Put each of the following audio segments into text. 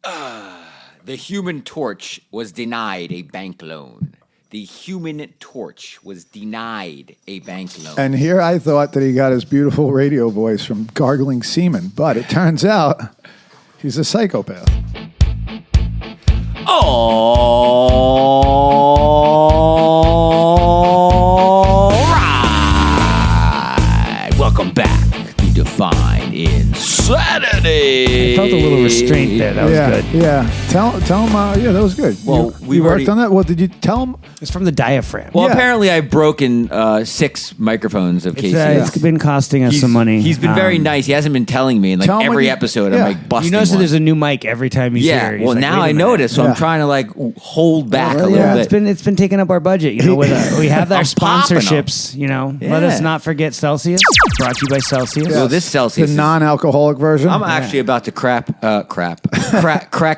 The Human Torch was denied a bank loan. The Human Torch was denied a bank loan. And here I thought that he got his beautiful radio voice from gargling semen, but it turns out he's a psychopath. All right. Welcome back to Define Insanity. I felt a little restraint there. That was good. Yeah. Tell him, yeah, that was good. Well, we worked on that. Well, did you tell him? It's from the diaphragm. Well, Yeah. apparently I've broken 6 microphones of Casey. It's been costing us some money. He's been very nice. He hasn't been telling me in Tell him when every you- episode. yeah. I'm like busting You notice that one. there's a new mic every time he's Yeah, here. He's well, like, now wait a I minute. notice, so Yeah. I'm trying to like hold back a little Yeah, bit. it's been taking up our budget. You know, we have our I'm popping 'em. sponsorships. You know, let Yeah. us not forget Celsius. Brought to you by Celsius. So this Celsius The is- non-alcoholic version. I'm actually about to crack a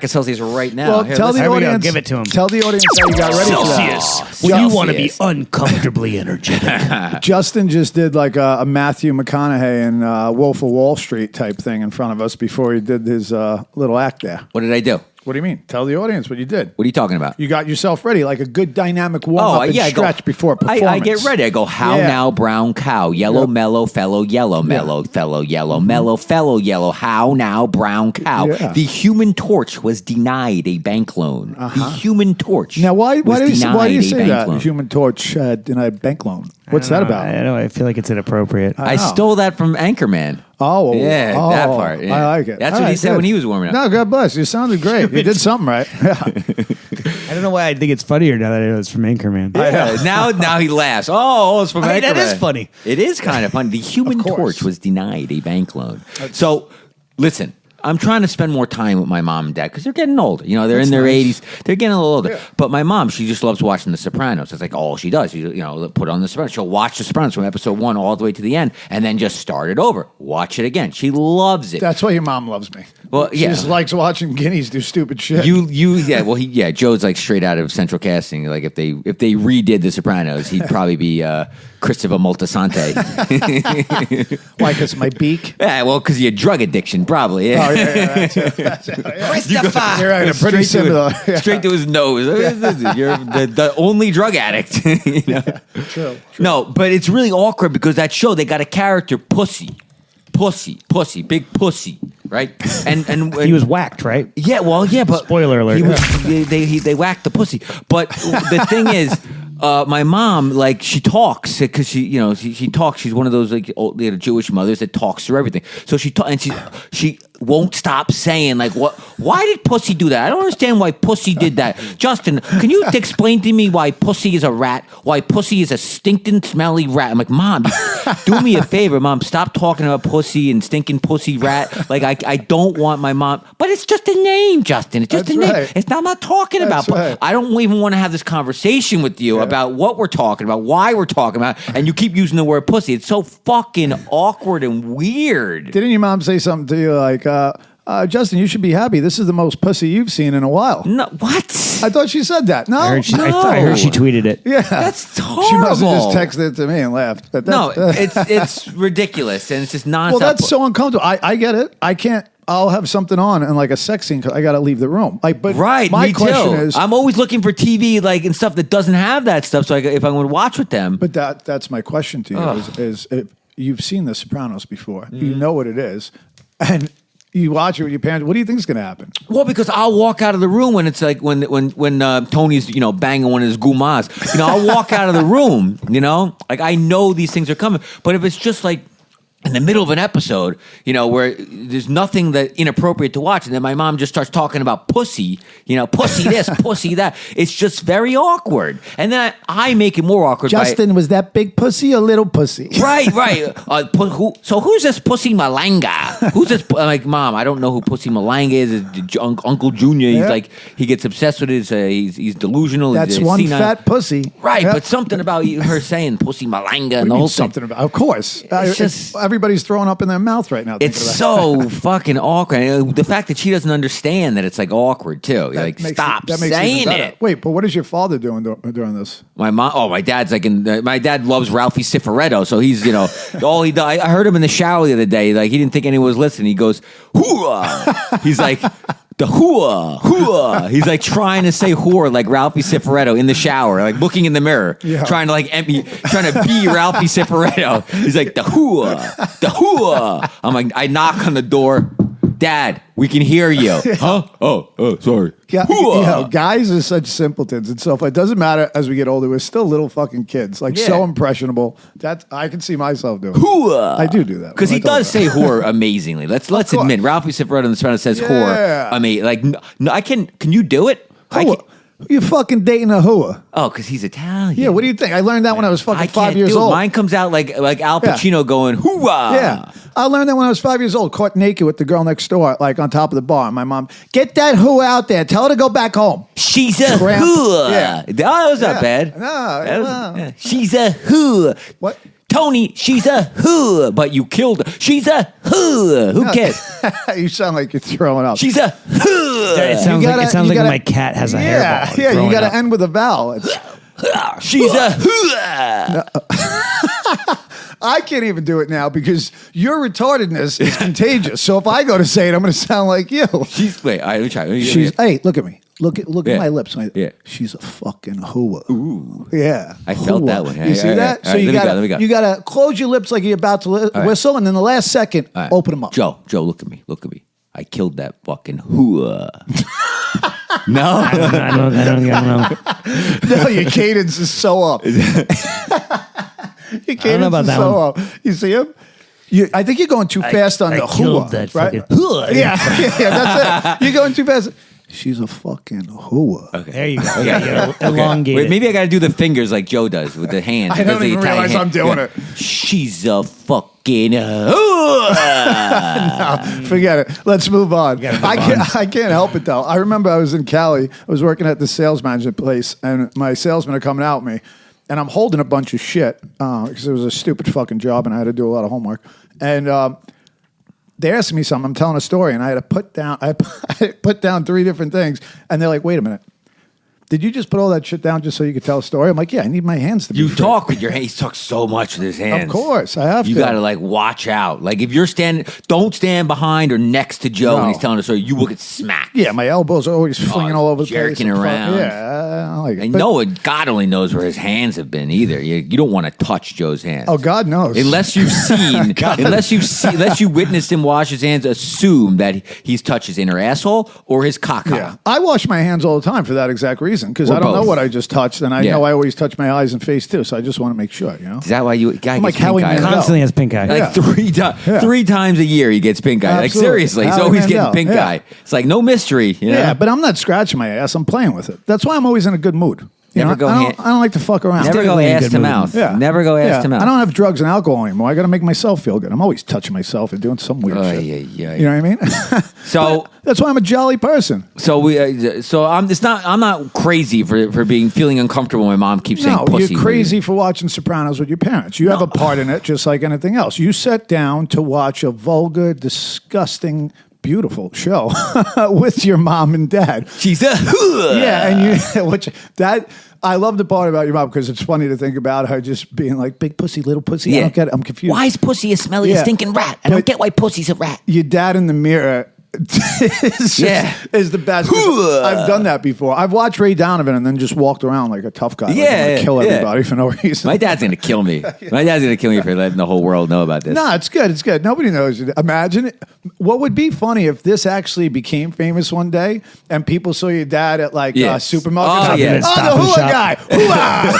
Celsius right now. Well, Here, tell the listen. Here we go. audience. Give it to him. Tell the audience how you got ready for that. Celsius. When you want to be Celsius. uncomfortably energetic. Justin just did like a Matthew McConaughey and Wolf of Wall Street type thing in front of us before he did his little act there. What did I do? What do you mean? Tell the audience what you did. What are you talking about? You got yourself ready, like a good dynamic warm-up and I go- stretch before performance. I get ready. I go, how Yeah. now, brown cow, yellow, Yep. mellow, fellow, yellow, mellow, fellow, yellow, mellow, fellow, yellow, how now, brown cow. Yeah. The Human Torch was denied a bank loan. The Human Torch. Now, why was do you denied a say bank that? loan. Human Torch denied bank loan. What's that about? I know. I feel like it's inappropriate. I know. stole that from Anchorman. Oh, Yeah, oh, that part. Yeah. I like it. That's All what he right, said good. when he was warming up. No, God bless. You sounded great. You did something right. Yeah. I don't know why I think it's funnier now that I know it's from Anchorman. Yeah, now he laughs. Oh, it's from Hey, that Anchorman. is funny. It is kind of funny. The Human Of course. Torch was denied a bank loan. So, listen, I'm trying to spend more time with my mom and dad because they're getting older. You know, they're in their 80s. They're getting a little older. Yeah. But my mom, she just loves watching The Sopranos. It's like all she does. Put on The Sopranos. She'll watch The Sopranos from episode 1 all the way to the end and then just start it over. Watch it again. She loves it. That's why your mom loves me. Well, She yeah. just likes watching guineas do stupid shit. Joe's like straight out of Central Casting. Like if they redid The Sopranos, he'd probably be Christopher Moltisanti. Why, because my beak? Yeah, well, because of your drug addiction, probably. Yeah. Oh, yeah. That's it. Christopher! You're right. I'm pretty similar. Yeah. Straight to his nose. You're the only drug addict. You know? True. No, but it's really awkward because that show, they got a character, Pussy, big pussy, right? And He was whacked, right? yeah, but Spoiler alert. He was, they whacked the pussy. But the thing is, my mom, like, she talks because she talks. She's one of those like old, Jewish mothers that talks through everything. So she won't stop saying like, what? Why did Pussy do that? I don't understand why Pussy did that. Justin, can you explain to me why Pussy is a rat? Why Pussy is a stinking, smelly rat? I'm like, Mom, do me a favor, Mom. Stop talking about Pussy and stinking pussy rat. Like, I don't want my mom. But it's just a name, Justin. It's just That's a name. right. I'm not talking That's about. right. I don't even want to have this conversation with you about what we're talking about, why we're talking about, and you keep using the word pussy. It's so fucking awkward and weird. Didn't your mom say something to you like, Justin, you should be happy. This is the most pussy you've seen in a while? No, what? I thought she said that. No. I heard she, No. I heard she tweeted it. Yeah. That's She must have horrible. just texted it to me and laughed. But No, that's, it's ridiculous and it's just nonstop. well, that's so uncomfortable. I get it. I can't. I'll have something on and like a sex scene. 'Cause I got to leave the room. Like, but Right, my me question too. is, I'm always looking for TV like and stuff that doesn't have that stuff. So if I'm going to watch with them, but that's my question to you is if you've seen The Sopranos before, you know what it is, and you watch it with your parents. What do you think is going to happen? well, because I'll walk out of the room when it's like when Tony's banging one of his gumas. I'll walk out of the room. Like I know these things are coming. But if it's just like in the middle of an episode, where there's nothing that inappropriate to watch, and then my mom just starts talking about pussy, pussy this, pussy that. It's just very awkward, and then I make it more awkward. Justin, was that big pussy or little pussy? Right. Who's this Pussy Malanga? Who's this? I'm like, Mom, I don't know who Pussy Malanga is. It's Uncle Junior. He's Yeah. like, he gets obsessed with his. He's delusional. That's he's one senile. fat pussy. Right, Yeah. but something about her saying Pussy Malanga What do and you the mean whole thing. something about. Of course, It's just- everybody's throwing up in their mouth right now. It's thinking about so fucking awkward. And the fact that she doesn't understand that it's like awkward too. You're that like, makes stop that makes it saying even better. it. Wait, but what is your father doing during this? My dad's like my dad loves Ralphie Cifaretto, so he's all he does. I heard him in the shower the other day. Like he didn't think anyone was listening. He goes, "Hooah!" He's like, the hooah. He's like trying to say whore like Ralphie Cifaretto in the shower, like looking in the mirror, trying to be Ralphie Cifaretto. He's like the hooah. I'm like, I knock on the door. Dad, we can hear you. Huh? Oh, sorry. Guys are such simpletons and so forth. It doesn't matter as we get older. We're still little fucking kids, like so impressionable. That I can see myself doing. Hooah. I do that because he does say whore amazingly. Let's admit, Ralphie Cifaretto in the Sopranos says whore. I mean, like, no, I can. Can you do it? You're fucking dating a hooah. Oh, because he's Italian. Yeah, what do you think? I learned that when I was fucking 5 years old. Mine comes out like Al Pacino going, hooah. Yeah. I learned that when I was 5 years old, caught naked with the girl next door, like on top of the bar. And my mom, get that hooah out there. Tell her to go back home. She's a hooah. Yeah. Oh, that was not bad. No. She's a hooah. What? Tony, she's a hooah, but you killed her. She's a hooah. Who cares? You sound like you're throwing up. She's a hooah. It sounds like when my cat has a hairball. Yeah, you got to end with a vowel. She's a hooah. I can't even do it now because your retardedness is contagious. So if I go to say it, I'm going to sound like you. Wait, all right, let me try. Hey, look at me. Look at my lips. Yeah. She's a fucking hooah. Ooh. Yeah. I felt that one. You see that? So you got to close your lips like you're about to whistle, and then the last second, open them up. Joe, look at me. I killed that fucking hooah. No? I don't know. No, your cadence is so up. Your cadence about is that so one. up. You see him? I think you're going too fast on the killed hooah. that right? fucking hooah. Yeah, that's it. You're going too fast. She's a fucking hooah. Okay. There you go. Yeah, elongate Wait, it. maybe I got to do the fingers like Joe does with the hands. I don't even realize I'm doing it. She's a fucking hooah. No, forget it. Let's move on. I can't help it though. I remember I was in Cali. I was working at the sales management place, and my salesmen are coming out with me, and I'm holding a bunch of shit because it was a stupid fucking job, and I had to do a lot of homework. And they asked me something. I'm telling a story, and I had to put down. I put down 3 different things, and they're like, "Wait a minute. Did you just put all that shit down just so you could tell a story?" I'm like, "Yeah, I need my hands to be free." Talk with your hands. He talks so much with his hands. Of course, I have to. You got to like watch out. Like if you're don't stand behind or next to Joe when he's telling a story. You will get smacked. Yeah, my elbows are always flinging all over the place. Jerking around. Yeah, I like it. And God only knows where his hands have been either. You don't want to touch Joe's hands. Oh, God knows. Unless you've seen, unless you witnessed him wash his hands, assume that he's touched his inner asshole or his cock. Yeah, I wash my hands all the time for that exact reason because Or I don't know both. what I just touched, and I know I always touch my eyes and face too. So I just want to make sure, you know. Is that why guy I'm gets like Howie pink eye? Mandel. Constantly has pink eye. Like 3 times a year he gets pink eye. Absolutely. Like seriously, he's Howie always Mandel. getting pink eye. It's like no mystery. You know? Yeah, but I'm not scratching my ass. I'm playing with it. That's why I'm always in a good mood. You Never know, go I hand- don't like to fuck around. Never go Typically in ass good to mood. mouth. Yeah. Never go ass to mouth. I don't have drugs and alcohol anymore. I got to make myself feel good. I'm always touching myself and doing some weird shit. Yeah. You know what I mean? So that's why I'm a jolly person. I'm not crazy for feeling uncomfortable when my mom keeps saying No, pussy. you're crazy for watching Sopranos with your parents. You have a part in it just like anything else. You sat down to watch a vulgar, disgusting, beautiful show with your mom and dad. She's a hooah. Yeah, and I love the part about your mom because it's funny to think about her just being like big pussy, little pussy. Yeah. I don't get it. I'm confused. Why is pussy as smelly as Yeah. stinking rat? I But- don't get why pussy's a rat. Your dad in the mirror is the best. I've done that before. I've watched Ray Donovan and then just walked around like a tough guy. Like, I'm gonna kill everybody for no reason. My dad's gonna kill me. My dad's gonna kill me for letting the whole world know about this. No, it's good. It's good. Nobody knows. Imagine it. What would be funny if this actually became famous one day and people saw your dad at like supermarkets. Oh, yeah. Oh, Stop the and hula shop. guy. Hula.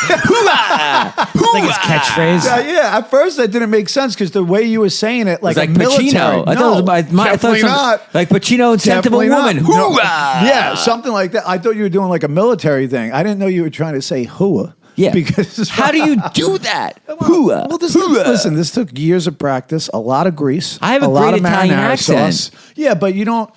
It's like his catchphrase. Yeah. At first, that didn't make sense because the way you were saying it, like It's like a military. Pacino. I thought it was I thought definitely something- not. Like Pacino and Sensible Definitely not. Woman. No. Hoorah! Yeah, something like that. I thought you were doing like a military thing. I didn't know you were trying to say hua. Yeah. Because how do you do that? Hoorah! Well, Hoorah! this took years of practice, a lot of grease. I have a lot great of Italian marinara accent. sauce. Yeah, but you don't.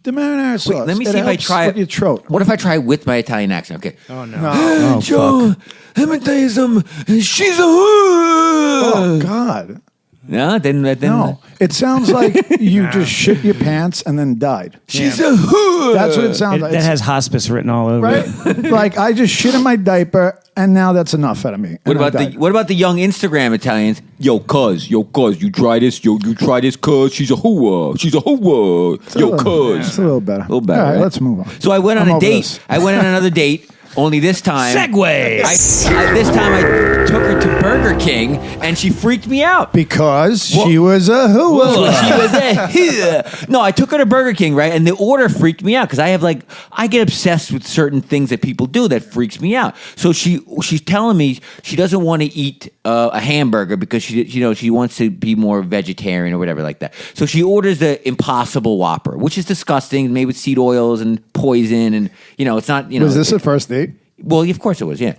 The marinara sauce. Let me it see if I helps try with it. your throat. What if I try with my Italian accent? Okay. Oh no. No. Joe, let me tell you something. She's a hoorah. Oh God. No, it didn't. No, it sounds like you just shit your pants and then died. She's a hood. That's what it sounds like. That has hospice written all over Right? it. Like I just shit in my diaper, and now that's enough out of me. What about the young Instagram Italians? Yo, cuz, you try this, you try this, cuz she's a hooah, yo, cuz. It's a little better. A little better. All right, right? let's move on. So I went on I'm a over date. this. I went on another date. Only this time, Segways. This time I took her to Burger King, and she freaked me out. Because she was a who? No, I took her to Burger King, right? And the order freaked me out because I get obsessed with certain things that people do that freaks me out. So she's telling me she doesn't want to eat a hamburger because she wants to be more vegetarian or whatever like that. So she orders the Impossible Whopper, which is disgusting, made with seed oils and poison, and it's not. Was this a first date? Well, of course it was, yeah.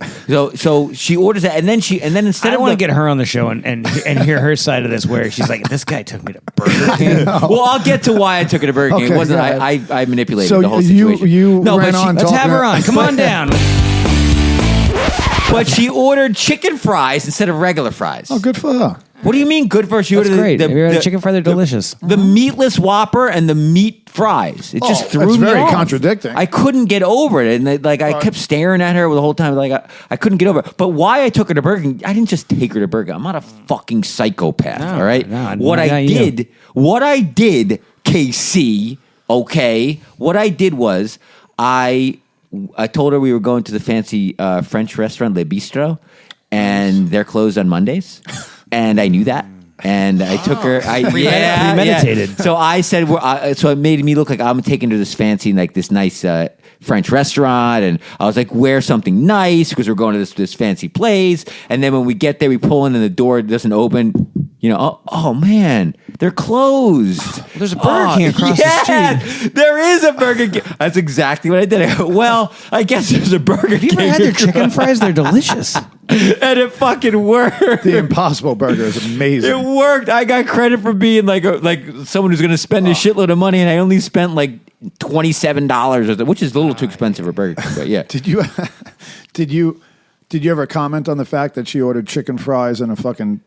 So she orders that, and then instead I of want to get her on the show and hear her side of this, where she's like, "This guy took me to Burger King." Well, I'll get to why I took her to Burger King. Okay, It wasn't. go ahead. I manipulated So the whole you situation. ran on Let's talking- have her on. Come on down. But she ordered chicken fries instead of regular fries. Oh, good for her. What do you mean good for her? She That's ordered great. Have you had a chicken fry? They're delicious. The meatless Whopper and the meat fries. It just threw that's me very off. contradicting. I couldn't get over it, and I kept staring at her the whole time. I couldn't get over it. But why I took her to Burger King? I didn't just take her to Burger King. I'm not a fucking psychopath. No, all right. no, what not I you. did, KC. Okay. What I did was I told her we were going to the fancy French restaurant Le Bistro, and they're closed on Mondays, and I knew that. And I took her. Premeditated. Yeah. So I said, so it made me look like I'm taking her to this fancy, like this nice French restaurant, and I was like, wear something nice because we're going to this fancy place. And then when we get there, we pull in and the door doesn't open. Oh man, they're closed. There's a Burger King across the street. There is a Burger King. That's exactly what I did. I go, well, I guess there's a Burger King. Have you ever had their chicken fries? They're delicious. And it fucking worked. The Impossible Burger is amazing. It worked. I got credit for being like someone who's going to spend a shitload of money, and I only spent like $27 or something, which is a little too expensive for Burger King. But yeah, Did you ever comment on the fact that she ordered chicken fries and a fucking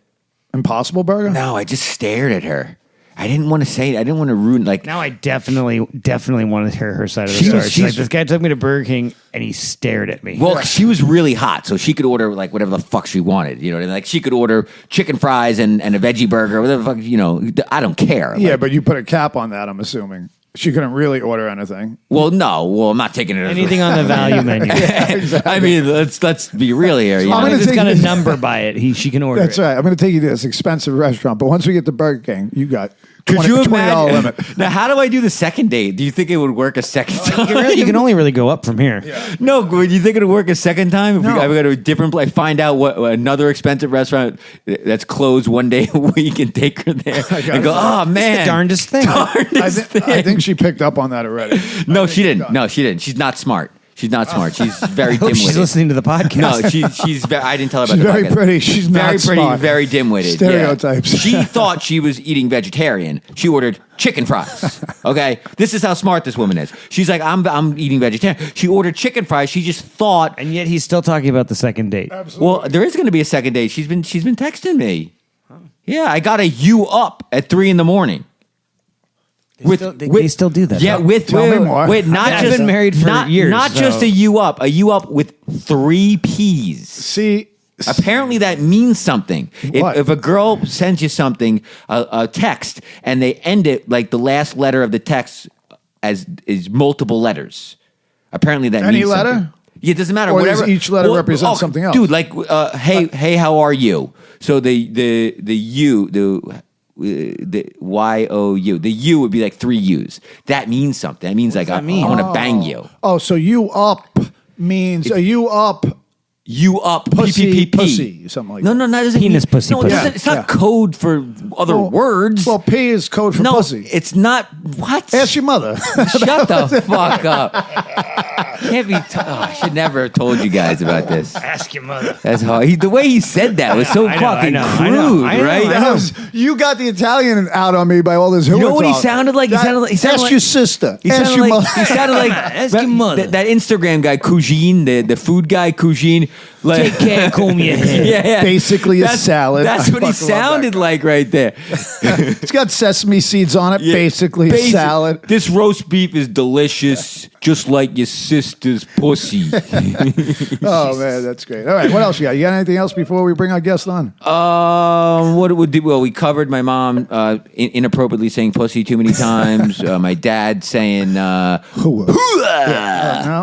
Impossible Burger? no, I just stared at her. I didn't want to say it. I didn't want to ruin Now I definitely want to hear her side of the She story. was- She's like, she's- this guy took me to Burger King and he stared at me. Well, she was really hot, so she could order like whatever the fuck she wanted. You know what I mean? Like she could order chicken fries and a veggie burger, whatever the fuck. I don't care. Yeah, Like, but you put a cap on that, I'm assuming. She couldn't really order anything. well, no. Well, I'm not taking it. Anything on the value menu. I mean, let's be real here. You As long know? gonna as it's take got a this- number by it, she can order That's it. right. I'm going to take you to this expensive restaurant, but once we get to Burger King, you got Could you $20 imagine? limit. Now, how do I do the second date? Do you think it would work a second time? You can only really go up from here. No, would you think it would work a second time if No. we go to a different place? Find out what another expensive restaurant that's closed one day a week and take her there and go, oh man, The darndest thing. I think she picked up on that already. No, she didn't. No, she didn't. She's not smart. She's not smart. She's very I hope dim-witted. she's listening to the podcast. No, she's very. I didn't tell her about She's the very podcast. pretty. She's very not pretty, smart. very dim-witted. yeah. Stereotypes. She thought she was eating vegetarian. She ordered chicken fries. Okay, this is how smart this woman is. She's like, I'm eating vegetarian. She ordered chicken fries. She just thought. And yet he's still talking about the second date. Well, there is going to be a second date. She's been texting me. Yeah, I got a you up at 3 a.m. They still do that. Yeah, huh? Tell me more. Not I've just been married for not, years, Not just so- a you up with 3 P's. See, Apparently that means something. What? If a girl sends you something, a text, and they end it like the last letter of the text is multiple letters. Apparently that Any means letter? something. Yeah, it doesn't matter. Or does Whatever. each letter represent something else? Dude, like, hey, how are you? So the you, the Y-O-U. The U would be like 3 U's. That means something. That means like I want to bang you. oh, so you up means a you up You up, pussy, P-P-P-P. pussy, something like No, that. no, that doesn't Penis, mean, pussy, no, pussy. It's not Yeah. code for other words. Well, P is code for no, pussy. it's not. What? Ask your mother. Shut the fuck up. can't be. I should never have told you guys about this. Ask your mother. That's hard. The way he said that was so fucking crude, right? That was- you got the Italian out on me by all this. You know what he sounded like? He sounded like Ask your sister. He Ask sounded your like, mother. he sounded like Ask your mother. that Instagram guy, Cuisine, the food guy, Cuisine. Like, Take care, comb your hair. yeah. Basically a salad. That's I what he fucking love that sounded guy. like right there. It's got sesame seeds on it. Basically a salad. This roast beef is delicious, just like your sister's pussy. Oh man, that's great. All right, what else you got? You got anything else before we bring our guest on? What it would do? Well, we covered my mom inappropriately saying pussy too many times. My dad saying No,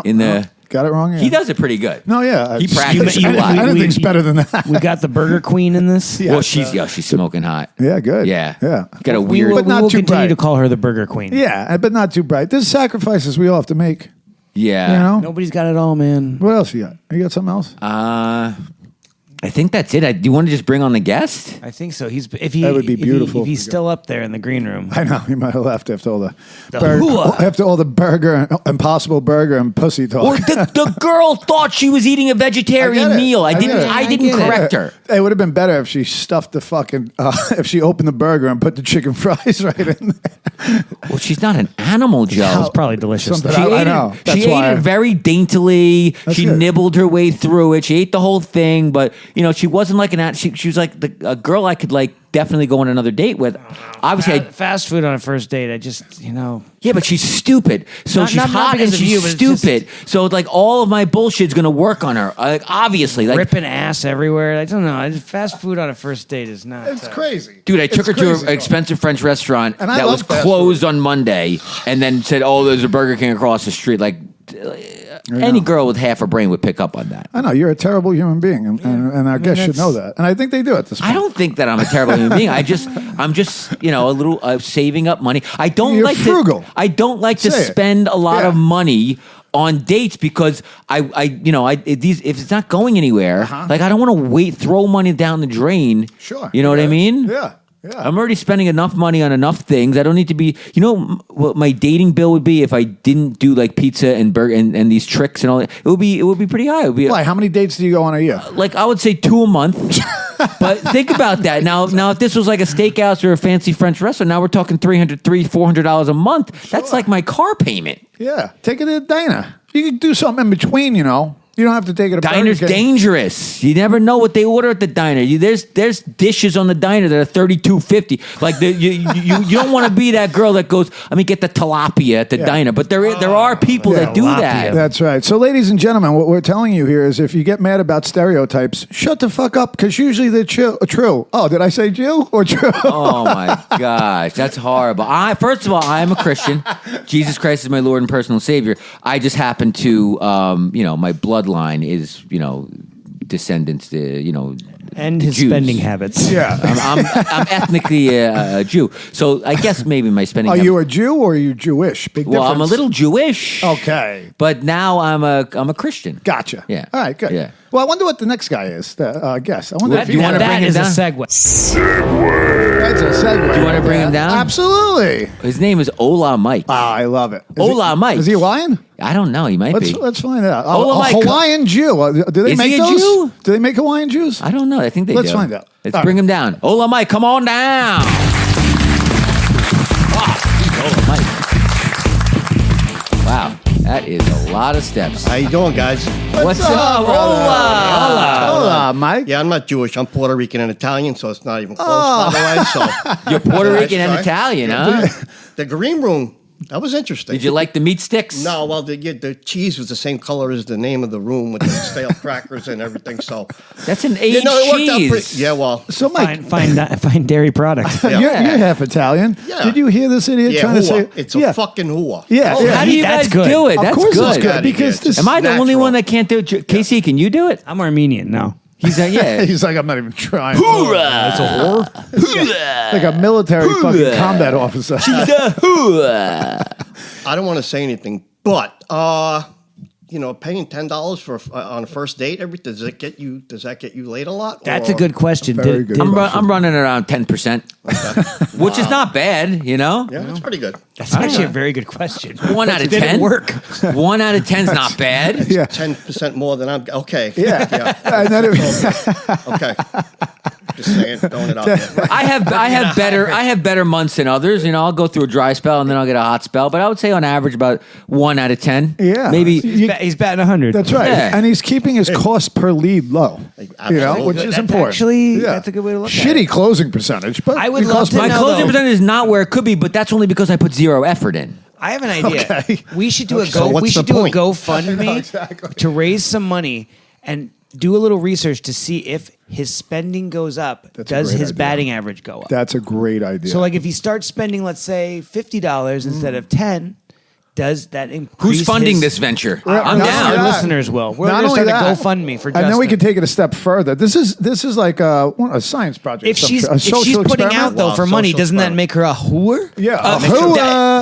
in the. got it wrong. Yeah. He does it pretty good. No, yeah, He practices you- a lot. I don't think it's better than that. We got the Burger Queen in this. Yeah. Well, she's smoking hot. Yeah, good. Yeah, Yeah. Got a We weird. will, But not we will too continue bright. to call her the Burger Queen. Yeah, but not too bright. There's sacrifices we all have to make. Yeah. You know. Nobody's got it all, man. What else you got? You got something else? I think that's it. Do you want to just bring on the guest? I think so. That That would be beautiful. If he's still up there in the green room. I know he might have left after all the hooah. after all the burger, impossible burger and pussy talk. Or the girl thought she was eating a vegetarian I get it. meal. I I get didn't. it. I I didn't get it. correct her. It would have been better if she stuffed the fucking if she opened the burger and put the chicken fries right in there. Well, she's not an animal, Joe. It's probably delicious. Something- though. She I ate know. it. That's She ate why it very daintily. She good. nibbled her way through it. She ate the whole thing, but she wasn't like she was like a girl I could like definitely go on another date with. Obviously, Fast food on a first date. I just, yeah, but she's stupid. So Not- she's not hot and because of she's you, but it's stupid. So like all of my bullshit's gonna work on her. Like obviously, like ripping ass everywhere. I don't know. Fast food on a first date is not. It's crazy, dude, I took It's her to crazy, an though. expensive French restaurant And I that love was fast closed on Monday, and then said, "Oh, there's a Burger King across the street." Like any girl with half a brain would pick up on that. I know you're a terrible human being, and our guests should know that. And I think they do at this point. I don't think that I'm a terrible human being. I'm just a little saving up money. I don't You're like frugal. I don't like to Say it. spend a lot Yeah. of money on dates because if it's not going anywhere, like I don't want to throw money down the drain. Sure. You know what I Yeah. mean? Yeah. Yeah. I'm already spending enough money on enough things. I don't need to be. You know what my dating bill would be if I didn't do like pizza and burger and these tricks and all that. It would be pretty high. It would be Why? How many dates do you go on a year? like I would say 2 a month. But think about that. Now if this was like a steakhouse or a fancy French restaurant, now we're talking $400 a month. That's like my car payment. Yeah. Take it to a diner. You can do something in between, You don't have to take it to Diner's Burger King. dangerous. You never know what they order at the diner. There's dishes on the diner that are $32.50. Like you don't want to be that girl that goes, "Let me get the tilapia at the diner." But there are people that do that. That's right. So, ladies and gentlemen, what we're telling you here is if you get mad about stereotypes, shut the fuck up because usually they're true. Oh, did I say Jew or true? Oh my gosh, that's horrible. First of all, I am a Christian. Jesus Christ is my Lord and personal Savior. I just happen to, my bloodline is, descendants to, And his Jews. spending habits. Yeah. I'm ethnically a Jew, so I guess maybe my spending. Are you a Jew or are you Jewish? Big Well, difference. I'm a little Jewish. Okay. But now I'm a Christian. Gotcha. Yeah. All right, good. Yeah. Well, I wonder what the next guy is. The guest. I wonder Well, if do you wanna That bring it is a down? segue. That's a segue. Do you want to bring him down? Absolutely. His name is Hola Mike. I love it. Hola, Mike. Is he Hawaiian? I don't know. He might be. Let's find out. Hola, a Mike. Hawaiian Jew. Do they Is make he a those? Jew? Do they make Hawaiian Jews? I don't know. I think they Let's do. find out. Let's All bring right. him down. Hola Mike, come on down. Hola Mike. Wow, that is a lot of steps. How you doing, guys? What's up? brother? Hola. Hola, Mike. Yeah, I'm not Jewish. I'm Puerto Rican and Italian, so it's not even close, by the way. So You're Puerto Rican and Nice try. Italian, huh? the green room, that was interesting. Did you like the meat sticks? No, well, the cheese was the same color as the name of the room with the stale crackers and everything. So That's an aged it worked out cheese. pretty. Yeah, well, So, Mike, Find dairy product. Yeah. you're half Italian. Yeah. Did you hear this idiot yeah, trying to say? hua. It's a fucking hua. Yeah. Oh, yeah. how do you That's guys good. do it? Of That's course good. it's good Yeah, because it's this. Am I the only natural. one that can't do it? Casey, can you do it? I'm Armenian. No. He's yeah. He's like, I'm not even trying. Hoorah! It's a whore. Like a military fucking combat officer. He's a hoorah. I don't want to say anything, but paying $10 for on a first date, does that get you laid a lot? That's a good question. Very good. I'm running around 10%, which is not bad, Yeah, that's pretty good. That's actually a very good question. 1 out of Did 10. it work? 1 out of 10 is not bad. Yeah. 10% more than I'm. Okay. Yeah. And then Okay. Just saying, throwing it out there. I have better months than others. I'll go through a dry spell and then I'll get a hot spell. But I would say on average about 1 out of 10. Yeah. Maybe. He's batting 100. That's right. Yeah. And he's keeping his cost per lead low. Absolutely. Which is That's important. actually- that's a good way to look at Shitty it. closing percentage, but I would the love cost to per- My know, closing though. percentage is not where it could be, but that's only because I put zero effort in. I have an idea. Okay. We should do So what's we the should do a point? GoFundMe exactly. to raise some money and do a little research to see if his spending goes up. That's a does great his idea. batting average go up? That's a great idea. So, like, if he starts spending, let's say, $50 instead of 10, does that increase? Who's funding his- this venture? Well, I'm not Our only down. that- listeners will. We're Not going to only start a that, GoFundMe for and Justin. then we can take it a step further. This is like a science project. If she's a social putting experiment. out though Wow, for money, social doesn't that experiment. make her a whore? Yeah.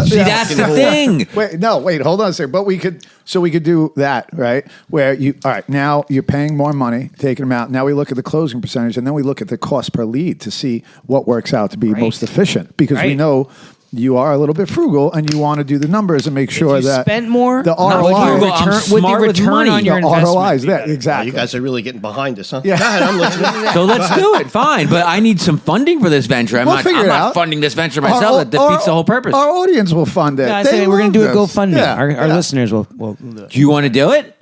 See, Yeah. that's the thing. Wait, hold on a second. But we could do that, right? Where all right, now you're paying more money, taking them out. Now we look at the closing percentage, and then we look at the cost per lead to see what works out to be Right. most efficient. Because we Right. know you are a little bit frugal, and you want to do the numbers and make sure you that spent more, the not frugal, ROI, I'm would the smart with return money. on your the investment ROI is be there. better? Exactly. You guys are really getting behind us, huh? Yeah. Go ahead, I'm listening. So let's do it. Fine. But I need some funding for this venture. I'm We'll not figure it not out. funding this venture myself. That defeats the whole purpose. Our audience will fund it. Yeah, I They say we're going love to do a this. GoFundMe. Yeah. Our listeners will do it. Do you want to do it?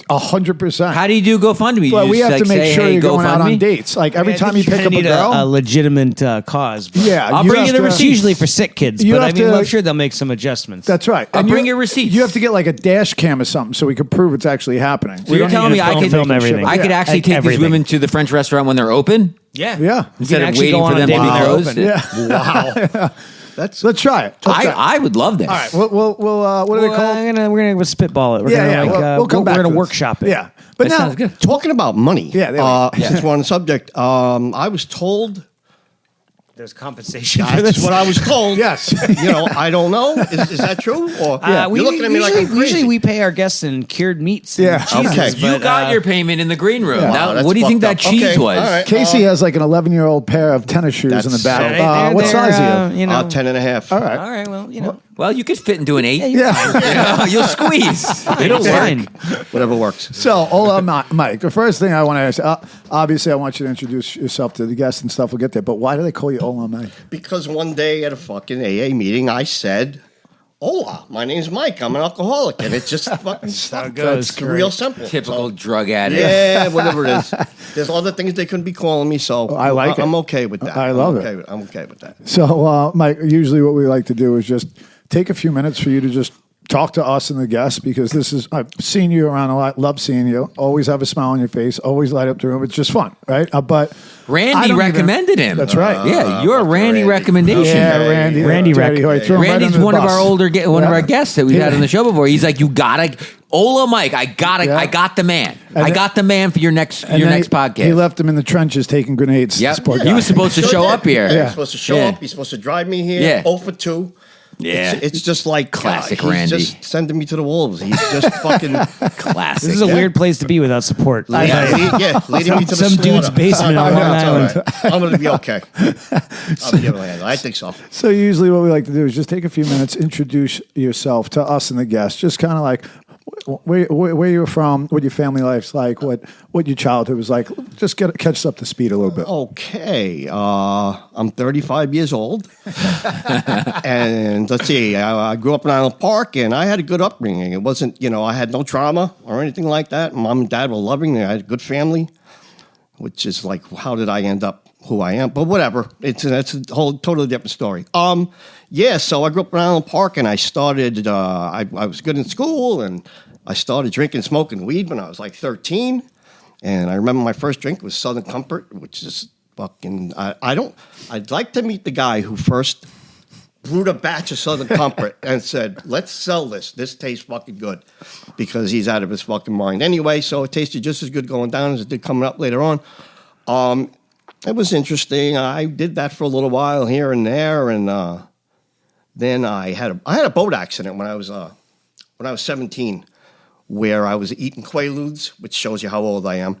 100%. How do you do GoFundMe? Well, You we just, have to like, make say, sure hey, you're going out on GoFundMe? dates. Like every I time think you pick up a need girl. a legitimate cause. but Yeah, I'll you bring have you the to- It's receipt. usually for sick kids, You but I have mean, to- I'm sure they'll make some adjustments. That's right. I'll And bring your receipts. You have to get like a dash cam or something so we can prove it's actually happening. So you're telling me I could film everything. I could actually Like take everything. these women to the French restaurant when they're open Yeah. Yeah. You instead can of actually waiting go for on a them date to be when they're closed? open. Yeah. Wow. That's Let's try it. I would love this. All right. We'll what do they call it? We're gonna spitball it. We're Yeah, gonna yeah. We'll come back. We're gonna to this. workshop it. Yeah. But That now, sounds good. talking about money. Yeah, there we go. Since we're on the subject, I was told. There's compensation for That's this. what I was told. Yes. I don't know. Is that true? Or you're looking at me like I'm crazy. Usually we pay our guests in cured meats. Yeah. And cheeses, Okay. You but, got your payment in the green room. Yeah. Now, Wow, that's what do you think that fucked up. cheese Okay, was? all right. Casey has like an 11-year-old pair of tennis shoes in the That's- back. They're- What they're, size are you? You know, 10 and a half. All right. all right. Well, you know, Well, you could fit into an 8. Yeah. You'll squeeze. it'll fine. Whatever works. So, Hola Mike. The first thing I want to ask, obviously, I want you to introduce yourself to the guests and stuff. We'll get there. But why do they call you Hola Mike? Because one day at a fucking AA meeting, I said, "Hola, my name's Mike. I'm an alcoholic," and it's just fucking stuck. it goes. It's real simple. Typical So, drug addict. yeah, whatever it is. There's other things they couldn't be calling me, so I like it. I'm okay with that. I love I'm okay it. I'm okay with that. So, Mike, usually what we like to do is just take a few minutes for you to just talk to us and the guests because I've seen you around a lot, love seeing you, always have a smile on your face, always light up the room. It's just fun, right? But I Randy don't recommended him. That's right. Yeah, you're a fucking Randy Randy. recommendation. Yeah, Hey, Randy. Randy Randy. rec- Throw him right Randy's under the one of bus. our one of our guests that we've had on the show before. He's like, you gotta, Hola Mike, I got the man. I got the man for your next And then podcast. He left him in the trenches taking grenades. Yep. This poor He guy. was supposed to show up here. He's supposed to show Yeah. up. He's supposed to drive me here. Yeah. 0 for 2. Yeah. It's just like Classic he's Randy. just sending me to the wolves. He's just fucking Classic. This is a weird place to be without support. leading me to the Some dude's slaughter. basement on Long It's all Island. right. I'm going to be okay. I'll be able to handle it. I think so. So usually what we like to do is just take a few minutes, introduce yourself to us and the guests, just kind of like where you're from, what your family life's like, what your childhood was like. Just catch us up to speed a little bit. Okay. I'm 35 years old. And let's see, I grew up in Island Park, and I had a good upbringing. It wasn't, I had no trauma or anything like that. Mom and dad were loving. I had a good family, which is like, how did I end up who I am? But whatever. That's a whole totally different story. So I grew up in Island Park, and I started, I was good in school, and I started drinking, smoking weed when I was like 13. And I remember my first drink was Southern Comfort, which is fucking, I'd like to meet the guy who first brewed a batch of Southern Comfort and said, let's sell this. This tastes fucking good, because he's out of his fucking mind. Anyway, so it tasted just as good going down as it did coming up later on. It was interesting. I did that for a little while here and there, and then I had a boat accident when I was 17, where I was eating Quaaludes, which shows you how old I am.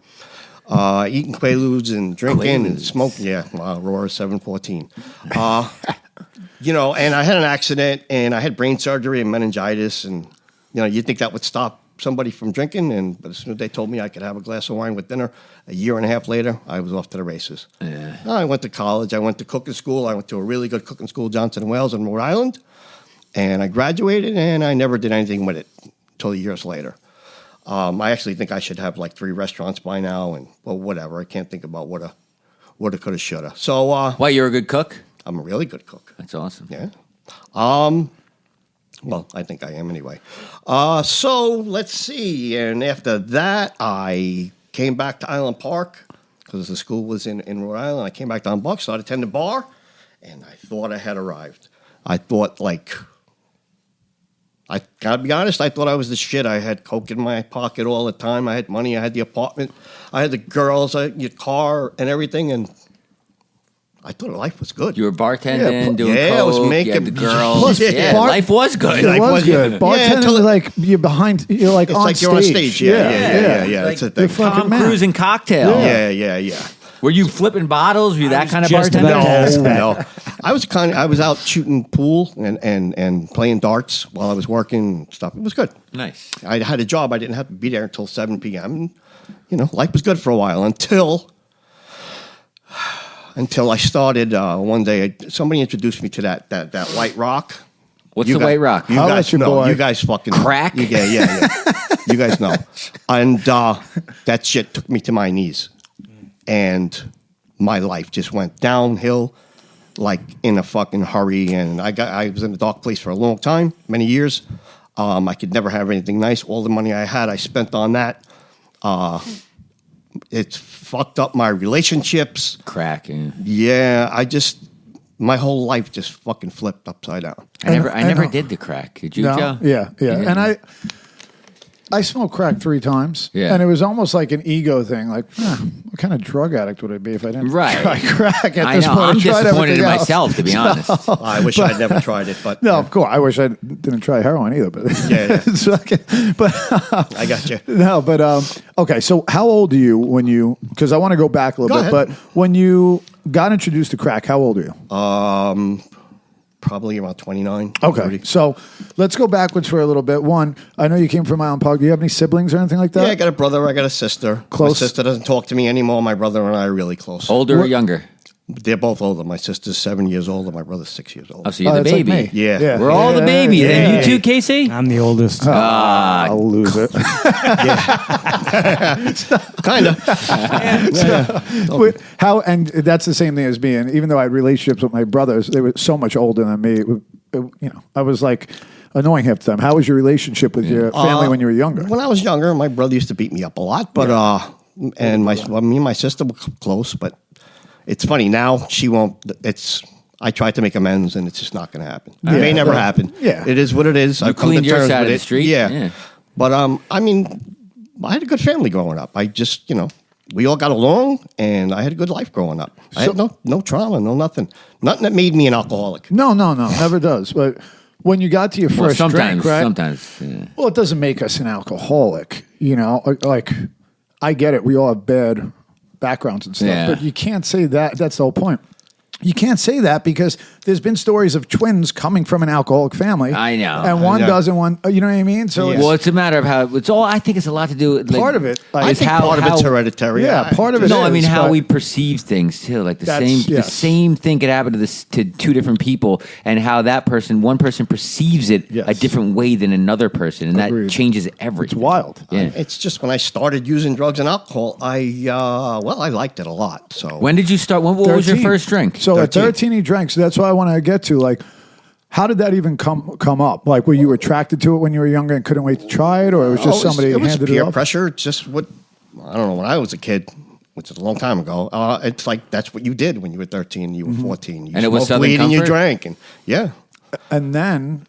Eating Quaaludes and drinking and smoking. Yeah, Aurora 714. And I had an accident, and I had brain surgery and meningitis, and you'd think that would stop somebody from drinking, but as soon as they told me I could have a glass of wine with dinner, a year and a half later, I was off to the races. Yeah. I went to college. I went to cooking school. I went to a really good cooking school, Johnson & Wales in Rhode Island, and I graduated, and I never did anything with it until years later. I actually think I should have like 3 restaurants by now, and whatever. I can't think about woulda, coulda, shoulda. So, Why, you're a good cook? I'm a really good cook. That's awesome. Yeah. Well, I think I am anyway. So let's see. And after that, I came back to Island Park because the school was in Rhode Island. I came back to Island Park, started attending the bar, and I thought I had arrived. I thought, I gotta be honest, I thought I was the shit. I had coke in my pocket all the time. I had money. I had the apartment. I had the girls, your car, and everything, and I thought life was good. You were bartending, doing coke. I was making you had the girls. Plus, Life was good. It was good. Bartending, you're behind. You're like it's on like stage. you're on stage. Yeah. That's a thing. Tom Cruise and cocktail. Yeah. Were you flipping bottles? Were you that kind of just bartender? about to ask that. No. I was out shooting pool and playing darts while I was working and stuff. It was good. Nice. I had a job. I didn't have to be there until 7 p.m. Life was good for a while until I started one day. Somebody introduced me to that White Rock. What's the White Rock? You How guys about your know. boy? You guys fucking Crack? Yeah. You guys know. And that shit took me to my knees. And my life just went downhill like in a fucking hurry. And I was in a dark place for a long time, many years. I could never have anything nice. All the money I had, I spent on that. It's fucked up my relationships. Cracking. Yeah, my whole life just fucking flipped upside down. I never did the crack. Did you, Joe? Yeah. And I smoked crack 3 times. Yeah. And it was almost like an ego thing. Like, what kind of drug addict would I be if I didn't Right. try crack at I this know. point? I'm I tried disappointed in everything else. myself, to be honest. I wish I'd never tried it, but No, of course. I wish I didn't try heroin either. But Yeah. it's fucking, but I got you. no, but okay. So how old are you when you? Because I want to go back a little Go bit. ahead. But when you got introduced to crack, how old are you? Probably around 29. Okay, 30. so let's go backwards for a little bit. One, I know you came from Island Park. Do you have any siblings or anything like that? Yeah, I got a brother. I got a sister. Close. My sister doesn't talk to me anymore. My brother and I are really close. Older or younger? They're both older. My sister's 7 years older. My brother's 6 years old. Oh, so you're the that's like baby. me. Yeah. We're all the baby. Yeah. Then you too, Casey? I'm the oldest. I'll lose it. Kind of. How? And that's the same thing as me. And even though I had relationships with my brothers, they were so much older than me. I was like annoying half the time. How was your relationship with your family when you were younger? When I was younger, my brother used to beat me up a lot, but me and my sister were close. But it's funny now. She won't. I tried to make amends, and it's just not going to happen. It may never happen. Yeah. It is what it is. You cleaned your side of the street? Yeah. Yeah. But I had a good family growing up. I just we all got along, and I had a good life growing up. I had no trauma, no nothing that made me an alcoholic. No, never does. But when you got to your first drink, right? Sometimes. Yeah. Well, it doesn't make us an alcoholic, Like, I get it. We all have bad backgrounds and stuff, but you can't say that. That's the whole point. You can't say that because there's been stories of twins coming from an alcoholic family. I know. And one doesn't, you know what I mean? So Well, it's a matter of how it's all. I think it's a lot to do with part of it. I think part of it's hereditary. Yeah, part of it No, is. I mean how but- we perceive things too. Like the That's- same thing could happen to 2 different people, and how one person perceives it Yes. a different way than another person, and Agreed. that changes everything. It's wild. Yeah. It's just when I started using drugs and alcohol, I liked it a lot. So When did you start? What was your 13. first drink? So 13. at 13 he drank. So that's what I want to get to. Like, how did that even come up? Like, were you attracted to it when you were younger and couldn't wait to try it, or it was just somebody it was handed peer it up? pressure. It's just what I don't know. When I was a kid, which is a long time ago, it's like that's what you did when you were 13, you were 14. You And it was smoked Southern weed and you Comfort? drank, and yeah. And then,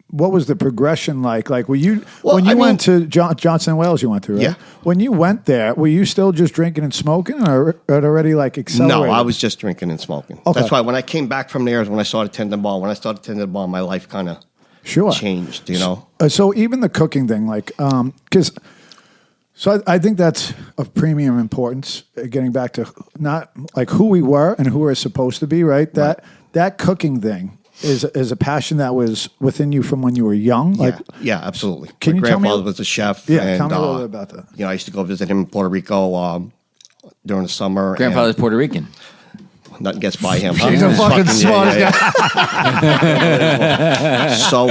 what was the progression like? Like, were you Well, when you I went to Johnson & Wales? You went to, right? Yeah. When you went there, were you still just drinking and smoking, or it already like accelerated? No, I was just drinking and smoking. Okay. That's why when I came back from there is when I started tending the bar. When I started tending the bar, my life kind of Sure. changed, you know. So even the cooking thing, like, because, I think that's of premium importance. Getting back to not like who we were and who we're supposed to be, right? That cooking thing is a passion that was within you from when you were young. Like, Yeah, absolutely. Can My you tell me- grandfather was a chef. Yeah, and, tell me a little bit about that. You know, I used to go visit him in Puerto Rico during the summer. Grandfather's Puerto Rican. Nothing gets by him. Huh? He's the fucking smartest So,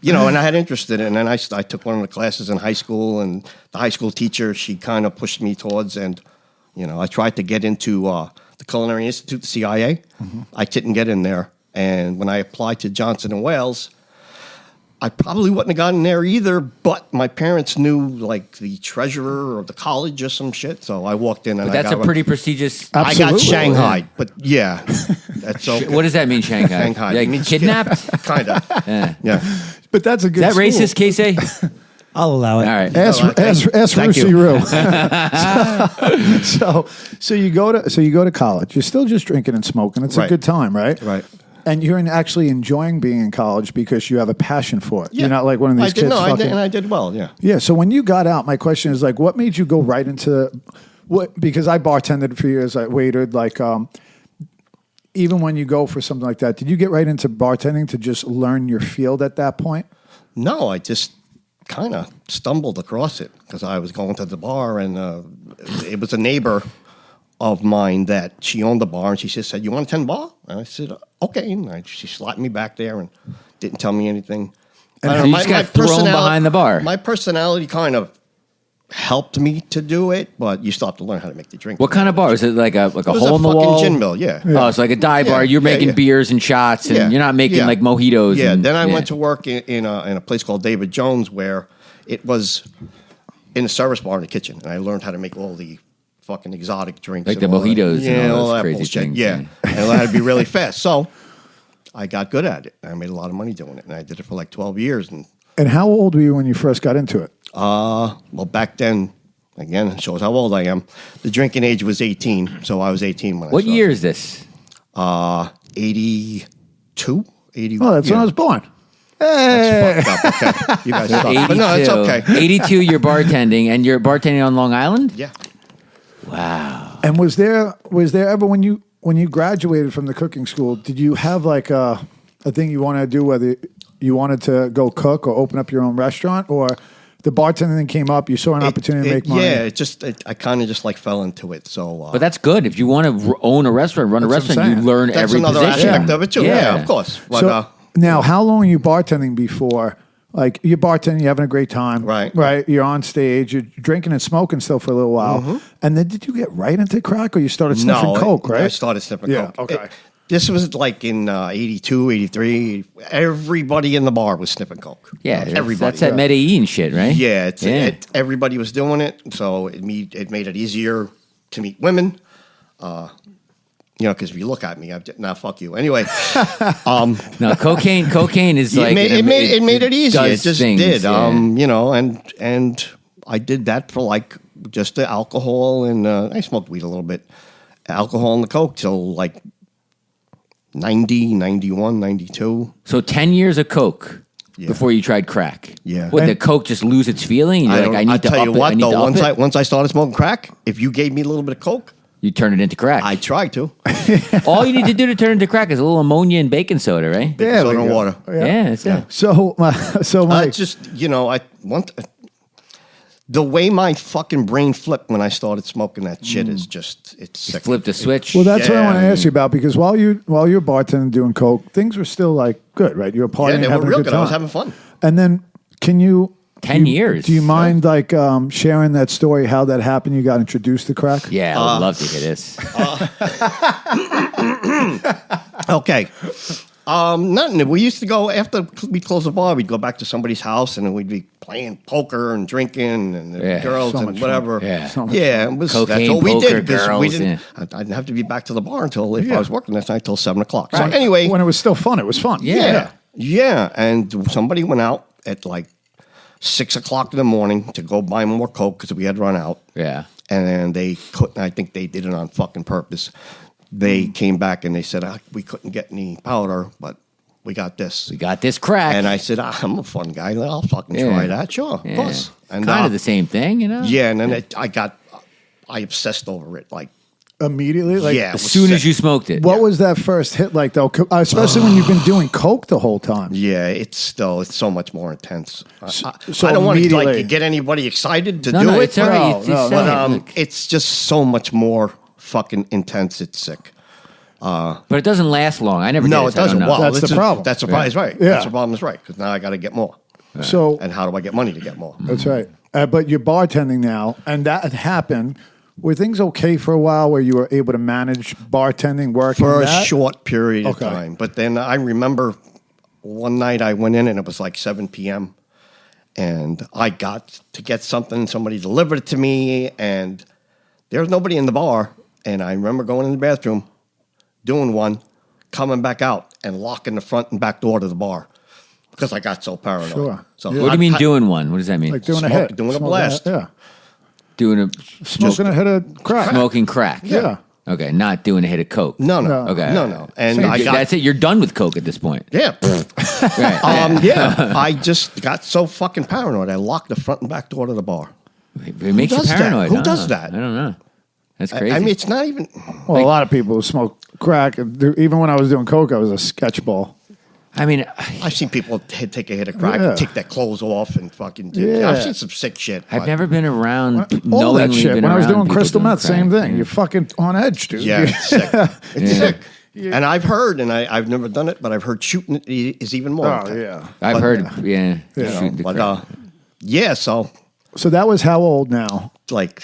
you know, and I had interest in it. And then I took one of the classes in high school, and the high school teacher, she kind of pushed me towards, and, you know, I tried to get into the Culinary Institute, the CIA. Mm-hmm. I didn't get in there. And when I applied to Johnson & Wales, I probably wouldn't have gotten there either, but my parents knew, like, the treasurer of the college or some shit. So I walked in and But that's a pretty prestigious. I got Absolutely. Shanghai, but yeah. That's okay. What does that mean, Shanghai? Shanghai. Like It means kidnapped? Kind of. Yeah. Yeah. but that's a good. Is that school. racist, Casey? I'll allow it. All right. Ask Thank Rusey you. Roo. so you go to college. You're still just drinking and smoking. It's a Right. good time, right? Right. And you're actually enjoying being in college because you have a passion for it. Yeah. You're not like one of these I did, kids. no, I did, fucking- and I did well, yeah. Yeah. So when you got out, my question is like, what made you go right into what? Because I bartended for years. I waited. Like, even when you go for something like that, did you get right into bartending to just learn your field at that point? No, I just kind of stumbled across it because I was going to the bar, and it was a neighbor of mine that she owned the bar, and she just said, "You want to attend bar?" And I said, "Okay." And she slapped me back there and didn't tell me anything. And I don't you know, just got thrown personality- behind the bar. My personality kind of helped me to do it, but you still have to learn how to make the drink. What kind of bar? Is it like a It was hole in the fucking wall? gin mill, yeah. Oh, it's like a dive bar. You're Yeah, making yeah. beers and shots, and you're not making yeah. like mojitos. Yeah. and- Then I went to work in a place called David Jones, where it was in a service bar in the kitchen, and I learned how to make all the fucking exotic drinks, Like and the all that. mojitos and yeah, all those that crazy bullshit. things, Yeah, yeah. and I learned how to be really fast. So I got good at it. I made a lot of money doing it, and I did it for like 12 years. And how old were you when you first got into it? Well, back then, again, it shows how old I am. The drinking age was 18, so I was 18 when I What started. year is this? 82, 80. Oh, that's when I was born. Hey. Fucked up. Okay, you guys suck. But no, it's okay. 82, you're bartending, and you're bartending on Long Island? Yeah. Wow. And was there ever when you graduated from the cooking school, did you have like a thing you wanted to do, whether you wanted to go cook or open up your own restaurant, or the bartending thing came up, you saw an opportunity to make money? Yeah, I kind of just like fell into it. So, But that's good. If you want to own a restaurant, run a That's what I'm restaurant, you saying. learn that's every another position. aspect of it too. Yeah, of course. But, So now, how long are you bartending before? Like you're bartending, you're having a great time, Right. You're on stage, you're drinking and smoking still for a little while, and then did you get right into crack, or you started sniffing coke? Right, I started sniffing Yeah, coke. okay. This was like in 82, 83. Everybody in the bar was sniffing coke. Yeah, everybody. that's that Medellin shit, right? Yeah, Yeah. everybody was doing it, so it made it easier to meet women. You know, because if you look at me, fuck you. Anyway, No, cocaine is like it made it easier. It does just things, did. yeah. You know, and I did that for like just the alcohol, and I smoked weed a little bit, alcohol and the coke till like 90, 91, 92. So 10 years of coke Yeah. before you tried crack. Yeah. Would And- the coke just lose its feeling? You're like, I need to tell up you it. what I need though, to up it. once I started smoking crack, if you gave me a little bit of coke, You turn it into crack. I tried to. All you need to do to turn it into crack is a little ammonia and baking soda, right? Yeah, Soda we and go. water. Yeah, that's it. So, Mike, Just I want the way my fucking brain flipped when I started smoking that shit is just it's sick. Flip the switch. well, that's what I Yeah. want to ask you about, because while you're bartending doing coke, things were still like good, right? You were partying, Yeah, they were having real a good good. time. I was having fun. And then, can you? 10 do you- years. Do you mind like sharing that story? How that happened? You got introduced to crack? Yeah, I would love to hear this. Okay. Nothing. We used to go after we'd close the bar. We'd go back to somebody's house and then we'd be playing poker and drinking and the Yeah. girls So and much whatever. fun. Yeah. So much Yeah, it was, Cocaine, that's what we poker, did. 'Cause we girls, didn't. I didn't have to be back to the bar until if Yeah. I was working that night till 7:00. Right. So anyway, when it was still fun, it was fun. Yeah. yeah. And somebody went out at like 6:00 in the morning to go buy more coke because we had run out. Yeah. And then they couldn't. I think they did it on fucking purpose. They came back and they said we couldn't get any powder, but we got this. We got this crack. And I said, I'm a fun guy. I'll fucking try that. Sure, Yeah. of course. And kind of the same thing, you know? Yeah, and then I obsessed over it. Like, Immediately? Like, yeah. As soon as you smoked it. What was that first hit like, though? Especially when you've been doing coke the whole time. Yeah, it's so much more intense. So I don't want to immediately- get anybody excited to do No, it. it's all right. No, It's But it's just so much more fucking intense. It's sick. but it doesn't last long. I never No, did it doesn't. so I don't know. Well, That's this the problem. That's the problem. Is right. Yeah. That's the problem. Is right because now I got to get more. So And how do I get money to get more? that's right. But you're bartending now, and that had happened. Were things okay for a while where you were able to manage bartending, working For a that? short period Okay. of time. But then I remember one night I went in and it was like 7 p.m. and I got to get something. Somebody delivered it to me, and there was nobody in the bar. And I remember going in the bathroom, doing one, coming back out, and locking the front and back door to the bar because I got so paranoid. Sure. So Yeah. What do you mean doing one? What does that mean? Like doing a Smoke- hit. doing a Smoking blast. Yeah. doing a Smoking a hit of crack. smoking crack. Yeah. Okay, not doing a hit of coke. No. Okay. No. And So I got that's it. You're done with coke at this point. yeah. Right. Yeah, I just got so fucking paranoid. I locked the front and back door to the bar. It makes you does that? paranoid. Who huh? does that? I don't know. That's crazy. I mean, it's not even. Well, a lot of people smoke crack. Even when I was doing coke, I was a sketchball. I mean, I've seen people take a hit of crack, Yeah. take their clothes off, and fucking. Yeah. I've seen some sick shit. I've but- never been around All that knowingly shit. been When I was around doing people crystal doing meth, same crack. thing. You're fucking on edge, dude. Yeah, it's sick. It's Yeah. sick. And I've heard, and I've never done it, but I've heard shooting it is even more. Oh, intense. yeah. I've But- heard, yeah. Yeah. Shoot the But crap. yeah, so So that was how old now? like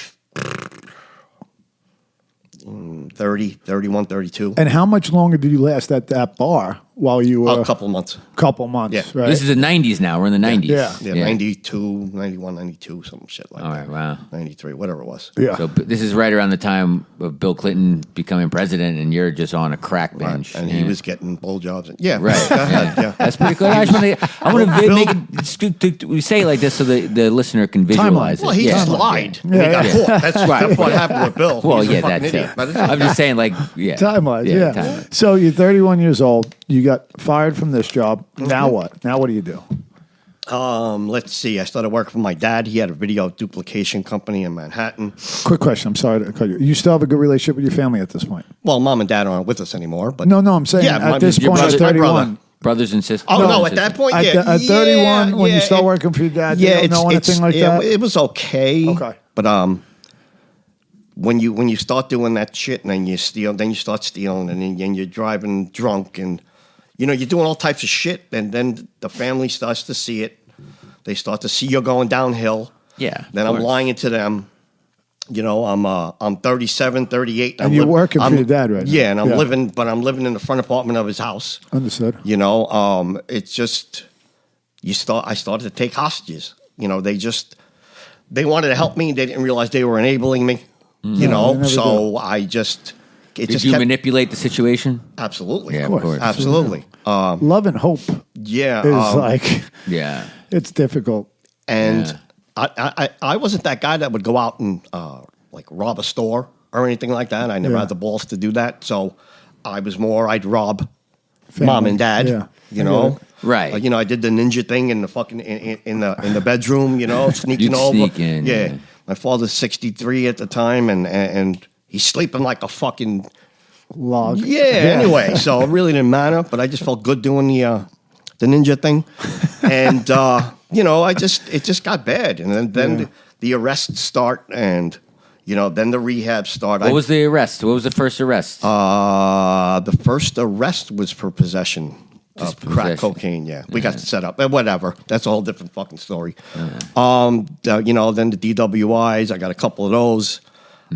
30, 31, 32. And how much longer did you last at that bar while you were A couple months. couple months? Yeah. Right. This is the 90s now. We're in the 90s. Yeah. Yeah, 92, 91, 92, some shit like All that. right, wow. 93, whatever it was. yeah. So this is right around the time of Bill Clinton becoming president, and you're just on a crack bench. And Yeah. he was getting blowjobs. Yeah, Right. Go ahead, yeah. That's pretty good. I want to make it. We say it like this so the listener can visualize it. Well, he yeah. just lied. Yeah, He got yeah. caught. That's what happened with Bill. Well, He's a yeah, fucking that's idiot. it. But it's I'm just saying, like, yeah. Time-wise, yeah. time-wise. So you're 31 years old. You got fired from this job. Now what? Now what do you do? Let's see. I started working for my dad. He had a video duplication company in Manhattan. Quick question. I'm sorry to cut you. You still have a good relationship with your family at this point? Well, mom and dad aren't with us anymore. But No, I'm saying Yeah, at my- this your point, brother- at my 31. brother. Brothers and sisters. Oh brothers no! and At that sisters. point, At, yeah, at 31, when you start it- working for your dad, yeah, you don't know anything like that? It was okay. Okay. But when you start doing that shit and then you steal, then you start stealing, and then you're driving drunk, and you're doing all types of shit, and then the family starts to see it. They start to see you're going downhill. Yeah, Then of I'm course. lying to them. I'm 37, 38. And you're working for I'm- your dad right now. Yeah, and I'm Yeah. living in the front apartment of his house. Understood. It's just I started to take hostages. They wanted to help me. They didn't realize they were enabling me. they never So I just it Did just you kept, manipulate the situation? absolutely, Yeah, Of course. absolutely. Love and hope Yeah, is like, Yeah. it's difficult. and Yeah. I wasn't that guy that would go out and like rob a store or anything like that. I never Yeah. had the balls to do that. So I was more I'd rob Family. mom and dad. Yeah. You know, Right. I did the ninja thing in the fucking in the bedroom. Sneaking You'd over. sneak in, Yeah. yeah. My father's 63 at the time, and he's sleeping like a fucking Log. yeah. Anyway, so it really didn't matter, but I just felt good doing the ninja thing, and it just got bad, and then the arrests start, and then the rehab start. What was the arrest? What was the first arrest? The first arrest was for possession of crack possession. cocaine. Yeah, we got set up. Whatever. That's a whole different fucking story. Then the DWIs. I got a couple of those.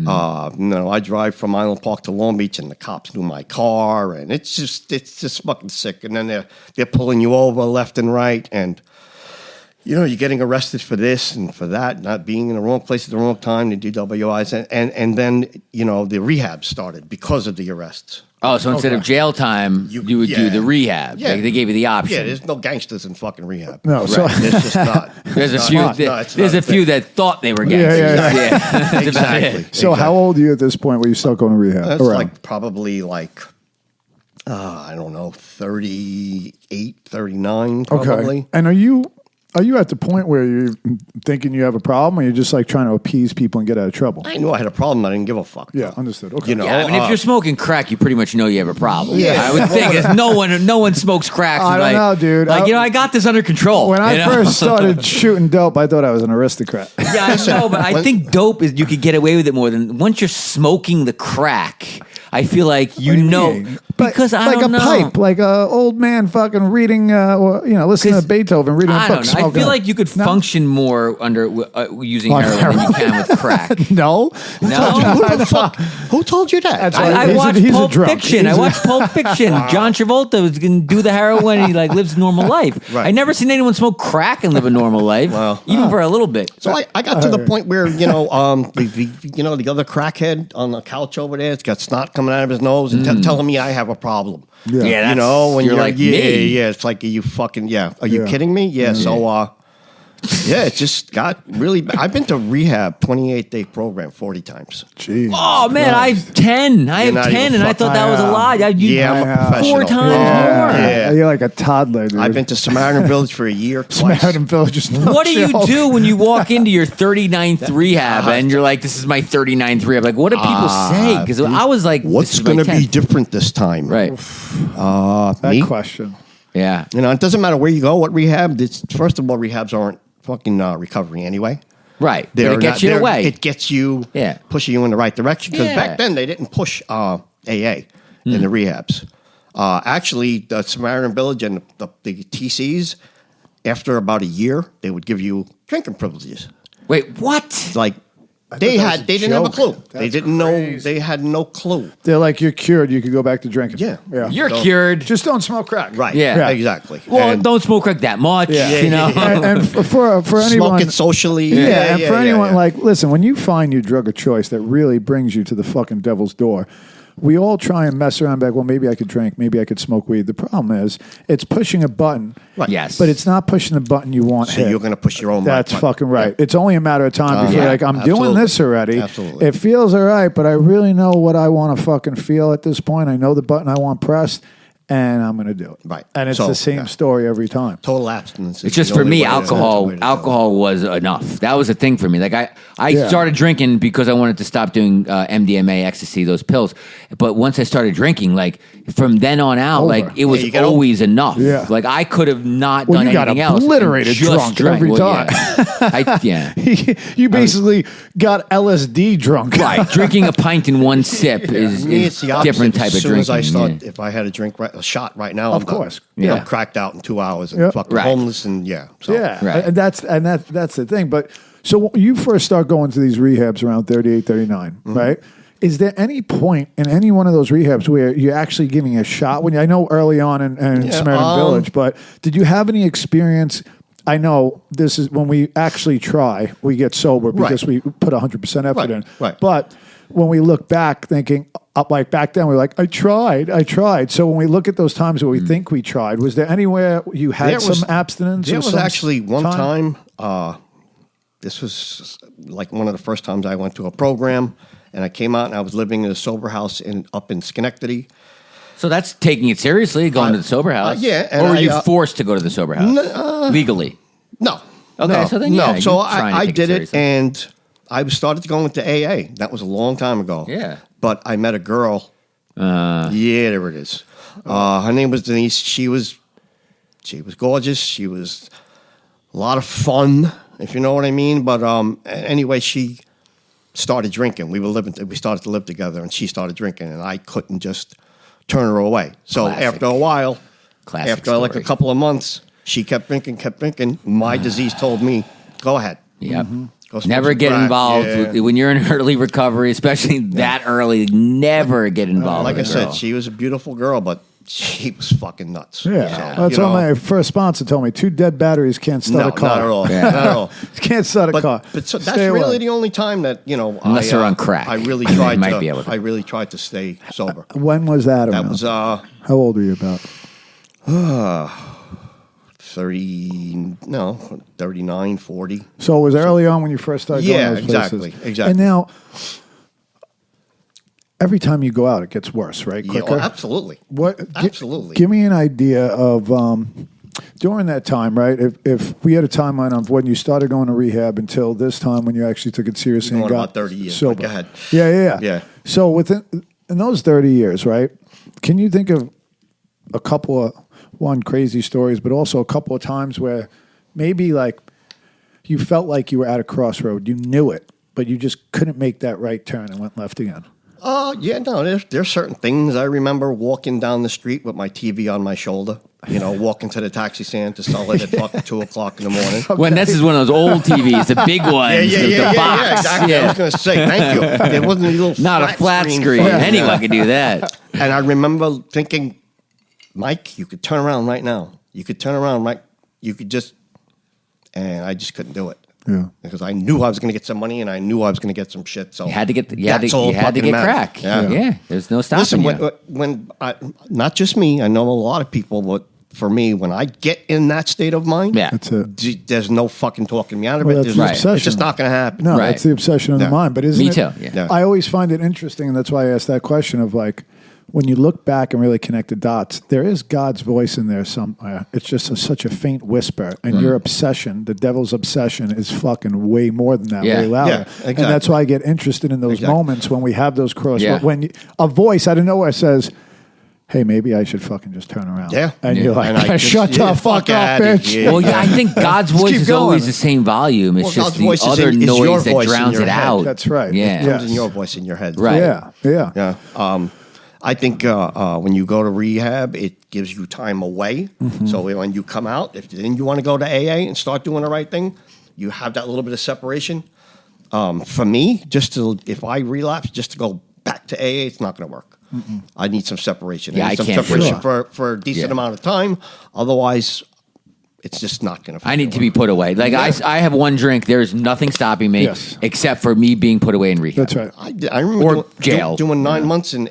I drive from Island Park to Long Beach, and the cops knew my car, and it's just fucking sick. And then they're pulling you over left and right, and you're getting arrested for this and for that, not being in the wrong place at the wrong time, the DWIs, and then the rehab started because of the arrests. Oh, so instead of jail time, you would do yeah. the rehab. Yeah. They gave you the option. Yeah, there's no gangsters in fucking rehab. No, so There's just not. There's a It's few. not- no, it's There's not a few that thought they were gangsters. yeah. That's about Exactly. it. So how old are you at this point where you start going to rehab? That's Around? like probably like I don't know, 38, 39 probably. Okay. And are you at the point where you're thinking you have a problem, or you're just like trying to appease people and get out of trouble? I knew I had a problem. I didn't give a fuck. Yeah, understood. Okay. You know, Yeah, I mean, if you're smoking crack, you pretty much know you have a problem. Yeah. I would think is no one smokes crack. I don't know, dude. Like, I got this under control. When I you know? first started shooting dope, I thought I was an aristocrat. Yeah, I know, but I think dope is you could get away with it more than once you're smoking the crack. I feel like What do you mean? because I like don't know. pipe, like a old man fucking reading, or listening to Beethoven, reading a I book. don't know. I smoking feel a- like you could No? function more under using On heroin than you can with crack. No, No. Who the fuck? Who told you that? That's I right. He's a- watched he's a Pulp drunk. Fiction. I watched Pulp Fiction. John Travolta was going to do the heroin and he lives a normal life. Right. I never seen anyone smoke crack and live a normal life, Wow. even for a little bit. So I got to the point where the other crackhead on the couch over there has got snot coming out of his nose and telling me I have a problem. Yeah. Yeah, You know, when you're you're like yeah, me. yeah, it's like, are you fucking Are you Yeah. kidding me? Yeah. So it just got really bad. I've been to rehab 28-day program 40 times. Jeez. Oh man, I have 10. I You're have not 10, even and I fucking- thought that was a lot. Yeah, I'm a professional. 4 times Yeah. more. Yeah. You're like a toddler, dude. I've been to Samaritan Village for a year twice. Samaritan Village. Just no What do you joke. do when you walk into your 39th rehab and you're like, "This is my 39th rehab"? Like, what do people say? Because I was like, What's this is my going to be 10th. different this time? Right? That Me? question? Yeah. It doesn't matter where you go, what rehab. First of all, rehabs aren't fucking recovery anyway. Right. But They're it gets you they're- away. It gets you, Yeah. pushing you in the right direction. Because Yeah. back then they didn't push AA in the rehabs. Actually, the Samaritan Village and the TCs, after about a year, they would give you drinking privileges. Wait, what? Like they didn't have a clue. They didn't know. They had no clue. They're like, you're cured. You could go back to drinking. Yeah. Yeah. You're Don't- cured. Just don't smoke crack. Right. Yeah. Exactly. Well, And don't smoke crack that much. Yeah. You know. And for smoke anyone, it socially. yeah, and for anyone, yeah. like, listen, when you find your drug of choice that really brings you to the fucking devil's door, we all try and mess around back. Well, maybe I could drink. Maybe I could smoke weed. The problem is, it's pushing a button. Right. Yes. But it's not pushing the button you want. So hit. you're going to push your own. That's button. fucking right. Yeah. It's only a matter of time before yeah, you're like, I'm doing absolutely. this already. Absolutely. It feels all right, but I really know what I want to fucking feel at this point. I know the button I want pressed, and I'm going to do it. Right. And it's So, the same yeah. story every time. Total abstinence. It's just for me, alcohol. Alcohol was enough. That was a thing for me. Like I Yeah. started drinking because I wanted to stop doing MDMA, ecstasy, those pills. But once I started drinking, like from then on out, Over. like it was you get always enough. Yeah. Like I could have not Well, done you got anything else. and obliterated just drunk drank. every Well, yeah. You basically got LSD drunk. Right. Drinking a pint in one sip is Me, it's the a opposite. different type as of soon drinking. as I start, yeah. if I had a drink, a shot right now, Of I'm done. course. Yeah. I'm cracked out in 2 hours and Yep. fucking Right. homeless and yeah. So. Yeah, Right. and that's the thing. But so you first start going to these rehabs around 38, 39, right? Is there any point in any one of those rehabs where you're actually giving a shot? When I know early on in Samaritan Village, but did you have any experience? I know this is when we actually try, we get sober because we put 100% effort Right, in. right. But when we look back, thinking like back then, we're like, I tried. So when we look at those times where we think we tried, was there anywhere you had There was- some abstinence? There or was some actually one time. This was like one of the first times I went to a program, and I came out and I was living in a sober house up in Schenectady. So that's taking it seriously, going to the sober house. yeah, Or and were you I, forced to go to the sober house legally? No. Okay, no, so then, yeah, no. So you're trying to I take it did it, seriously. and I started to go into AA. That was a long time ago. Yeah. But I met a girl. Yeah, there it is. Her name was Denise. She was gorgeous. She was a lot of fun, if you know what I mean. But anyway, she started drinking. We started to live together, and she started drinking, and I couldn't just turn her away. So Classic. after a while, Classic after like a story. couple of months, she kept drinking. My disease told me, go ahead. Yep. Go smoke Never some get crack. involved Yeah. when you're in early recovery, especially that early. Never get involved. Like I with a said, girl. she was a beautiful girl, but she was fucking nuts. Yeah, So, that's you what know, my first sponsor told me. 2 dead batteries can't start no, a car. not at all. Yeah. Not at all. Can't start a car. But so that's Stay away. really the only time that Unless they're on crack. I really They tried might to. be able to. I really tried to stay sober. When was that? That around? was How old were you about? 39, 40. So it was early on when you first started going Yeah, to those places. exactly. And now, every time you go out, it gets worse, right? Yeah, Quicker. absolutely. Absolutely. Give me an idea of during that time, right? If we had a timeline of when you started going to rehab until this time when you actually took it seriously and Going got about 30 years, sober. but go ahead. Yeah. So in those 30 years, right? Can you think of a couple of crazy stories, but also a couple of times where maybe like you felt like you were at a crossroad, you knew it, but you just couldn't make that right turn and went left again? There's certain things. I remember walking down the street with my TV on my shoulder, walking to the taxi stand to sell it at fucking 2 o'clock in the morning. When this is one of those old TVs, the big ones, the box. Exactly. I was going to say, thank you. It wasn't a little Not a flat screen. Yeah. Anyone can do that. And I remember thinking, Mike, you could turn around right now. You could turn around, Mike. You could just, and I just couldn't do it. Yeah. Because I knew I was going to get some money and I knew I was going to get some shit. So You had to get fucking matter. crack. Yeah. There's no stopping Listen, you. when not just me, I know a lot of people, but for me, when I get in that state of mind, That's it. there's no fucking talking me out of Well, it. that's There's the no- obsession. It's just not going to happen. No, Right. that's the obsession of the Yeah. mind. But isn't Me it? too, yeah. I always find it interesting, and that's why I asked that question of like, when you look back and really connect the dots, there is God's voice in there somewhere. It's just such a faint whisper, and your obsession, the devil's obsession, is fucking way more than that, Yeah. way louder. Yeah, And exactly. that's why I get interested in those Exactly. moments when we have those crossroads. Yeah. When a voice out of nowhere says, "Hey, maybe I should fucking just turn around." Yeah. And Yeah. you're like, And I just- "Shut the fuck fuck up, outta bitch." here. Well, I think God's voice keep is going. always the same volume. It's Well, just God's the voice is other in- is your noise that voice in drowns your it head. out. That's right. Yeah. Yeah. Comes in your voice in your head. Right. Yeah. Yeah. I think when you go to rehab, it gives you time away. So when you come out, if then you want to go to AA and start doing the right thing, you have that little bit of separation. For me, if I relapse, just to go back to AA, it's not going to work. I need some separation. Yeah, I need I some can't. separation Sure. for a decent Yeah. amount of time. Otherwise, it's just not going to. I need to be put away. Like I have one drink. There's nothing stopping me Yes. except for me being put away in rehab. That's right. I remember Or doing, jail. doing 9 months in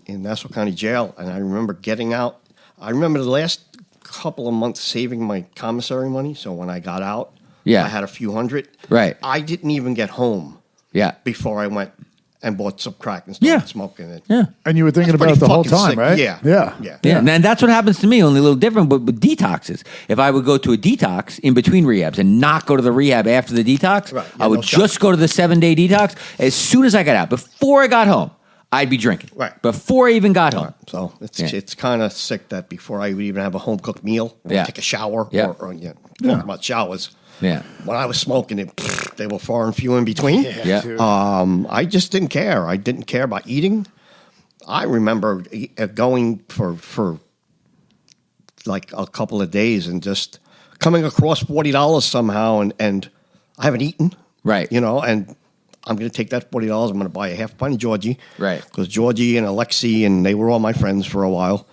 Nassau County Jail, and I remember getting out. I remember the last couple of months saving my commissary money. So when I got out, Yeah. I had a few hundred. Right. I didn't even get home Yeah. before I went and bought some crack and started Yeah. smoking it. Yeah. And you were thinking That's about it pretty the whole fucking time, sick. right? Yeah. Yeah. Yeah. And that's what happens to me, only a little different, but with detoxes. If I would go to a detox in between rehabs and not go to the rehab after the detox, Right. I Yeah, would no shot. just go to the 7-day detox. As soon as I got out, before I got home, I'd be drinking. Right. Before I even got home. So it's Yeah. it's kind of sick that before I would even have a home cooked meal or Yeah. take a shower Yeah. or talking about showers. Yeah. When I was smoking it, they were far and few in between. Yeah. I just didn't care. I didn't care about eating. I remember going for like a couple of days and just coming across $40 somehow, and I haven't eaten. Right. And I'm going to take that $40. I'm going to buy a half pint of Georgie. Right. Because Georgie and Alexi, and they were all my friends for a while.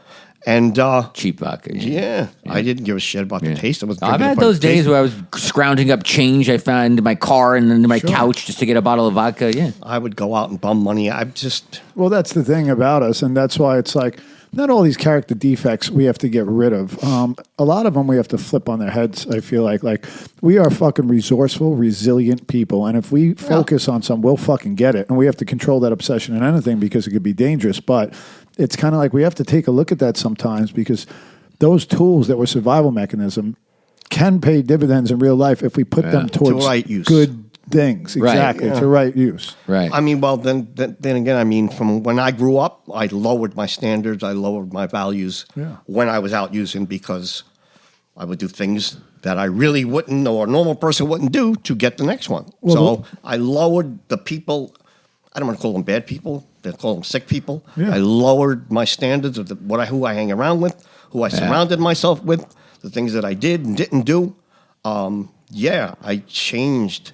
And Cheap vodka. yeah, I didn't give a shit about the taste. I was I've drinking it had for the those days taste. where I was scrounging up change I found into my car and into my couch just to get a bottle of vodka. Yeah. I would go out and bum money. I just Well, that's the thing about us, and that's why it's like not all these character defects we have to get rid of. A lot of them we have to flip on their heads. I feel like we are fucking resourceful, resilient people, and if we focus on something, we'll fucking get it. And we have to control that obsession and anything because it could be dangerous. But it's kind of like we have to take a look at that sometimes because those tools that were survival mechanism can pay dividends in real life if we put them towards right use. good things. Right. Exactly, Yeah. to right use. Right. I mean, well, then again, I mean, from when I grew up, I lowered my standards, I lowered my values when I was out using because I would do things that I really wouldn't or a normal person wouldn't do to get the next one. So I lowered the people. I don't want to call them bad people. They call them sick people. Yeah. I lowered my standards of who I hang around with, who I surrounded myself with, the things that I did and didn't do. I changed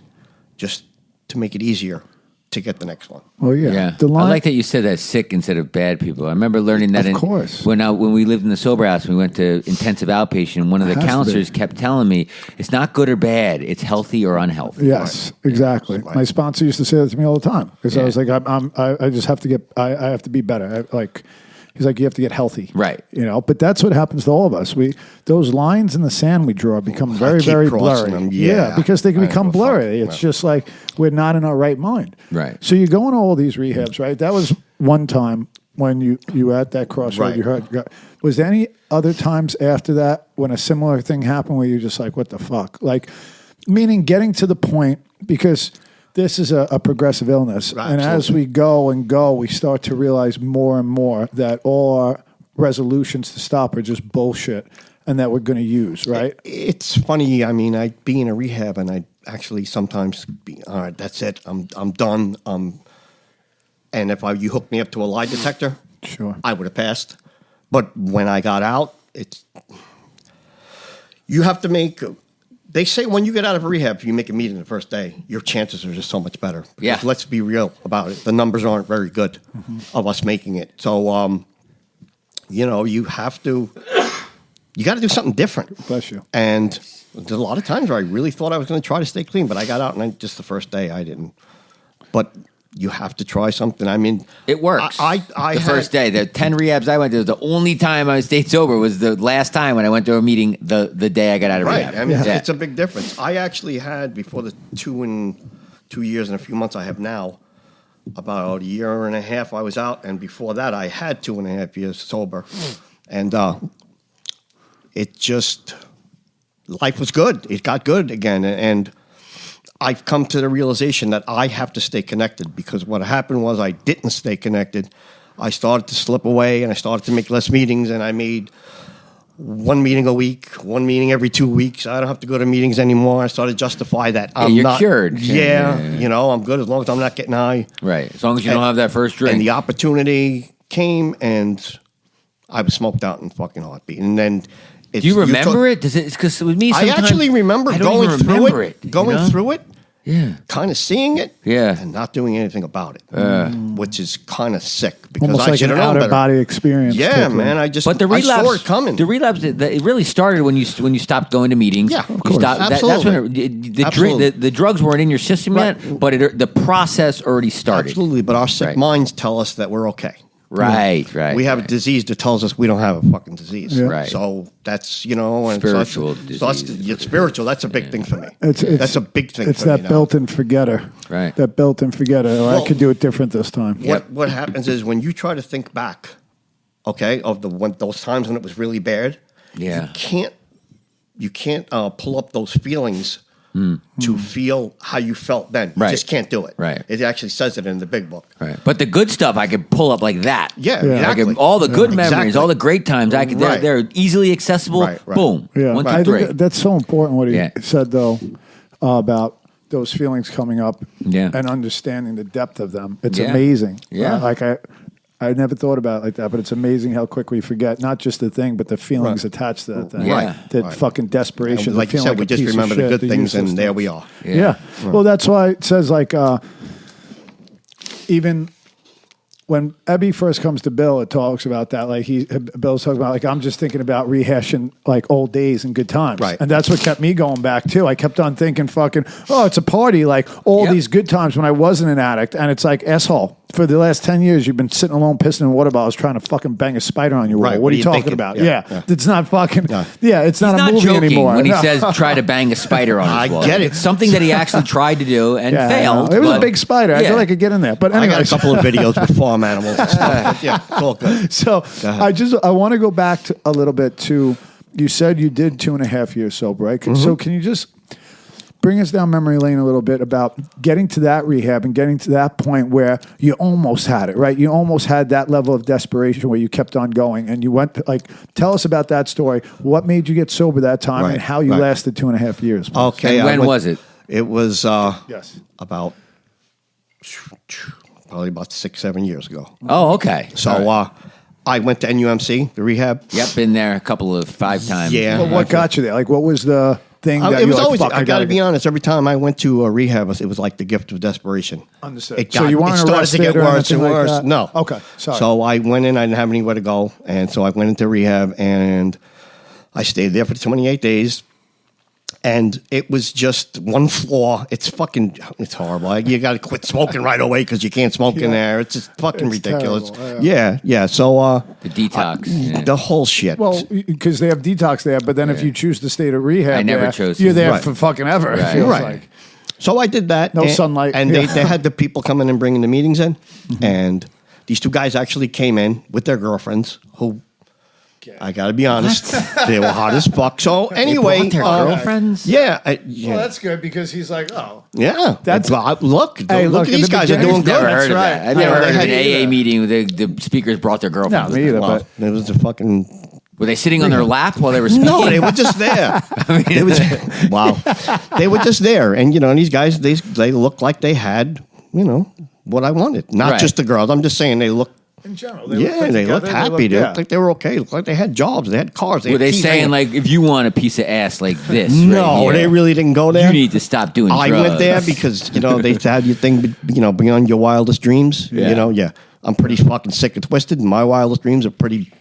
just to make it easier to get the next one. Oh yeah. Yeah, The line, I like that you said that sick instead of bad people. I remember learning that. Of course. When we lived in the sober house, we went to intensive outpatient. And one of the It has to counselors be. kept telling me, "It's not good or bad. It's healthy or unhealthy." Yes, exactly. Right. My sponsor used to say that to me all the time because I Yeah. was like, I just have to get, I have to be better. He's like, you have to get healthy. Right. You know, but that's what happens to all of us. Those lines in the sand we draw become very, keep very crossing blurry. them. Yeah. Because they can I become don't give a fuck. blurry. It's just like we're not in our right mind. Right. So you go into all these rehabs, right? That was one time when you were at that crossroad. Right. You heard. Was there any other times after that when a similar thing happened where you're just like, what the fuck? Like, meaning getting to the point, because this is a progressive illness. Right, and as we go and go, we start to realize more and more that all our resolutions to stop are just bullshit and that we're going to use, right? It's funny. I mean, I'd be in a rehab and I'd actually sometimes be, all right, that's it. I'm done. And if you hooked me up to a lie detector, Sure. I would have passed. But when I got out, you have to make. They say when you get out of a rehab, if you make a meeting the first day, your chances are just so much better. Because Yeah. let's be real about it. The numbers aren't very good of us making it. So, you have to. You got to do something different. Bless you. And there's a lot of times where I really thought I was going to try to stay clean, but I got out and just the first day I didn't. But you have to try something. I mean, It works. I the first day, the 10 rehabs I went to, the only time I stayed sober was the last time when I went to a meeting the day I got out of right. rehab. I mean, Yeah. it's a big difference. I actually had before the 2 years and a few months I have now, about a year and a half I was out, and before that I had 2.5 years sober, and it just life was good. It got good again, and I've come to the realization that I have to stay connected, because what happened was I didn't stay connected. I started to slip away and I started to make less meetings, and I made one meeting a week, one meeting every 2 weeks. I don't have to go to meetings anymore. I started to justify that. I'm you're not cured. Yeah, Yeah. I'm good as long as I'm not getting high. Right. As long as you don't have that first drink. And the opportunity came, and I was smoked out in fucking heartbeat. And then Do you remember it? Does it? Because with me, I sometimes actually remember I don't going even through remember it, you know? Yeah. kind of seeing it, Yeah. and not doing anything about it, which is kind of sick because Almost I like should an have known better. out-of-body experience. Yeah, type of- man, But the relapse, I saw it coming. The relapse, it really started when you stopped going to meetings. Yeah, of You course. stopped, that's Absolutely. when the Absolutely. the drugs weren't in your system Right. yet, but the process already started. Absolutely, but our sick Right. minds tell us that we're okay. Right, right. We have a right. disease that tells us we don't have a fucking disease. Yeah. Right. So that's, and Spiritual so that's disease. it's spiritual. That's a big thing for me. It's that's a big thing It's for me that now. built-in forgetter. Right. That built-in forgetter. Oh, I Well- could do it different this time. What happens is when you try to think back, okay, of those times when it was really bad, Yeah. you can't pull up those feelings to feel how you felt then. Right. You just can't do it. Right. It actually says it in the big book. Right. But the good stuff I could pull up like that. Yeah, Yeah. I exactly. could, all the good memories, Exactly. all the great times, Right. they're easily accessible. Right, right. Boom. Yeah, 1, 2, I 3. think that's so important what he Yeah. said though about those feelings coming up Yeah. and understanding the depth of them. It's Yeah. amazing. Yeah. I never thought about it like that, but it's amazing how quick we forget not just the thing, but the feelings Right. attached to that thing. Yeah. That Right. fucking desperation. And like the you feeling said, we a just piece of remember the shit, good things, useless and there things. we are. Yeah. Well, that's why it says like even when Ebby first comes to Bill, it talks about that. Like Bill's talking about like I'm just thinking about rehashing like old days and good times, Right. And that's what kept me going back too. I kept on thinking, fucking, oh, it's a party, like all Yep. these good times when I wasn't an addict, and it's like asshole. For the last 10 years, you've been sitting alone pissing in water bottles trying to fucking bang a spider on your wall. Right. What What are are you you talking thinking? about? Yeah. Yeah. It's not fucking, No. yeah, it's He's not a not movie joking anymore. when he No. says try to bang a spider on his I wall. get it. It's something that he actually tried to do and Yeah, I failed. know. It was a but- big spider. I Yeah. feel like I could get in there. But I anyway, got a couple of videos with farm animals and stuff. But yeah, it's all good. So Go ahead. I want to go back to a little bit to, you said you did 2.5 years sober, right? So can you just bring us down memory lane a little bit about getting to that rehab and getting to that point where you almost had it, right? You almost had that level of desperation where you kept on going and you went, like, tell us about that story. What made you get sober that time Right, and how you right. lasted 2.5 years? please? Okay. And I when went- was it? It was Yes. about probably about 6-7 years ago. Oh, okay. So All right. I went to NUMC, the rehab. Yep, been there a couple of 5 times. Yeah. But what got you there? Like, what was the thing that It you was like, always. fuck, I got to gotta be honest. Every time I went to a rehab, it was like the gift of desperation. Understood. It So you weren't it started to arrested get or worse and anything like worse. that? No. Okay, sorry. So I went in. I didn't have anywhere to go, and so I went into rehab, and I stayed there for 28 days. And it was just one floor. It's horrible. You got to quit smoking right away because you can't smoke in there. It's just fucking ridiculous. Terrible, yeah. So The detox. the whole shit. Well, because they have detox there, but then if you choose to stay to rehab, I never chose to. You're there Right. for fucking ever. It Right. feels Right. like. So I did that. No sunlight. And they had the people come in and bringing the meetings in. And these two guys actually came in with their girlfriends who, I got to be honest, they were hot as fuck. So anyway. brought their girlfriends? Yeah. Well, that's good because he's like, oh. Yeah. That's- look Hey, at look, in these the guys are beginning- doing good. Never That's heard of right. that. I've never Yeah, heard of they an had AA either. meeting where the speakers brought their girlfriends. No, me either. Well, But it was a fucking. Were they sitting on their lap while they were speaking? No, they were just there. They were wow. They were just there. And, and these guys, they looked like they had, what I wanted. Not Right. just the girls. I'm just saying they looked. in general, They looked happy. They looked like they were okay. Looked like they had jobs. They had cars. Were they had keys saying, hanging. like, if you want a piece of ass like this? No, right they here, really didn't go there. You need to stop doing I drugs. went there because, they had your thing, beyond your wildest dreams. Yeah. I'm pretty fucking sick and twisted, and my wildest dreams are pretty.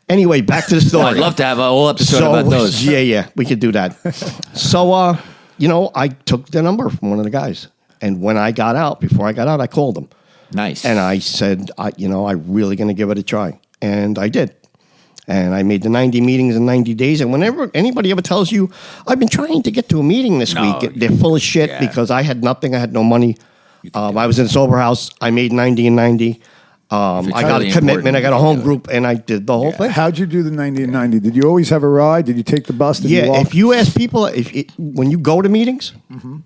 Anyway, back to the story. I'd love to have a whole episode about those. Yeah, we could do that. So, I took the number from one of the guys, and before I got out, I called him, Nice. and I said, I'm really going to give it a try, and I did. And I made the 90 meetings in 90 days. And whenever anybody ever tells you, I've been trying to get to a meeting this week, they're full of shit because I had nothing. I had no money. I was in a sober house. I made 90 and 90. I got a commitment. I got a home group, and I did the whole thing. How'd you do the 90 and 90? Did you always have a ride? Did you take the bus? Did you walk? If you ask people, when you go to meetings,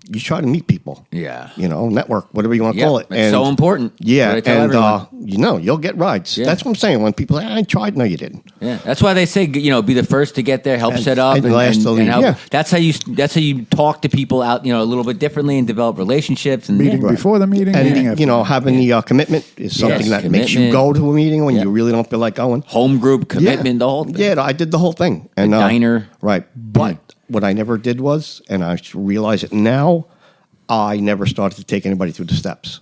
you try to meet people. Yeah. Network, whatever you want to Yeah, call it. it's so important. Yeah, That's what I tell and everyone. you'll get rides. Yeah. That's what I'm saying. When people say, I tried, no, you didn't. Yeah, that's why they say be the first to get there, help And- set up, and last to leave. help. Yeah. That's how you talk to people out a little bit differently and develop relationships and Meeting before the meeting, meeting And, after. having the commitment is something Yes, that makes you commitment. go to a meeting when Yeah. you really don't feel like going. home group commitment, the whole thing. Yeah, I did the whole thing. And diner. Right. But what I never did was, and I realize it now, I never started to take anybody through the steps.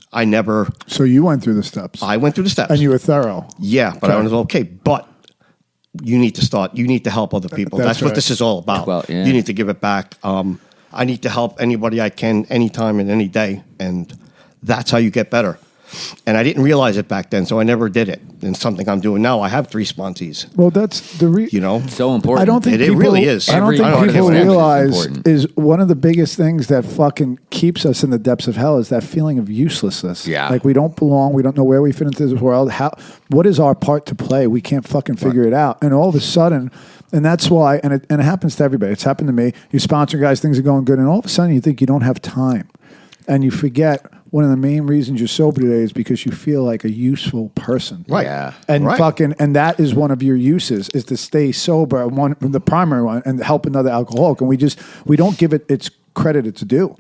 So you went through the steps. I went through the steps. and you were thorough. Yeah, but I was okay. But you need to start. You need to help other people. That's That's what right. this is all about. Well, yeah. You need to give it back. I need to help anybody I can, anytime and any day, and that's how you get better. And I didn't realize it back then, so I never did it. And something I'm doing now. I have 3 sponsees. Well, that's the So important. I don't think It people, really is. I don't Every think part of people it is realize important. is one of the biggest things that fucking keeps us in the depths of hell is that feeling of uselessness. Yeah. Like we don't belong. We don't know where we fit into this world. What is our part to play? We can't fucking figure it out. And all of a sudden, and that's why, and it happens to everybody. It's happened to me. You sponsor guys, things are going good, and all of a sudden you think you don't have time, and you forget. One of the main reasons you're sober today is because you feel like a useful person. Right. Yeah. And Right. and that is one of your uses is to stay sober, the primary one, and help another alcoholic. And we don't give it its credit it's due.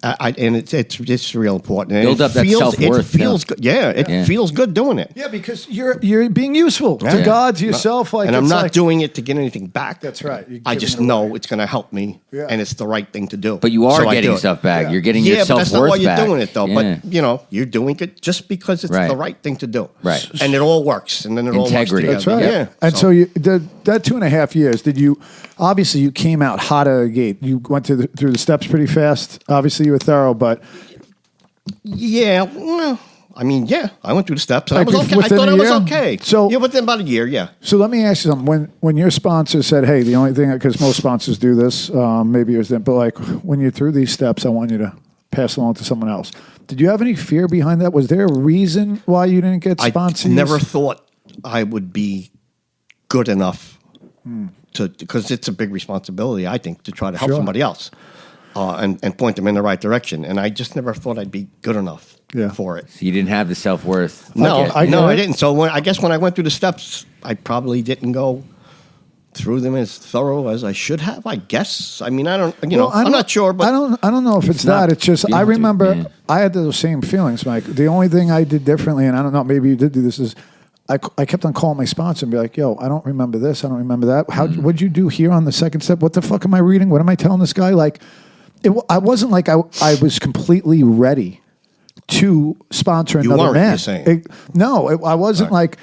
And it's real important. And Build up that self-worth, It feels good. Yeah, it feels good doing it. Yeah, because you're being useful to Yeah. God, to yourself. Like, and I'm it's not like- doing it to get anything back. That's right. You're I giving just it away. know it's going to help me, Yeah. and it's the right thing to do. But you are So I getting do it. stuff back. Yeah. You're getting Yeah, your but that's self-worth not why back. you're doing it, though. Yeah. But you're doing it just because it's Right. the right thing to do. Right. And it all works, and then it Integrity. all works That's together. right. Yeah. And so you that 2.5 years, did you? Obviously, you came out hot out of the gate. You went through the steps pretty fast. Obviously, you were thorough, but Yeah. Well, I went through the steps. And I Like was okay. I within thought a I was year? okay. So- yeah, within about a year. Yeah. So let me ask you something. When your sponsor said, "Hey, the only thing," because most sponsors do this, maybe yours didn't, but like when you're through these steps, I want you to pass along to someone else. Did you have any fear behind that? Was there a reason why you didn't get sponsors? I never thought I would be good enough because it's a big responsibility, I think, to try to help Sure. somebody else and point them in the right direction. And I just never thought I'd be good enough for it. So you didn't have the self-worth. No, Okay, I get I it. didn't. So I guess when I went through the steps, I probably didn't go through them as thorough as I should have. I guess. I mean, I don't. Well, I'm not sure, but I don't know if it's not- that. It's just yeah, I remember yeah. I had those same feelings, Mike. The only thing I did differently, and I don't know, maybe you did do this, is I kept on calling my sponsor and be like, "Yo, I don't remember this. I don't remember that. What'd you do here on the second step? What the fuck am I reading? What am I telling this guy?" Like, I wasn't like I was completely ready to sponsor You another weren't, man. you're saying. I wasn't like,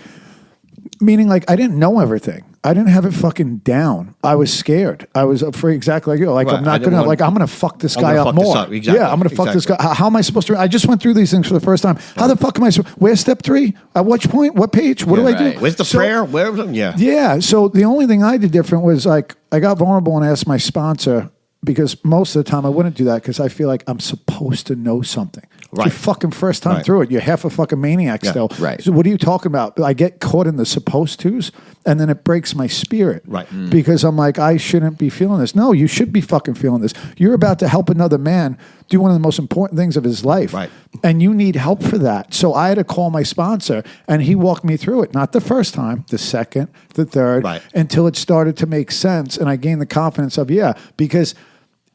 meaning like I didn't know everything. I didn't have it fucking down. I was scared. I was afraid, exactly like you. Like, Right. I'm not going to, like, I'm going to fuck this guy gonna up fuck this more. up. Exactly. Yeah, I'm going to fuck this guy. Exactly. How am I supposed to? I just went through these things for the first time. How the fuck am I supposed? Where's step 3? At which point? What page? What do I right. do? Where's the prayer? Where? Yeah. Yeah. So the only thing I did different was like I got vulnerable and asked my sponsor, because most of the time I wouldn't do that because I feel like I'm supposed to know something. It's Right. your fucking first time Right. through it. You're half a fucking maniac Yeah. still. Right. So what are you talking about? I get caught in the supposed tos, and then it breaks my spirit. Right. Because I'm like, I shouldn't be feeling this. No, you should be fucking feeling this. You're about to help another man do one of the most important things of his life. Right. And you need help for that. So I had to call my sponsor, and he walked me through it. Not the first time, the second, the third, Right. until it started to make sense. And I gained the confidence of, because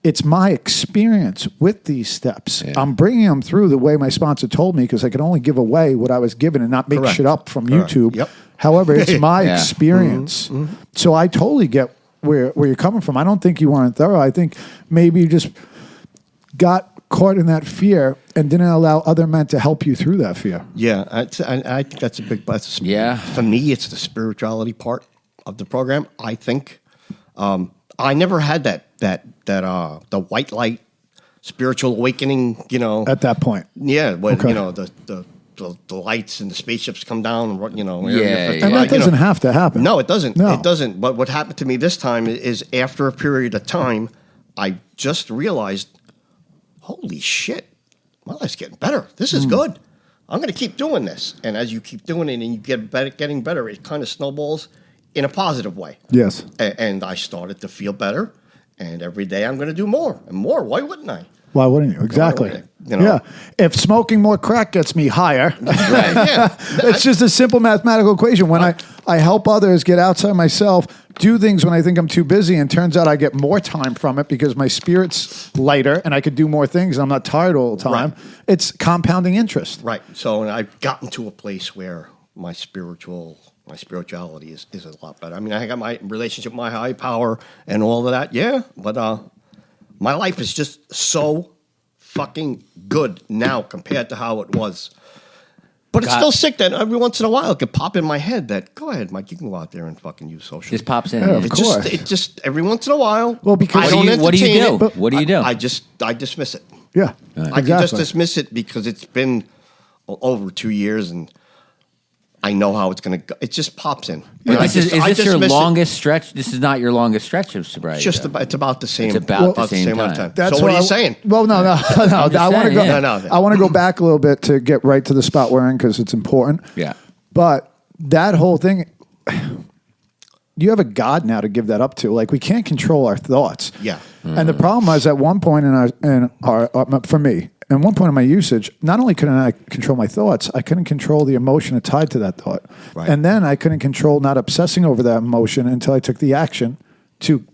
it's my experience with these steps. Yeah. I'm bringing them through the way my sponsor told me, because I could only give away what I was given and not make Correct. shit up from Correct. YouTube. Yep. However, it's my Yeah. experience. So I totally get where you're coming from. I don't think you weren't thorough. I think maybe you just got caught in that fear and didn't allow other men to help you through that fear. Yeah, I think that's a big. That's, Yeah. For me, it's the spirituality part of the program. I think I never had the white light spiritual awakening. You know, At that point. yeah, when Okay. you know the lights and the spaceships come down. And, you know, Yeah, Area yeah. 51, And that you know. doesn't have to happen. No, it doesn't. No. It doesn't. But what happened to me this time is after a period of time, I just realized, holy shit, my life's getting better. This is good. I'm going to keep doing this. And as you keep doing it and you get better, getting better, it kind of snowballs in a positive way. Yes. And I started to feel better. And every day I'm going to do more and more. Why wouldn't I? Why wouldn't you? Exactly. You know. Yeah. If smoking more crack gets me higher, Right. Yeah. it's just a simple mathematical equation. When I help others get outside myself, do things when I think I'm too busy, and turns out I get more time from it because my spirit's lighter and I could do more things and I'm not tired all the time. Right. It's compounding interest. Right. So and I've gotten to a place where my spirituality is a lot better. I mean, I got my relationship with my high power and all of that, yeah. But my life is just so fucking good now compared to how it was. But it's still sick that every once in a while it could pop in my head that, go ahead, Mike, you can go out there and fucking use social. Just pops in. Yeah, of Yeah. course. It just every once in a while. Well, because- I don't What do you entertain do? it. What do you do? I dismiss it. Yeah. I can just dismiss it because it's been over 2 years and I know how it's going to go. It just pops in. And Is this your dismiss it. longest stretch? This is not your longest stretch of sobriety. Just though. it's about the same. It's about the same amount of time. That's So what are why you saying? Well, no. I want to saying, go. yeah. No. I want to go back a little bit to get right to the spot we're in because it's important. Yeah. But that whole thing, you have a God now to give that up to. Like, we can't control our thoughts. Yeah. And the problem was at one point for me, at one point in my usage, not only couldn't I control my thoughts, I couldn't control the emotion tied to that thought. Right. And then I couldn't control not obsessing over that emotion until I took the action to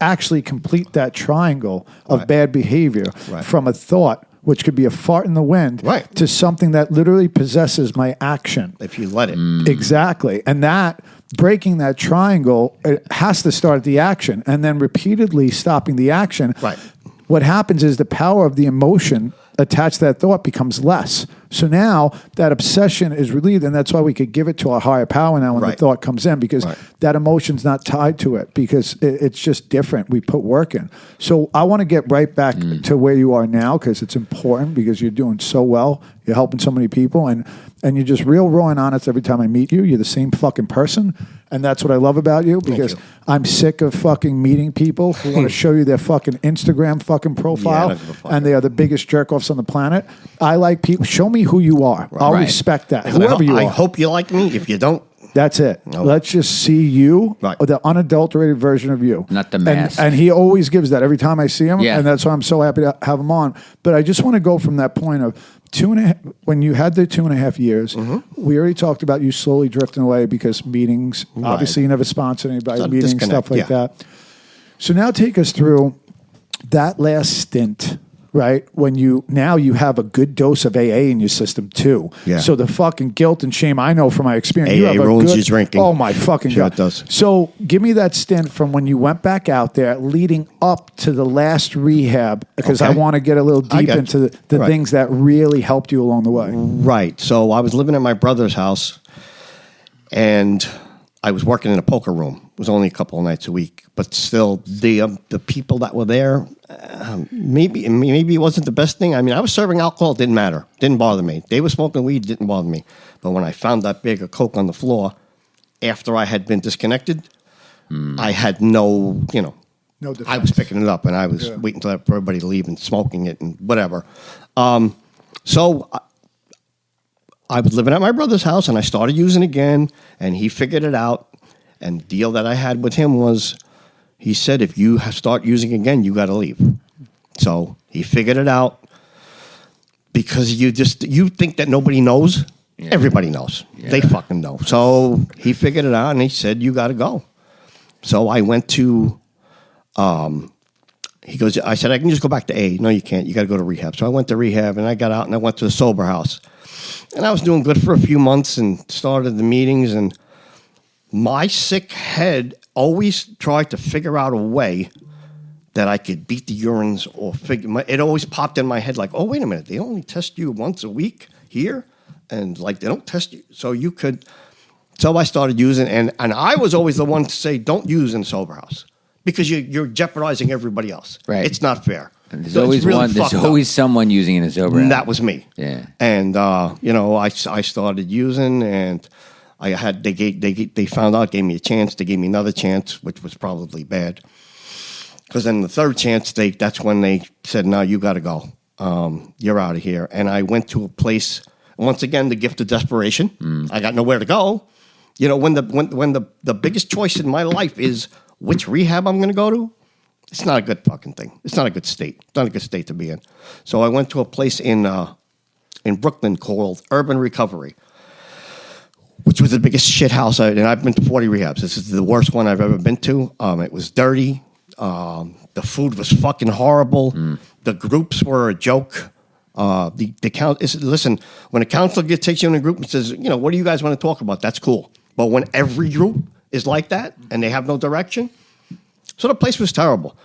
actually complete that triangle of Right. bad behavior Right. from a thought, which could be a fart in the wind, Right. to something that literally possesses my action. If you let it. Exactly. And that breaking that triangle, it has to start the action and then repeatedly stopping the action. Right. What happens is the power of the emotion attached to that thought becomes less. So now that obsession is relieved, and that's why we could give it to our higher power now when the Right. thought comes in, because Right. that emotion's not tied to it, because it's just different. We put work in. So I want to get right back to where you are now, because it's important, because you're doing so well. You're helping so many people, and you're just real raw and honest every time I meet you. You're the same fucking person, and that's what I love about you, because you. I'm sick of fucking meeting people who want to show you their fucking Instagram fucking profile, don't give a fuck. and they are the biggest jerk-offs on the planet. I like people. Show me who you are. I'll Right. respect that. And Whoever you I are. hope you like me. If you don't, That's it. No. Let's just see you, Right. or the unadulterated version of you. Not the And- mask. And he always gives that every time I see him. Yeah. And that's why I'm so happy to have him on. But I just want to go from that point of 2.5, when you had the 2.5 years, Mm-hmm. we already talked about you slowly drifting away because meetings, obviously you never sponsored anybody, It's a meetings, disconnect, stuff like yeah. that. So now take us through that last stint, right? When you have a good dose of AA in your system too. Yeah. So the fucking guilt and shame, I know from my experience. you AA have a ruins good, your drinking. Oh my fucking Sure God. it does. So give me that stint from when you went back out there leading up to the last rehab, because I Okay. want to get a little I deep got into you. the Right. things that really helped you along the way. right. So I was living at my brother's house, and I was working in a poker room. It was only a couple of nights a week, but still, the people that were there, maybe it wasn't the best thing. I mean, I was serving alcohol, it didn't matter, didn't bother me. They were smoking weed, didn't bother me. But when I found that bag of coke on the floor, after I had been disconnected, I had no defense. I was picking it up, and I was waiting for everybody to leave and smoking it and whatever. So I was living at my brother's house, and I started using again, and he figured it out. And the deal that I had with him was, he said, if you start using again, you got to leave. So he figured it out, because you think that nobody knows. Yeah. Everybody knows. Yeah. They fucking know. So he figured it out, and he said, you got to go. So I went to, I said, I can just go back to A. No, you can't. You got to go to rehab. So I went to rehab, and I got out, and I went to the sober house. And I was doing good for a few months and started the meetings, and my sick head always tried to figure out a way that I could beat the urines or it always popped in my head like, oh, wait a minute, they only test you once a week here, and like they don't test you. So I started using, and I was always the one to say, don't use in a sober house, because you're jeopardizing everybody else. Right. It's not fair. And there's always someone using in a sober house. And that was me. Yeah. And I started using, and they found out, gave me a chance. They gave me another chance, which was probably bad. Because then the third chance, that's when they said, no, you got to go. You're out of here. And I went to a place, once again, the gift of desperation. I got nowhere to go. You know, when the biggest choice in my life is which rehab I'm going to go to, it's not a good fucking thing. It's not a good state. It's not a good state to be in. So I went to a place in Brooklyn called Urban Recovery, which was the biggest shit house. And I've been to 40 rehabs. This is the worst one I've ever been to. It was dirty. The food was fucking horrible. The groups were a joke. Listen, when a counselor takes you in a group and says, what do you guys want to talk about? That's cool. But when every group is like that and they have no direction, so the place was terrible.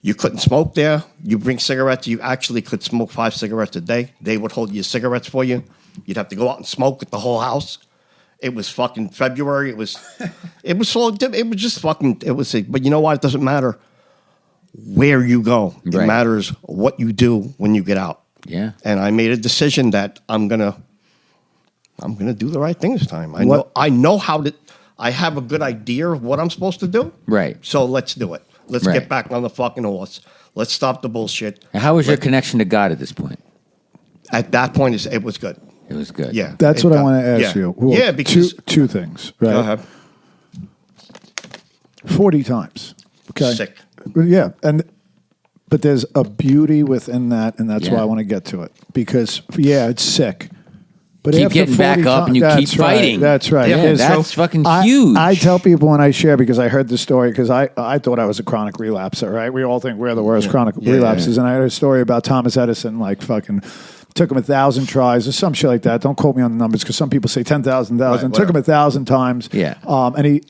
You couldn't smoke there. You bring cigarettes. You actually could smoke 5 cigarettes a day. They would hold your cigarettes for you. You'd have to go out and smoke with the whole house. It was fucking February. It was just fucking, but you know what? It doesn't matter where you go. Right. It matters what you do when you get out. Yeah. And I made a decision that I'm gonna do the right thing this time. I know how to. I have a good idea of what I'm supposed to do. Right. So let's do it. Let's get back on the fucking horse. Let's stop the bullshit. And how was your connection to God at this point? At that point, it was good. It was good. Yeah. That's what I want to ask you. Well, yeah, because two things. Right. Go ahead. 40 times. Okay. Sick. Yeah, but there's a beauty within that, and that's why I want to get to it. Because it's sick. But keep getting back up and you keep fighting. That's right. Yeah, that's fucking huge. I tell people when I share, because I heard the story, because I thought I was a chronic relapser, right? We all think we're the worst chronic relapses. And I heard a story about Thomas Edison, like fucking took him 1,000 tries or some shit like that. Don't quote me on the numbers, because some people say 10,000. Took him 1,000 times. Yeah. And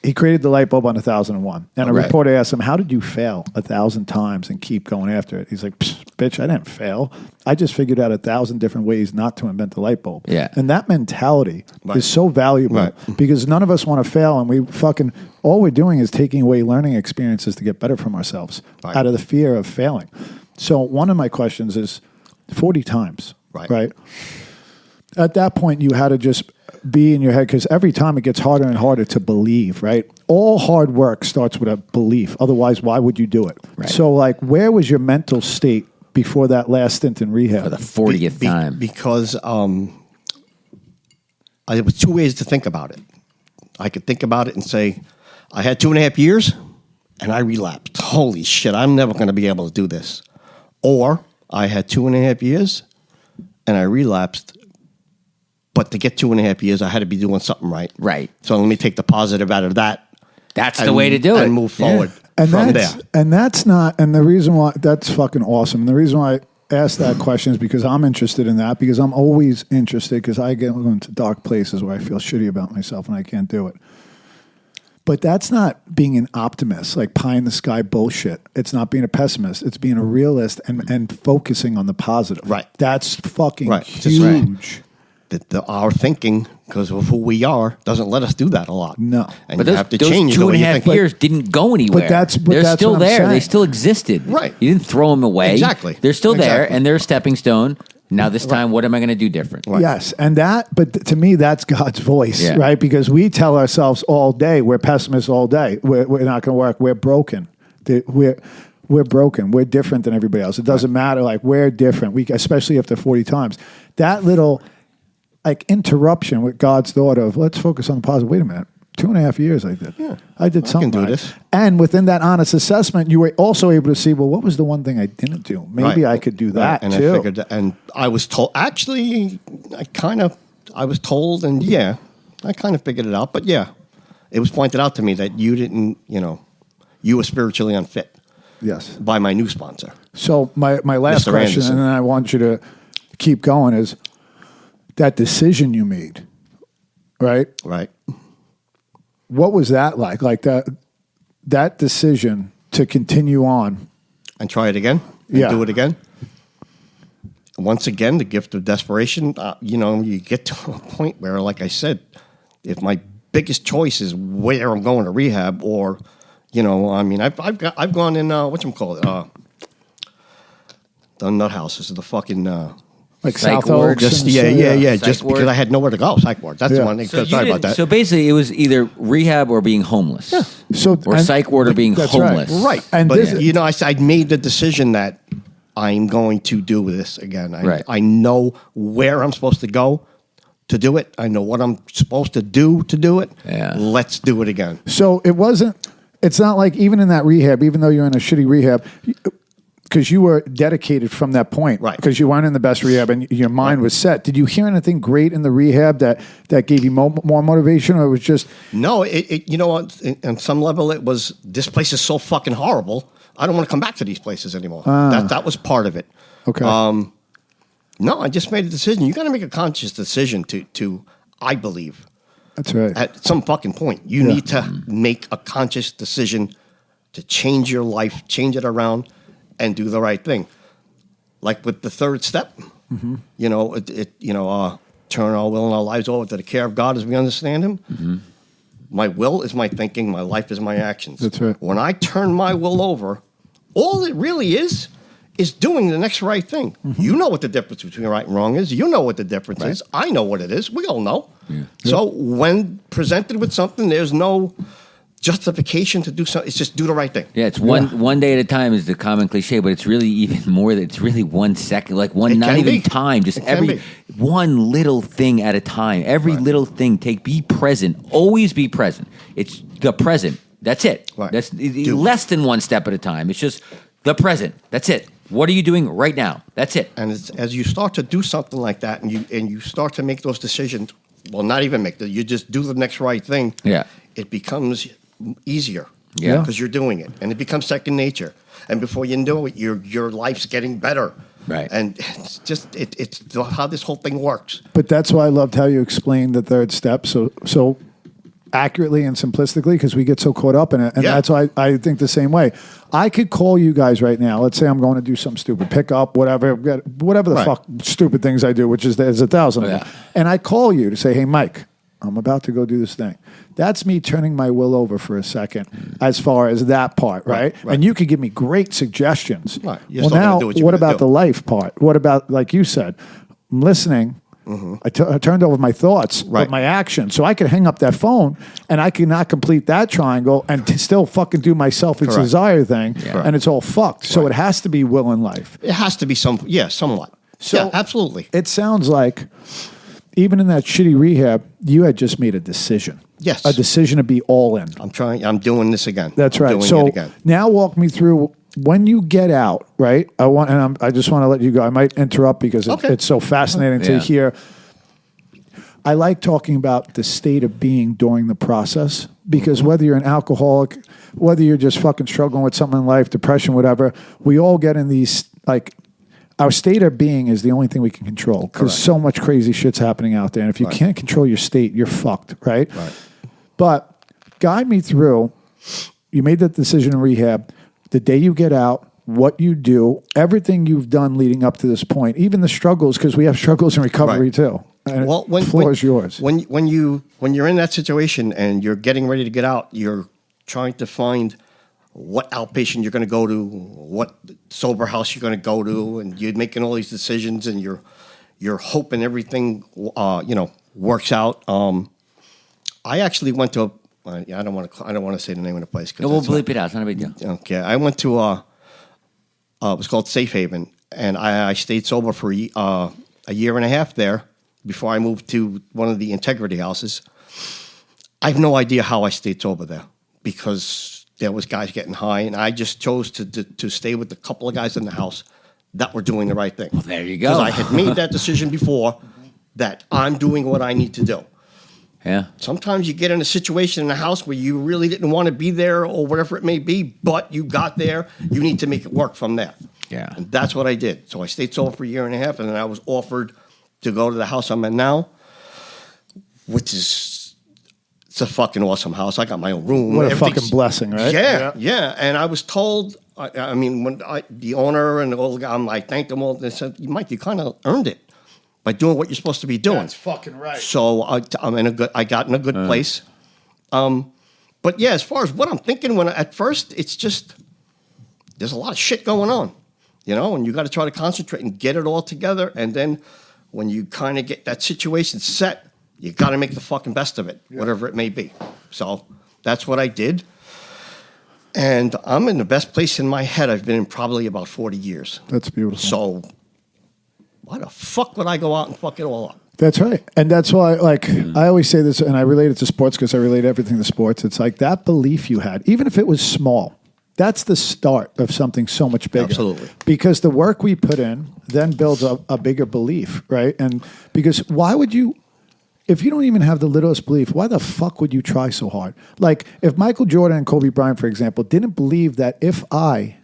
he created the light bulb on 1001. And a reporter asked him, how did you fail 1,000 times and keep going after it? He's like, bitch, I didn't fail. I just figured out 1,000 different ways not to invent the light bulb. Yeah. And that mentality is so valuable because none of us want to fail, and we fucking, all we're doing is taking away learning experiences to get better from ourselves out of the fear of failing. So one of my questions is 40 times, right? At that point, you had to just be in your head, because every time it gets harder and harder to believe, right? All hard work starts with a belief. Otherwise, why would you do it? Right. So, like, where was your mental state before that last stint in rehab? For the 40th time. Because there was 2 ways to think about it. I could think about it and say, I had 2.5 years, and I relapsed. Holy shit, I'm never going to be able to do this. Or I had 2.5 years, and I relapsed. But to get 2.5 years, I had to be doing something right. Right. So let me take the positive out of that. That's the way to do it. And move forward from there. And that's not, and the reason why, that's fucking awesome. And the reason why I asked that question is because I'm interested in that, because I'm always interested, because I get into dark places where I feel shitty about myself and I can't do it. But that's not being an optimist, like pie in the sky bullshit. It's not being a pessimist. It's being a realist and focusing on the positive. Right. That's fucking huge. our thinking, because of who we are, doesn't let us do that a lot. No. And But you those, have to those change the 2.5 way you think. years didn't go anywhere. that's they're still what I'm there. They saying. still existed. Right. You didn't throw them away. Exactly. They're still there, Exactly. and they're a stepping stone. Now this time, what am I going to do different? Right. Yes, and to me, that's God's voice, Yeah. right? Because we tell ourselves all day, we're pessimists all day. We're not going to work. We're broken. We're broken. We're different than everybody else. It doesn't matter. Like, we're different. Especially after 40 times. That little, like, interruption with God's thought of, let's focus on the positive. Wait a minute. 2.5 years I did. Yeah. I did something. can do right. this. And within that honest assessment, you were also able to see, well, what was the one thing I didn't do? Maybe Right. I could do that and too. I figured that, and I was told, actually, I was told, and yeah, I kind of figured it out. But yeah, it was pointed out to me that you didn't, you were spiritually unfit Yes. by my new sponsor. So my last Mr. question, Anderson. and then I want you to keep going, is that decision you made, right? Right. What was that like? Like that decision to continue on. And try it again. And Yeah. do it again. Once again, the gift of desperation. You get to a point where, like I said, if my biggest choice is where I'm going to rehab, or, I've gone in whatchamacallit, the nut houses, the fucking. Like Psych South ward. Oaks. Just and yeah. Psych Just ward. because I had nowhere to go. Psych ward. That's Yeah. the one thing. So, Sorry about that. so basically, it was either rehab or being homeless. Yeah. So Or psych ward or being that's right. homeless. Right. And But, this- I made the decision that I'm going to do this again. Right. I know where I'm supposed to go to do it. I know what I'm supposed to do it. Yeah. Let's do it again. So it's not like even in that rehab, even though you're in a shitty rehab, because you were dedicated from that point. Right. Because you weren't in the best rehab and your mind was set. Did you hear anything great in the rehab that gave you more motivation, or it was just. No, on some level it was, this place is so fucking horrible. I don't want to come back to these places anymore. That was part of it. Okay. No, I just made a decision. You got to make a conscious decision to, I believe, That's right. at some fucking point, you Yeah. need to make a conscious decision to change your life, change it around, and do the right thing. Like with the third step, Mm-hmm. turn our will and our lives over to the care of God as we understand Him. Mm-hmm. My will is my thinking. My life is my actions. That's right. When I turn my will over, all it really is doing the next right thing. Mm-hmm. You know what the difference between right and wrong is. You know what the difference is. I know what it is. We all know. So when presented with something, there's no justification to do something. It's just do the right thing. Yeah, it's one day at a time is the common cliche, but it's really even more than it's really 1 second, like one, It not can even be. time, just It can be. one little thing at a time. Every little thing, be present, always be present. It's the present. That's it. Right. That's Do. less than one step at a time. It's just the present. That's it. What are you doing right now? That's it. And as you start to do something like that, and you start to make those decisions, well, not even make you just do the next right thing. Yeah. It becomes easier. Yeah. Because you're doing it, and it becomes second nature. And before you know it, your life's getting better. Right. And it's just it's how this whole thing works. But that's why I loved how you explained the third step so accurately and simplistically, because we get so caught up in it. And Yeah. that's why I think the same way. I could call you guys right now. Let's say I'm going to do something stupid, pick up, whatever the Right. fuck stupid things I do, which is there's 1,000 of them. Yeah. And I call you to say, hey, Mike, I'm about to go do this thing. That's me turning my will over for a second as far as that part, right? Right. And you could give me great suggestions. Right. You're Well, still gonna now, do what you what gotta about do. the life part? What about, like you said, I'm listening. I turned over my thoughts, but Right. my action. So I could hang up that phone and I could not complete that triangle and still fucking do my selfish Correct. desire thing. Correct. And it's all fucked. So it has to be will in life. It has to be somewhat. So- yeah, absolutely. It sounds like even in that shitty rehab, you had just made a decision. Yes. A decision to be all in. I'm doing this again. That's I'm right. Doing So it again. now walk me through when you get out, right? I just want to let you go. I might interrupt because Okay. it's so fascinating to Yeah. hear. I like talking about the state of being during the process because whether you're an alcoholic, whether you're just fucking struggling with something in life, depression, whatever, we all get in these, like, our state of being is the only thing we can control because so much crazy shit's happening out there. And if you can't control your state, you're fucked, right? Right. But guide me through, you made that decision in rehab, the day you get out, what you do, everything you've done leading up to this point, even the struggles, because we have struggles in recovery Right. too. Well, floor is yours. When you're in that situation and you're getting ready to get out, you're trying to find what outpatient you're going to go to, what sober house you're going to go to, and you're making all these decisions, and you're hoping everything works out. I actually went to I don't want to say the name of the place. No, we'll bleep it out. It's not a big deal. Okay, I went to it was called Safe Haven, and I stayed sober for a year and a half there before I moved to one of the Integrity houses. I have no idea how I stayed sober there because there was guys getting high, and I just chose to stay with a couple of guys in the house that were doing the right thing. Well, there you go. Because I had made that decision before that I'm doing what I need to do. Yeah. Sometimes you get in a situation in a house where you really didn't want to be there or whatever it may be, but you got there. You need to make it work from there. Yeah. And that's what I did. So I stayed sober for a year and a half, and then I was offered to go to the house I'm in now, which is it's a fucking awesome house. I got my own room. What a fucking blessing, right? Yeah. And I was told, when the owner and all the guys, I thanked them all. They said, Mike, you kind of earned it by doing what you're supposed to be doing. That's fucking right. So I got in a good place. But yeah, as far as what I'm thinking, at first it's just there's a lot of shit going on, and you got to try to concentrate and get it all together. And then when you kind of get that situation set, you got to make the fucking best of it, whatever it may be. So that's what I did. And I'm in the best place in my head I've been in probably about 40 years. That's beautiful. So why the fuck would I go out and fuck it all up? That's right. And that's why, I always say this, and I relate it to sports because I relate everything to sports. It's like that belief you had, even if it was small, that's the start of something so much bigger. Absolutely. Because the work we put in then builds a bigger belief, right? And because why would you, if you don't even have the littlest belief, why the fuck would you try so hard? Like if Michael Jordan and Kobe Bryant, for example, didn't believe that if I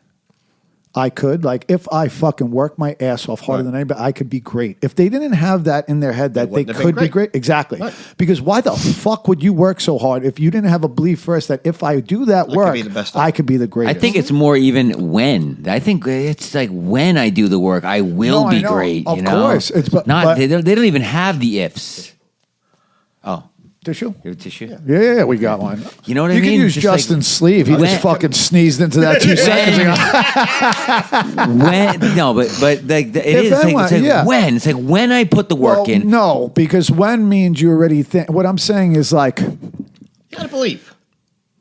could, if I fucking work my ass off harder than anybody, I could be great. If they didn't have that in their head that they could be great. Exactly. Right. Because why the fuck would you work so hard if you didn't have a belief first that if I do that work, I could be the greatest? I think it's more even when. I think it's like when I do the work, I will be great. Of course. They don't even have the ifs. Oh. Tissue? You have a tissue? Yeah, we got one. You know what I mean? mean? You can use Justin's sleeve. He just fucking sneezed into that 2 seconds ago. When. It's like when I put the work in. No, because when means you already think. What I'm saying is you gotta believe.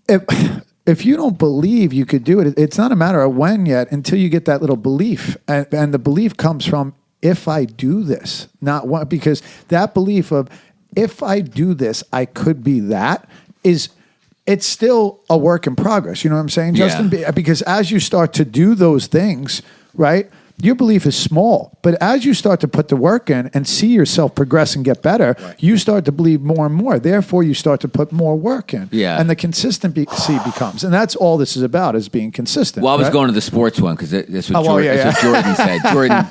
If you don't believe you could do it, it's not a matter of when yet until you get that little belief. And the belief comes from if I do this, not what, because that belief of if I do this, I could be that it's still a work in progress. You know what I'm saying, Justin? Yeah. Because as you start to do those things, right, your belief is small. But as you start to put the work in and see yourself progress and get better, you start to believe more and more. Therefore, you start to put more work in. Yeah. And the consistency becomes. And that's all this is about, is being consistent. Well, I was going to the sports one because that's what Jordan said.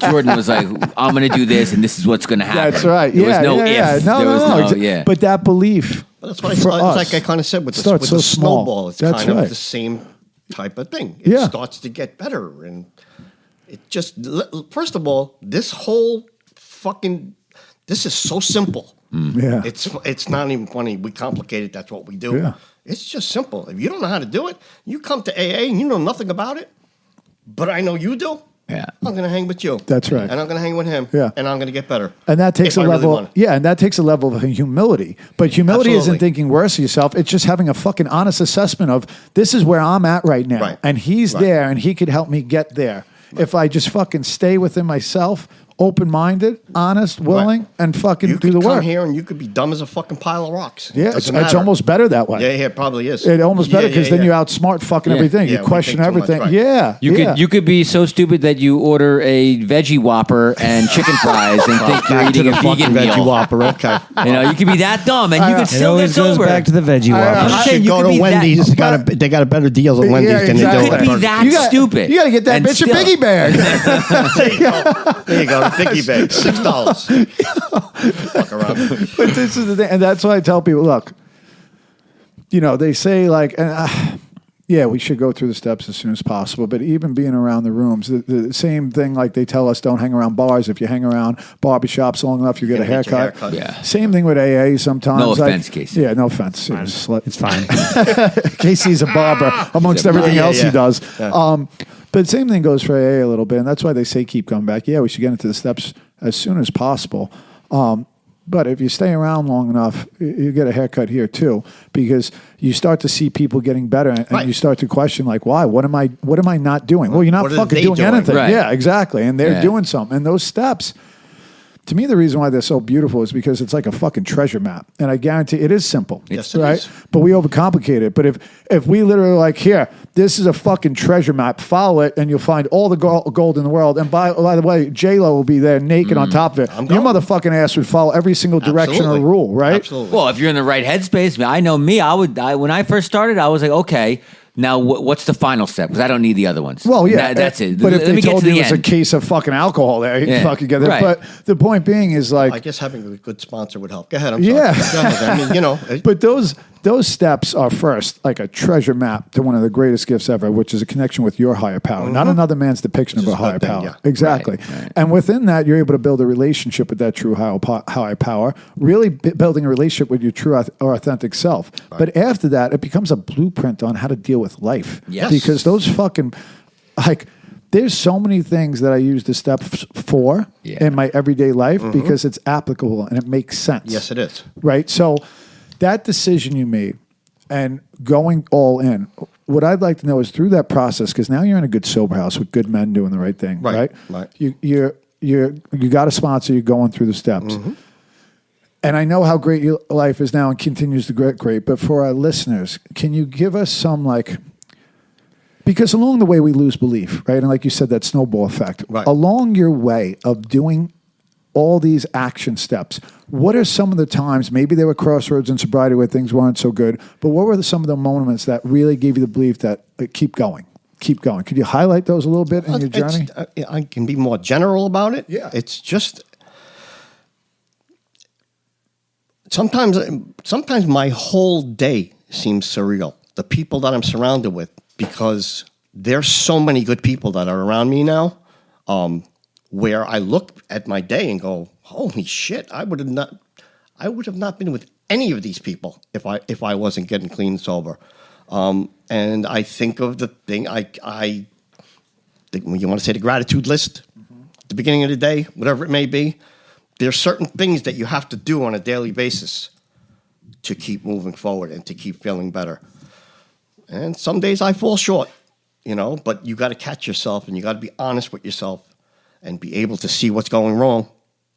Jordan was like, I'm going to do this and this is what's going to happen. That's right. There was no if. No. But that belief. That's what I kind of said with the snowball. It's kind of the same type of thing. It starts to get better. And it just, first of all, this is so simple. Yeah. It's not even funny. We complicate it. That's what we do. Yeah. It's just simple. If you don't know how to do it, you come to AA and you know nothing about it, but I know you do. Yeah. I'm going to hang with you. That's right. And I'm going to hang with him. Yeah. And I'm going to get better. And that takes a level. And that takes a level of humility. But humility isn't thinking worse of yourself. It's just having a fucking honest assessment of this is where I'm at right now. Right. And he's there and he could help me get there. Right. If I just fucking stay within myself, open-minded, honest, willing, and fucking do the work. You could come here and you could be dumb as a fucking pile of rocks. Yeah, it's almost better that way. Yeah, it probably is. It's almost better because then you outsmart fucking everything. You question everything. Much, right. You could be so stupid that you order a veggie Whopper and chicken fries and think you're eating a vegan meal. Veggie Whopper, okay. You could be that dumb and you could still get sober. It always goes back to the veggie Whopper. I should go to Wendy's. They got a better deal at Wendy's than they do. You could be that stupid. You got to get that bitch a biggie bag. There you go, biggie bag. $6. Fuck around. But this is the thing, and that's why I tell people: look, they say yeah, we should go through the steps as soon as possible. But even being around the rooms, the same thing like they tell us, don't hang around bars. If you hang around barbershops long enough, you get a You're gonna haircut. get your haircut. Yeah. Same thing with AA sometimes. No like- offense, Casey. Yeah, no offense. It's fine. Casey's a barber amongst everything Yeah, else yeah. he does. Yeah. But same thing goes for AA a little bit. And that's why they say keep coming back. Yeah, we should get into the steps as soon as possible. But if you stay around long enough, you get a haircut here too, because you start to see people getting better, and Right. you start to question like, why? What am I not doing? Well, you're not What are fucking they doing doing? anything. Right. Yeah, exactly. And they're Yeah. doing something. And those steps, to me, the reason why they're so beautiful is because it's like a fucking treasure map. And I guarantee it is simple. Yes, it right? is. But we overcomplicate it. But if we literally like, here, this is a fucking treasure map, follow it, and you'll find all the gold in the world. And by the way, J-Lo will be there naked on top of it. I'm Your going. motherfucking ass would follow every single direction Absolutely. or rule, right? Absolutely. Well, if you're in the right headspace, I know me. When I first started, I was like, okay, now what's the final step? Because I don't need the other ones. Well, yeah, That's it. But if Let they me get told to you the it was a end. case of fucking alcohol there, you Yeah. fucking get it. Right. But the point being is like, I guess having a good sponsor would help. Go ahead. I'm sorry. Yeah. Go ahead. I mean, you know. but those steps are first like a treasure map to one of the greatest gifts ever, which is a connection with your higher power, not another man's depiction Which of a is a higher good thing, power. yeah. Exactly. Right. And within that, you're able to build a relationship with that true higher power, really building a relationship with your true or authentic self. But after that, it becomes a blueprint on how to deal with life. Yes. Because those fucking, like, there's so many things that I use the step for Yeah. in my everyday life because it's applicable and it makes sense. Yes, it is. Right? So that decision you made and going all in, what I'd like to know is through that process, because now you're in a good sober house with good men doing the right thing, right? Right. You got a sponsor, you're going through the steps. And I know how great your life is now and continues to get great, but for our listeners, can you give us some like, because along the way we lose belief, right? And like you said, that snowball effect. Right. Along your way of doing all these action steps, what are some of the times, maybe there were crossroads in sobriety where things weren't so good, but what were some of the moments that really gave you the belief that keep going? Keep going. Could you highlight those a little bit in your journey? I can be more general about it. Yeah. It's just sometimes my whole day seems surreal. The people that I'm surrounded with, because there's so many good people that are around me now, where I look at my day and go, holy shit, I would have not been with any of these people if I wasn't getting clean and sober. And I think of the thing I think when you want to say the gratitude list at the beginning of the day, whatever it may be, there's certain things that you have to do on a daily basis to keep moving forward and to keep feeling better. And some days I fall short, but you got to catch yourself and you got to be honest with yourself and be able to see what's going wrong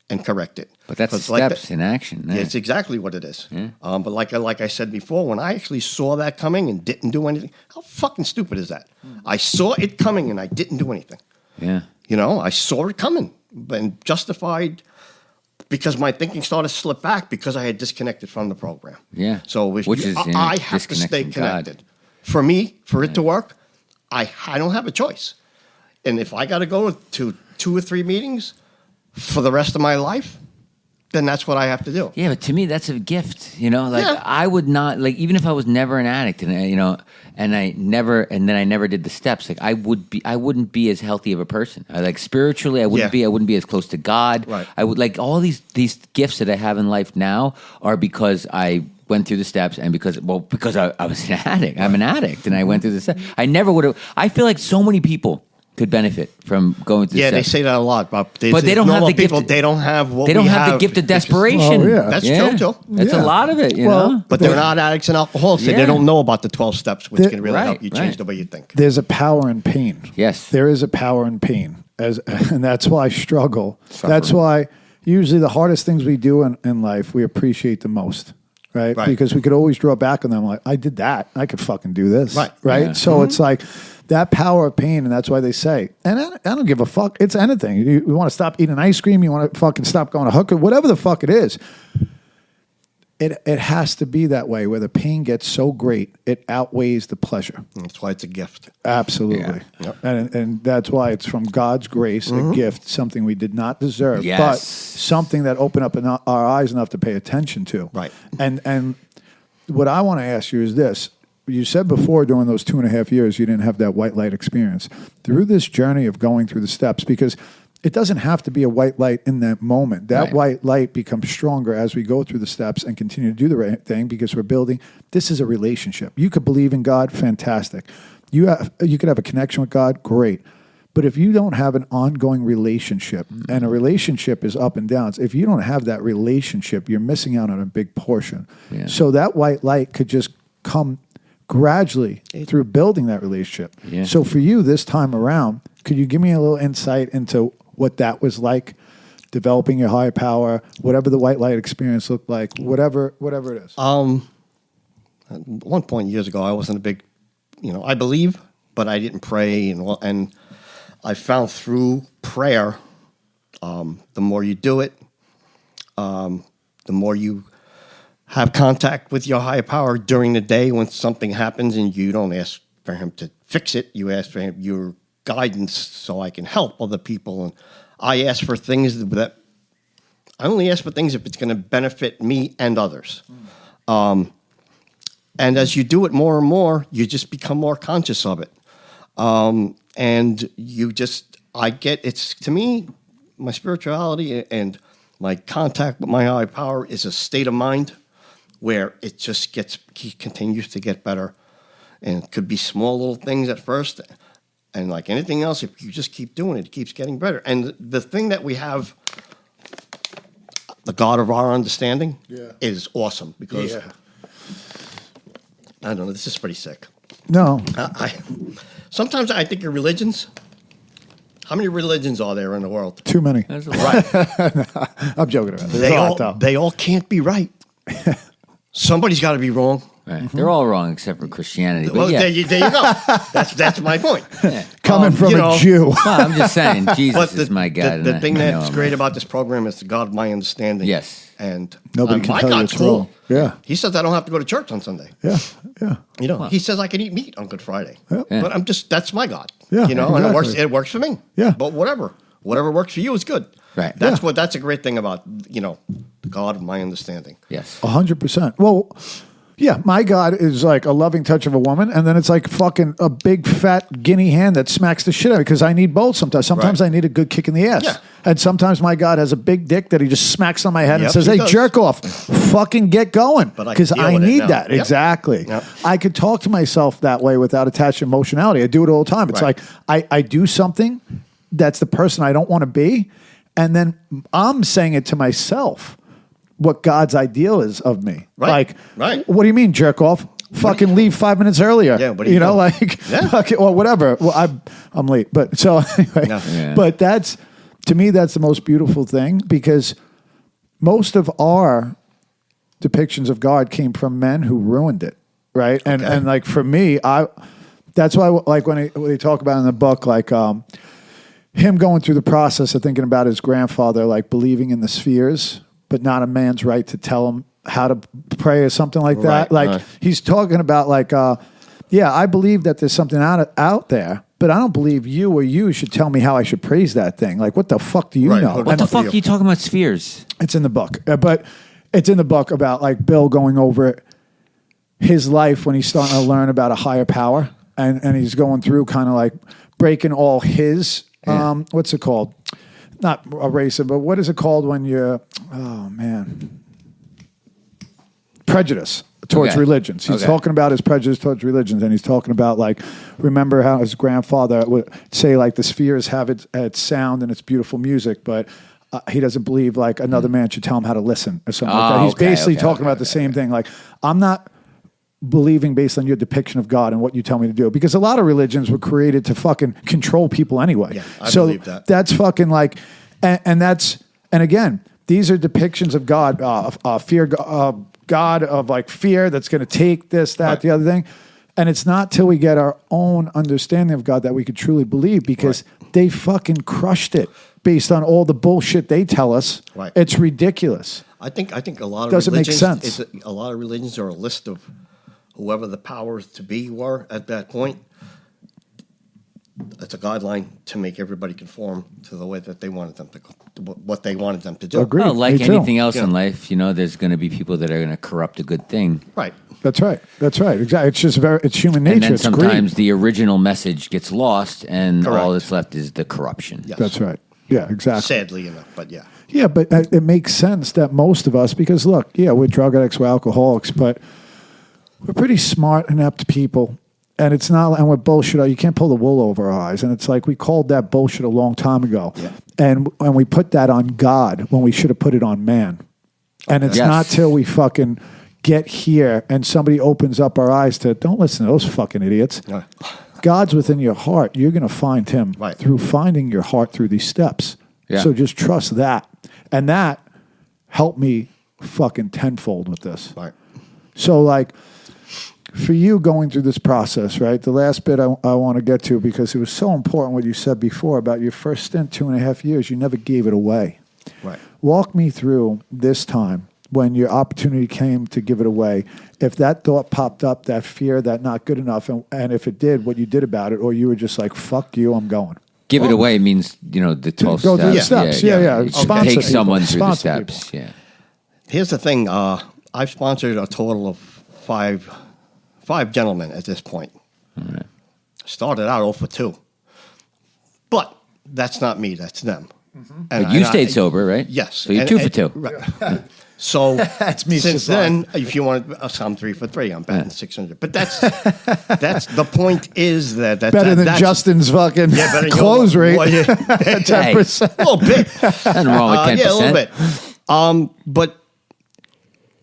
and correct it. But that's 'Cause steps in action. Yeah, it's exactly what it is. But like I said before, when I actually saw that coming and didn't do anything, how fucking stupid is that? I saw it coming and I didn't do anything. Yeah. I saw it coming and justified because my thinking started to slip back because I had disconnected from the program. Yeah. So I have to stay disconnect from God. connected. For me, for it to work, I don't have a choice. And if I got to go to 2 or 3 meetings for the rest of my life, then that's what I have to do. Yeah, but to me, that's a gift. Yeah. I would not even if I was never an addict, and I never did the steps. I wouldn't be as healthy of a person. Spiritually, I wouldn't Yeah. be as close to God. Right. I would all these gifts that I have in life now are because I went through the steps and because I was an addict. I'm an addict, and I went through the steps. I never would have. I feel like so many people could benefit from going through. Yeah, the they steps. say that a lot, but they don't have the people. gift. They don't have what They don't we have the gift of desperation. Oh, yeah. That's true, too. That's Yeah. a lot of it, Well, But they're not addicts and alcoholics, so Yeah. they don't know about the 12 steps, which can really Right, help you change right. the way you think. There's a power in pain. Yes. There is a power in pain. And that's why I struggle. That's why usually the hardest things we do in life, we appreciate the most. Right? Right. Because we could always draw back on them like, I did that. I could fucking do this. Right. Right? Yeah. So it's like that power of pain, and that's why they say, and I don't give a fuck. It's anything. You want to stop eating ice cream, you want to fucking stop going to hooker, whatever the fuck it is. It has to be that way where the pain gets so great, it outweighs the pleasure. That's why it's a gift. Absolutely. Yeah. Yep. And that's why it's from God's grace, a gift, something we did not deserve, Yes. but something that opened up our eyes enough to pay attention to. Right. And what I want to ask you is this. you said before during those 2.5 years you didn't have that white light experience. Through this journey of going through the steps, because it doesn't have to be a white light in that moment. That white light becomes stronger as we go through the steps and continue to do the right thing because we're building. This is a relationship. You could believe in God, fantastic. You could have a connection with God, great. But if you don't have an ongoing relationship, and a relationship is up and downs, if you don't have that relationship, you're missing out on a big portion. Yeah. So that white light could just come gradually through building that relationship. Yeah. So for you this time around, could you give me a little insight into what that was like, developing your higher power, whatever the white light experience looked like, whatever it is? At one point years ago, I wasn't a big, I believe, but I didn't pray, and I found through prayer, the more you do it, the more you have contact with your higher power during the day when something happens, and you don't ask for him to fix it. You ask for him, your guidance so I can help other people. And I ask for things that I only ask for things if it's going to benefit me and others. And as you do it more and more, you just become more conscious of it. And it's to me, my spirituality and my contact with my higher power is a state of mind where it just continues to get better. And it could be small little things at first. And like anything else, if you just keep doing it, it keeps getting better. And the thing that we have, the God of our understanding, is awesome. Because, I don't know, this is pretty sick. No. Sometimes I think of religions. How many religions are there in the world? Too many. There's a lot. I'm joking about it. They all can't be right. Somebody's got to be wrong. Right. They're all wrong except for Christianity. But Well, there you go. That's my point. Yeah. Coming from a Jew. Well, I'm just saying, Jesus But is my God. The thing that's great him. about this program is the God of my understanding. Yes. And Nobody can my tell you God's it's wrong. Yeah. He says I don't have to go to church on Sunday. Yeah. He says I can eat meat on Good Friday. Yeah. But that's my God. Yeah, and exactly. it works for me. Yeah. But whatever works for you is good. Right. That's a great thing about, the God of my understanding. Yes. 100%. Well, yeah, my God is like a loving touch of a woman, and then it's like fucking a big fat guinea hand that smacks the shit out of me because I need both sometimes. Sometimes I need a good kick in the ass. Yeah. And sometimes my God has a big dick that he just smacks on my head and Yep, says, he hey, does. jerk off, fucking get going. But I Because can deal I with it need now. that. Yep. Exactly. Yep. I could talk to myself that way without attached emotionality. I do it all the time. It's Right. like I do something that's the person I don't want to be, and then I'm saying it to myself. What God's ideal is of me. Right. Like, what do you mean, jerk off? Fucking leave 5 minutes earlier. Yeah, what do you know? Okay, or whatever. Well, I'm late, but so anyway. No. Yeah. But to me, that's the most beautiful thing because most of our depictions of God came from men who ruined it, right? And like for me, that's why like when they talk about in the book, like him going through the process of thinking about his grandfather, like believing in the spheres, but not a man's right to tell him how to pray or something like that. Like he's talking about like, I believe that there's something out there, but I don't believe you should tell me how I should praise that thing. Like, what the fuck do you know? What the fuck are you talking about spheres? It's in the book, but it's in the book about like Bill going over his life when he's starting to learn about a higher power, and he's going through kind of like breaking all his what's it called? Not erasing, but what is it called when you're prejudice towards religions. He's talking about his prejudice towards religions, and he's talking about like, remember how his grandfather would say like the spheres have its sound and its beautiful music, but he doesn't believe like another man should tell him how to listen or something like that. He's basically talking about the same thing. Like, I'm not believing based on your depiction of God and what you tell me to do, because a lot of religions were created to fucking control people anyway. Yeah, I believe that. That's fucking like, and again, these are depictions of God, fear, God of like fear that's going to take this, that, the other thing. And it's not till we get our own understanding of God that we could truly believe, because they fucking crushed it based on all the bullshit they tell us. Right. It's ridiculous. I think a lot of Doesn't make religions, sense. a lot of religions are a list of whoever the powers to be were at that point. it's a guideline to make everybody conform to the way that they wanted them to, what they wanted them to do. Agreed. Well, like Me too. anything else Yeah. in life, you know, there's going to be people that are going to corrupt a good thing. Right. That's right. That's right. Exactly. It's just it's human nature. And then It's sometimes greed. the original message gets lost, and all Correct. that's left is the corruption. Yes. That's right. Yeah, exactly. Sadly enough, but yeah. Yeah, but it makes sense that most of us, because look, yeah, we're drug addicts, we're alcoholics, but we're pretty smart and apt people. And it's not, and we're bullshit. You can't pull the wool over our eyes. And it's like we called that bullshit a long time ago. Yeah. And we put that on God when we should have put it on man. And it's Yes. not till we fucking get here and somebody opens up our eyes to, don't listen to those fucking idiots. Yeah. God's within your heart. You're going to find him Right. through finding your heart through these steps. Yeah. So just trust that. And that helped me fucking tenfold with this. Right. So, like, for you going through this process, right? The last bit I want to get to, because it was so important what you said before about your first stint, 2.5 years, you never gave it away. Right. Walk me through this time when your opportunity came to give it away. If that thought popped up, that fear, that not good enough, and if it did, what you did about it, or you were just like, fuck you, I'm going. Give it away means, you know, the 12 Go steps. through the steps. Yeah. You Sponsor take people. someone through the Sponsor steps. people. Yeah. Here's the thing. I've sponsored a total of five gentlemen at this point. Started out 0 for 2. But that's not me. That's them. And But you stayed sober, right? Yes. So you're And- 2 for and- 2. Right. So That's me since so far. then, if you want, I'm 3 for 3. I'm batting 600. But that's the point. Is that Better than that's, Justin's fucking better than close your- rate. well, yeah. 10%. A little bit. Nothing wrong with 10%. Yeah, a little bit. But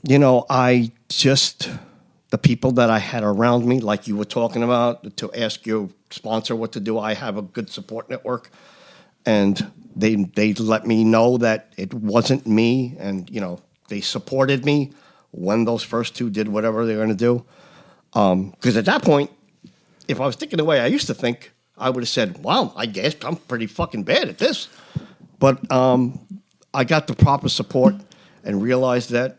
you know, the people that I had around me, like you were talking about, to ask your sponsor what to do. I have a good support network, and they let me know that it wasn't me, and you know, they supported me when those first 2 did whatever they were going to do. Because at that point, if I was thinking the way I used to think, I would have said, "Wow, I guess I'm pretty fucking bad at this." But I got the proper support and realized that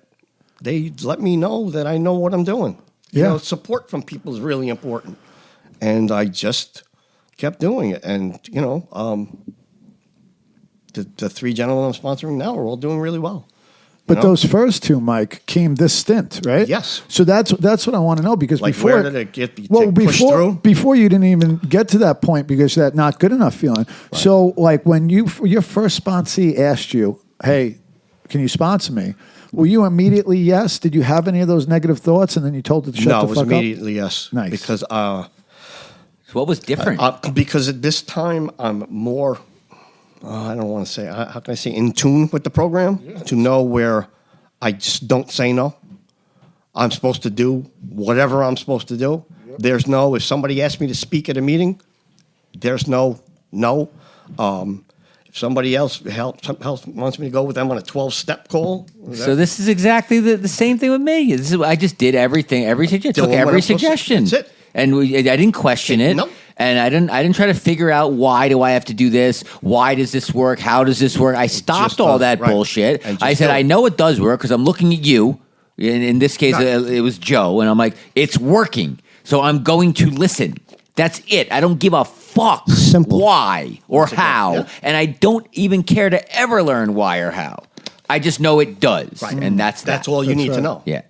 they let me know that I know what I'm doing. You Yeah. know, support from people is really important. And I just kept doing it. And, you know, the 3 gentlemen I'm sponsoring now are all doing really well. But know? those first 2, Mike, came this stint, right? Yes. So that's what I want to know, because Like, before where did it get pushed through? Before you didn't even get to that point because of that not good enough feeling. Right. So like when your first sponsee asked you, "Hey, can you sponsor me?" Were you immediately yes? Did you have any of those negative thoughts, and then you told it to shut No, the it was fuck immediately yes. Nice. Because So what was different? because at this time I'm more, I don't want to say, how can I say, in tune with the program to know where I just don't say no. I'm supposed to do whatever I'm supposed to do. Yep. There's no, if somebody asks me to speak at a meeting, there's no. If somebody else wants me to go with them on a 12-step call. So this is exactly the same thing with me. I just did everything, every suggestion, took Doing what every I'm supposed to- suggestion. that's it. And I didn't question it. Nope. And I didn't try to figure out, why do I have to do this? Why does this work? How does this work? I stopped Just all does, that right. bullshit. And just I said, do it. I know it does work because I'm looking at you. In this case, Right. it was Joe. And I'm like, it's working. So I'm going to listen. That's it. I don't give a fuck Simple. why or how. Yeah. And I don't even care to ever learn why or how. I just know it does. Right. And that's That's that. all you That's need to right. know. Yeah.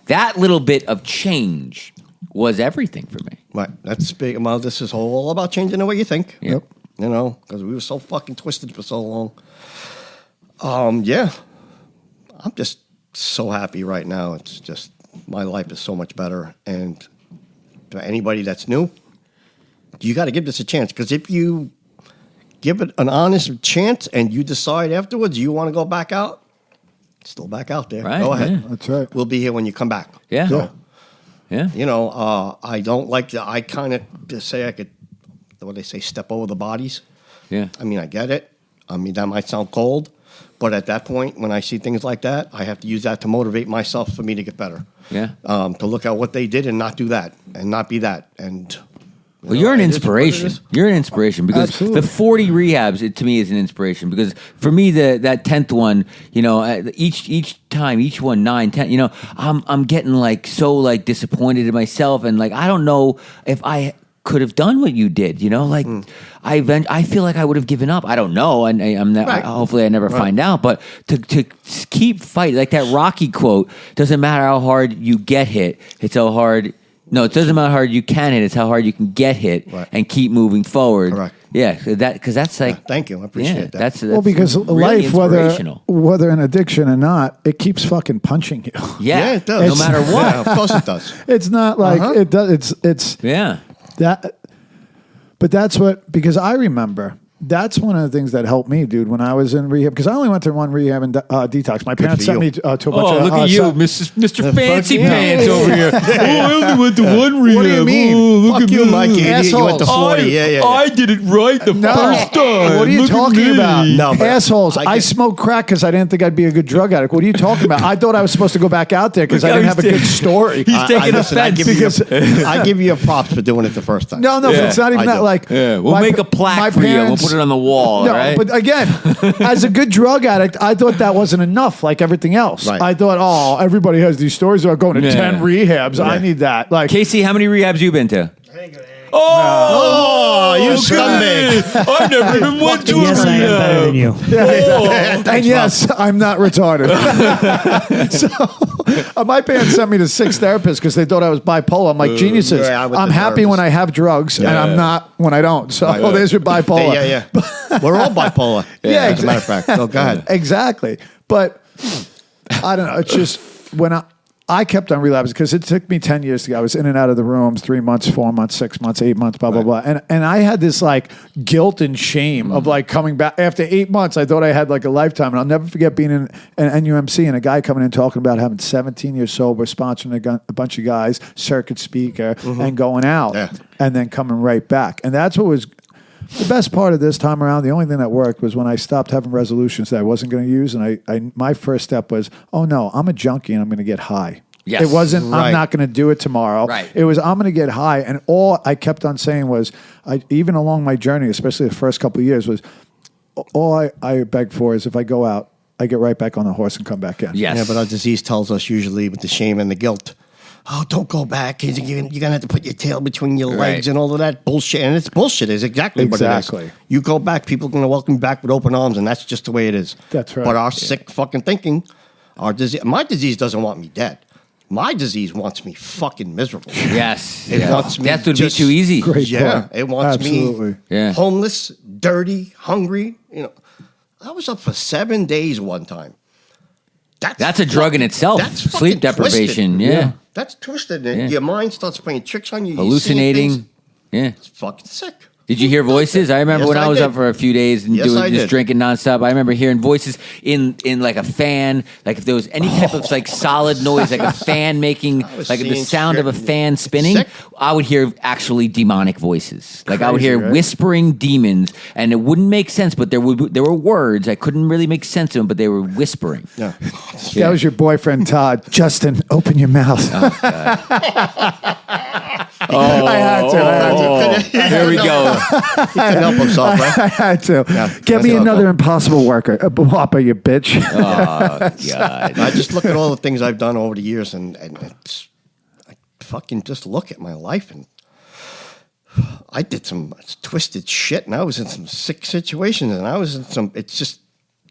That little bit of change was everything for me. Right. That's big. Well, this is all about changing the way you think. Yep. You know, because we were so fucking twisted for so long. Yeah. I'm just so happy right now. It's just, my life is so much better. And to anybody that's new, you got to give this a chance. Because if you give it an honest chance and you decide afterwards you want to go back out, still back out there. Right, Go ahead. yeah. That's right. We'll be here when you come back. Yeah. Yeah. Yeah. You know, I don't like to, I kind of just say I could, what they say, step over the bodies. Yeah. I mean, I get it. I mean, that might sound cold. But at that point, when I see things like that, I have to use that to motivate myself for me to get better. Yeah. To look at what they did and not do that and not be that. And Well, you're an it is what it inspiration. is. You're an inspiration because Absolutely. the 40 rehabs, to me, is an inspiration. Because for me, that 10th one, you know, each time, each one, 9, 10, you know, I'm getting so disappointed in myself, and I don't know if I could have done what you did. You know, like I feel like I would have given up. I don't know, and I'm not, hopefully I never find out. But to keep fighting, like that Rocky quote, doesn't matter how hard you get hit, it's how hard. No, it doesn't matter how hard you can hit; it's how hard you can get hit and keep moving forward. Correct. Yeah, because that's like. Thank you, I appreciate that. That's Well, because really life, inspirational. whether an addiction or not, it keeps fucking punching you. Yeah, it does. No matter what. Yeah, of course it does. It's not like it does. It's Yeah. that. But that's what, because I remember. That's one of the things that helped me, dude, when I was in rehab. Because I only went to one rehab and detox. My parents for sent you. me to a bunch of... Oh, look at you, Mr. Fancy yeah. Pants over here. Oh, I only went to one rehab. What do you mean? Oh, look Fuck at you, me. Mikey. Idiot. You went to 40. Yeah. I did it right the first time. What are you Look at talking me. about? No, but assholes. I get- smoked crack because I didn't think I'd be a good drug addict. What are you talking about? I thought I was supposed to go back out there because I Look didn't how have a he's good story. He's taking listen, I offense. give you a props for doing it the first time. No, but it's not even I that. do. Like, Yeah, we'll my- make a my plaque for you and we'll parents- put it on the wall, No, all right? but again, as a good drug addict, I thought that wasn't enough. Like everything else, Right. I thought, oh, everybody has these stories about going to Yeah. 10 rehabs. I need that. Like, Casey, how many rehabs you been to? Oh, you scumbag. I've never even went to Yes, I am better than you. and yes, I'm not retarded. So my parents sent me to 6 therapists because they thought I was bipolar. I'm like, geniuses. yeah, I went I'm to happy therapists. when I have drugs, and I'm not when I don't. So there's your bipolar. Yeah. We're all bipolar. Yeah, As a matter of fact. So go ahead. Exactly. But I don't know. It's just when I kept on relapsing because it took me 10 years to go. I was in and out of the rooms, 3 months, 4 months, 6 months, 8 months, blah, blah, blah. And I had this like guilt and shame of like coming back. After 8 months, I thought I had like a lifetime. And I'll never forget being in an NUMC and a guy coming in talking about having 17 years sober, sponsoring a bunch of guys, circuit speaker, and going out. Yeah. And then coming right back. And that's what was the best part of this time around. The only thing that worked was when I stopped having resolutions that I wasn't going to use. And I my first step was, oh no, I'm a junkie and I'm going to get high. Yes. It wasn't, Right. I'm not going to do it tomorrow. Right. It was, I'm going to get high. And all I kept on saying was, even along my journey, especially the first couple of years, was all I beg for is if I go out, I get right back on the horse and come back in. Yes. Yeah, but our disease tells us usually with the shame and the guilt, oh, don't go back. You're going to have to put your tail between your legs Right. and all of that bullshit. And it's bullshit. It's exactly what it Exactly. is. You go back, people are going to welcome you back with open arms, and that's just the way it is. That's right. But our sick fucking thinking, our disease, my disease doesn't want me dead. My disease wants me fucking miserable. Yes. It wants me Death would just- be too easy. Great Yeah, point. it wants Absolutely. me Yeah. homeless, dirty, hungry. You know, I was up for 7 days one time. That's a drug in itself. That's Sleep fucking deprivation. twisted. Yeah. That's twisted. Yeah. Your mind starts playing tricks on you. You're seeing Hallucinating. things. Yeah. It's fucking sick. Did you hear voices? I remember Yes, when I I was did. up for a few days and Yes, I just did. drinking nonstop. I remember hearing voices in like a fan, like if there was any type of like solid noise, like a fan making, was like the seeing sound of a shit. fan spinning. Sick. I would hear actually demonic voices. Like I would Crazy, hear right? whispering demons, and it wouldn't make sense. But there were words I couldn't really make sense of them, but they were whispering. Yeah. That was your boyfriend, Todd. Justin, open your mouth. I had to. There we go. He couldn't help himself, right? I had to. Yeah, Get me that's another awful. impossible worker. A whopper, you bitch. Oh God. I just look at all the things I've done over the years, and it's, I fucking just look at my life, and I did some twisted shit, and I was in some sick situations, and I was in some. It's just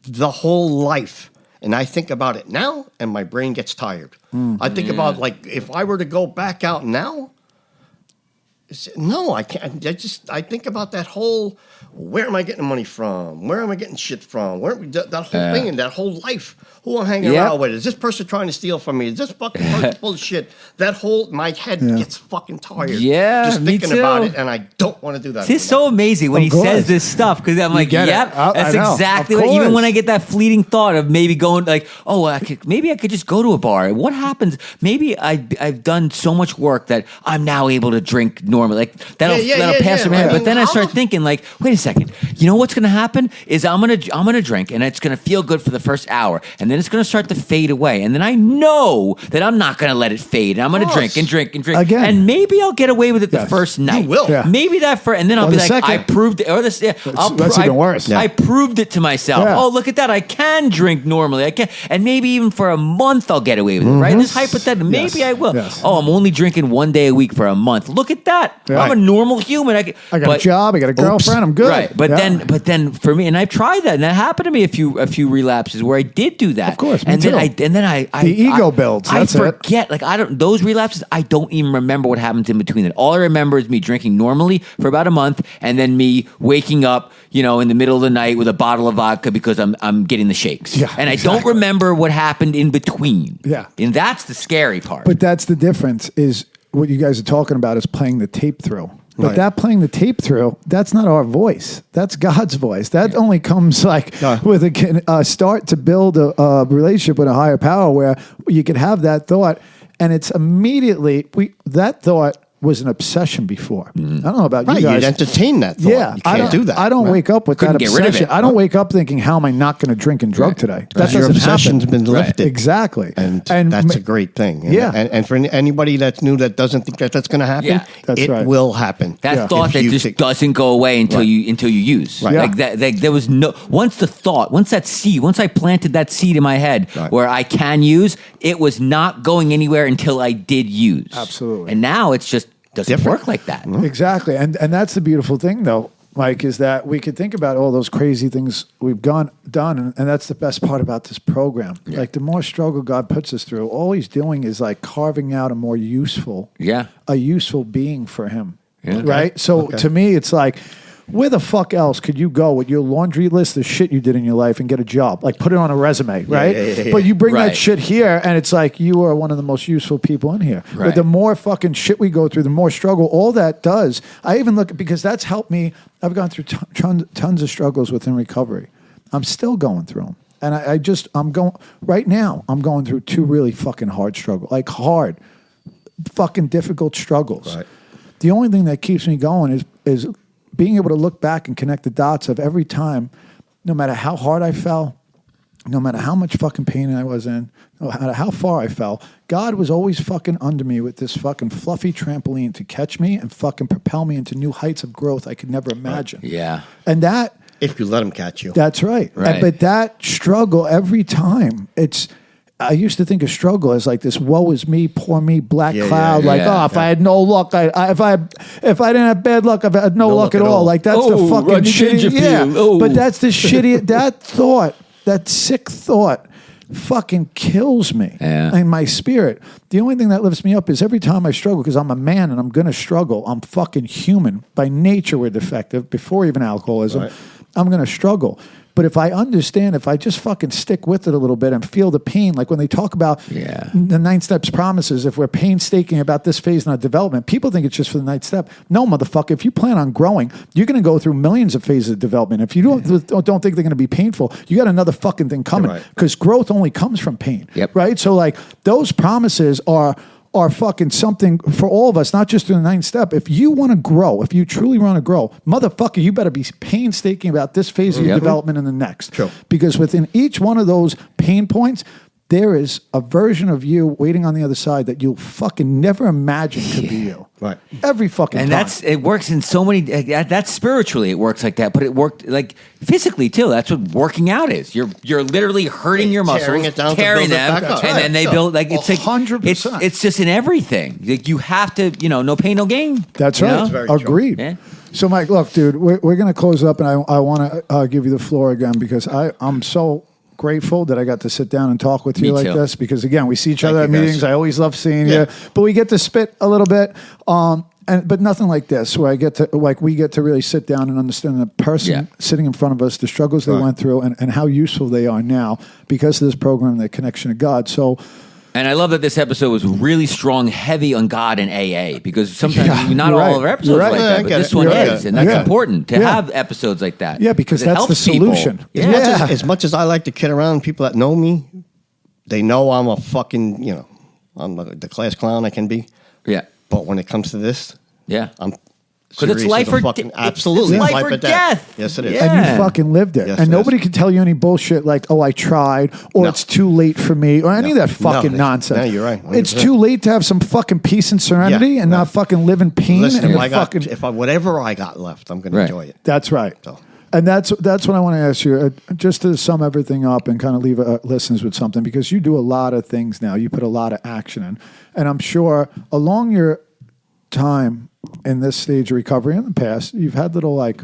the whole life, and I think about it now, and my brain gets tired. I think about like if I were to go back out now. No, I can't. I think about that whole. Where am I getting money from? Where am I getting shit from? That whole thing and that whole life. Who I'm hanging Yep. around with? Is this person trying to steal from me? Is this fucking person bullshit? That whole my head gets fucking tired. Yeah, just me thinking about too. it, and I don't want to do that. It's so amazing when he course. says this stuff because I'm like, get it. yep, I that's know. exactly Of what. Even course. when I get that fleeting thought of maybe going like, oh, maybe I could just go to a bar. What happens? Maybe I've done so much work that I'm now able to drink normally. Like that'll pass through my head. I mean, But then I how start the- thinking like, wait a second. You know what's going to happen is I'm gonna drink and it's going to feel good for the first hour and then it's going to start to fade away and then I know that I'm not going to let it fade. And I'm going to drink and drink and drink Again. and maybe I'll get away with it the Yes. first night. will. Yeah. Maybe that first, and then I'll Or be the like, second. I proved it. Or this, yeah, That's even worse. I proved it to myself. Yeah. Oh, look at that! I can drink normally. I can, and maybe even for a month I'll get away with it. Right? This hypothetical. Maybe I will. Yes. Oh, I'm only drinking 1 day a week for a month. Look at that! that. Yeah. I'm a normal human. I got a job. I got a girlfriend. I'm good. Right, but then for me, and I've tried that, and that happened to me a few relapses where I did do that. Of course, me and too. then I The ego builds. I That's forget. Like those relapses. I don't even remember what happens in between it. All I remember is me drinking normally for about a month, and then me waking up, in the middle of the night with a bottle of vodka because I'm getting the shakes. Yeah, and I exactly. don't remember what happened in between. Yeah. And that's the scary part. But that's the difference is what you guys are talking about is playing the tape through. But Right. that playing the tape through, that's not our voice. That's God's voice. That only comes with a start to build a relationship with a higher power where you could have that thought and it's immediately, that thought was an obsession before. I don't know about you guys. You'd entertain that thought. Yeah, You can't do that. I don't wake up with Couldn't that get rid of obsession. it. I don't wake up thinking, how am I not going to drink and drug today? That Because your doesn't obsession's happen. been lifted. Exactly. And that's a great thing. Yeah. And for anybody that's new that doesn't think that's going to happen, Yeah. That's it right. will happen. That thought If that you just think- doesn't go away until Right. you use. Right. Like that. Like there was once I planted that seed in my head Right. where I can use, it was not going anywhere until I did use. Absolutely. And now it's just doesn't Different. work like that. Exactly. And that's the beautiful thing, though, Mike, is that we could think about all those crazy things we've done, and that's the best part about this program. Yeah. Like the more struggle God puts us through, all he's doing is like carving out a more useful, a useful being for him. Yeah. Right? So to me, it's like, where the fuck else could you go with your laundry list of shit you did in your life and get a job? Like put it on a resume, right? yeah. But you bring Right. that shit here and it's like you are one of the most useful people in here. Right. But the more fucking shit we go through, the more struggle, all that does. I even look, because that's helped me. I've gone through tons of struggles within recovery. I'm still going through them. And I'm going, right now, I'm going through two really fucking hard struggles, like hard, fucking difficult struggles. Right. The only thing that keeps me going is being able to look back and connect the dots of every time, no matter how hard I fell, no matter how much fucking pain I was in, no matter how far I fell, God was always fucking under me with this fucking fluffy trampoline to catch me and fucking propel me into new heights of growth I could never imagine. Yeah. And If you let them catch you. that's right. Right. But that struggle every time, I used to think of struggle as like this woe is me, poor me, black Yeah, cloud. yeah, like, yeah, if I had no luck, if I didn't have bad luck, I've had no luck at all. Like that's the Oh, fucking Rodney shitty. Dangerfield. Yeah. Oh. But that's the shitty. That thought, that sick thought, fucking kills me in my spirit. The only thing that lifts me up is every time I struggle, because I'm a man and I'm gonna struggle. I'm fucking human by nature. We're defective before even alcoholism. Right. I'm gonna struggle. But if I understand, if I just fucking stick with it a little bit and feel the pain, like when they talk about the 9 steps promises, if we're painstaking about this phase in our development, people think it's just for the 9th step. No, motherfucker, if you plan on growing, you're going to go through millions of phases of development. If you don't think they're going to be painful, you got another fucking thing coming, Right. because growth only comes from pain, Yep. right? So like those promises are fucking something for all of us, not just in the 9th step. If you want to grow, if you truly want to grow, motherfucker, you better be painstaking about this phase of your development and the next. Sure. Because within each one of those pain points, there is a version of you waiting on the other side that you'll fucking never imagine could be you. Right. Every fucking And time. it works in so many. That's spiritually, it works like that. But it worked like physically too. That's what working out is. You're literally hurting your muscles, Tearing it down to tearing build it them, back up. and then they Sure. build like it's like 100%. It's just in everything. Like you have to, no pain, no gain. That's you right. know? very true. Agreed. Yeah. So, Mike, look, dude, we're going to close up, and I want to give you the floor again because I'm so grateful that I got to sit down and talk with you Me like too. this, because again, we see each Thank other at you, guys. meetings. I always love seeing Yeah. you, but we get to spit a little bit. But nothing like this, where we get to really sit down and understand the person sitting in front of us, the struggles they went through, and how useful they are now because of this program, the connection to God. So, And I love that this episode was really strong, heavy on God and AA, because sometimes not you're all right. of our episodes You're are right. like Yeah, that, I but get this it. one You're is, right. and that's Yeah. important to Yeah. have episodes like that. yeah, because it that's the helps people. solution. Yeah. As much as I like to kid around, people that know me, they know I'm a fucking, I'm the class clown I can be. Yeah. But when it comes to this, Yeah. I'm Because it's serious life as a or fucking, it's absolutely life it's or death. Yes, it is. Yeah. And you fucking lived it. Yes, and it nobody is. can tell you any bullshit like, oh, I tried, or No. it's too late for me, or any of that fucking No, nonsense. no, you're right, It's 100%. too late to have some fucking peace and serenity Yeah, and no. not fucking live in pain. Listen, and if you're I got, fucking, whatever I got left, I'm going to Right. enjoy it. that's right. So. And that's what I want to ask you, just to sum everything up and kind of leave listeners with something, because you do a lot of things now. You put a lot of action in. And I'm sure along your time in this stage of recovery in the past, you've had little like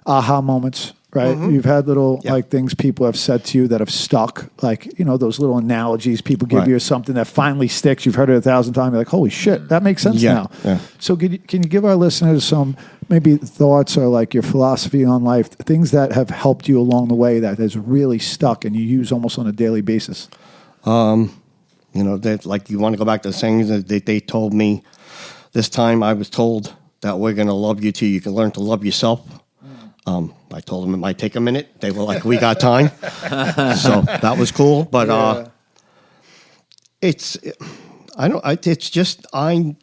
aha moments, right? You've had little like things people have said to you that have stuck, like, you know, those little analogies people give you or something that finally sticks. You've heard it 1,000 times. You're like, holy shit, that makes sense now. Yeah. So can you give our listeners some maybe thoughts or like your philosophy on life, things that have helped you along the way that has really stuck and you use almost on a daily basis? You know, that like you want to go back to the sayings that they told me. This time I was told that we're going to love you till you can learn to love yourself. I told them it might take a minute. They were like, we got time. So that was cool. But it's just I'm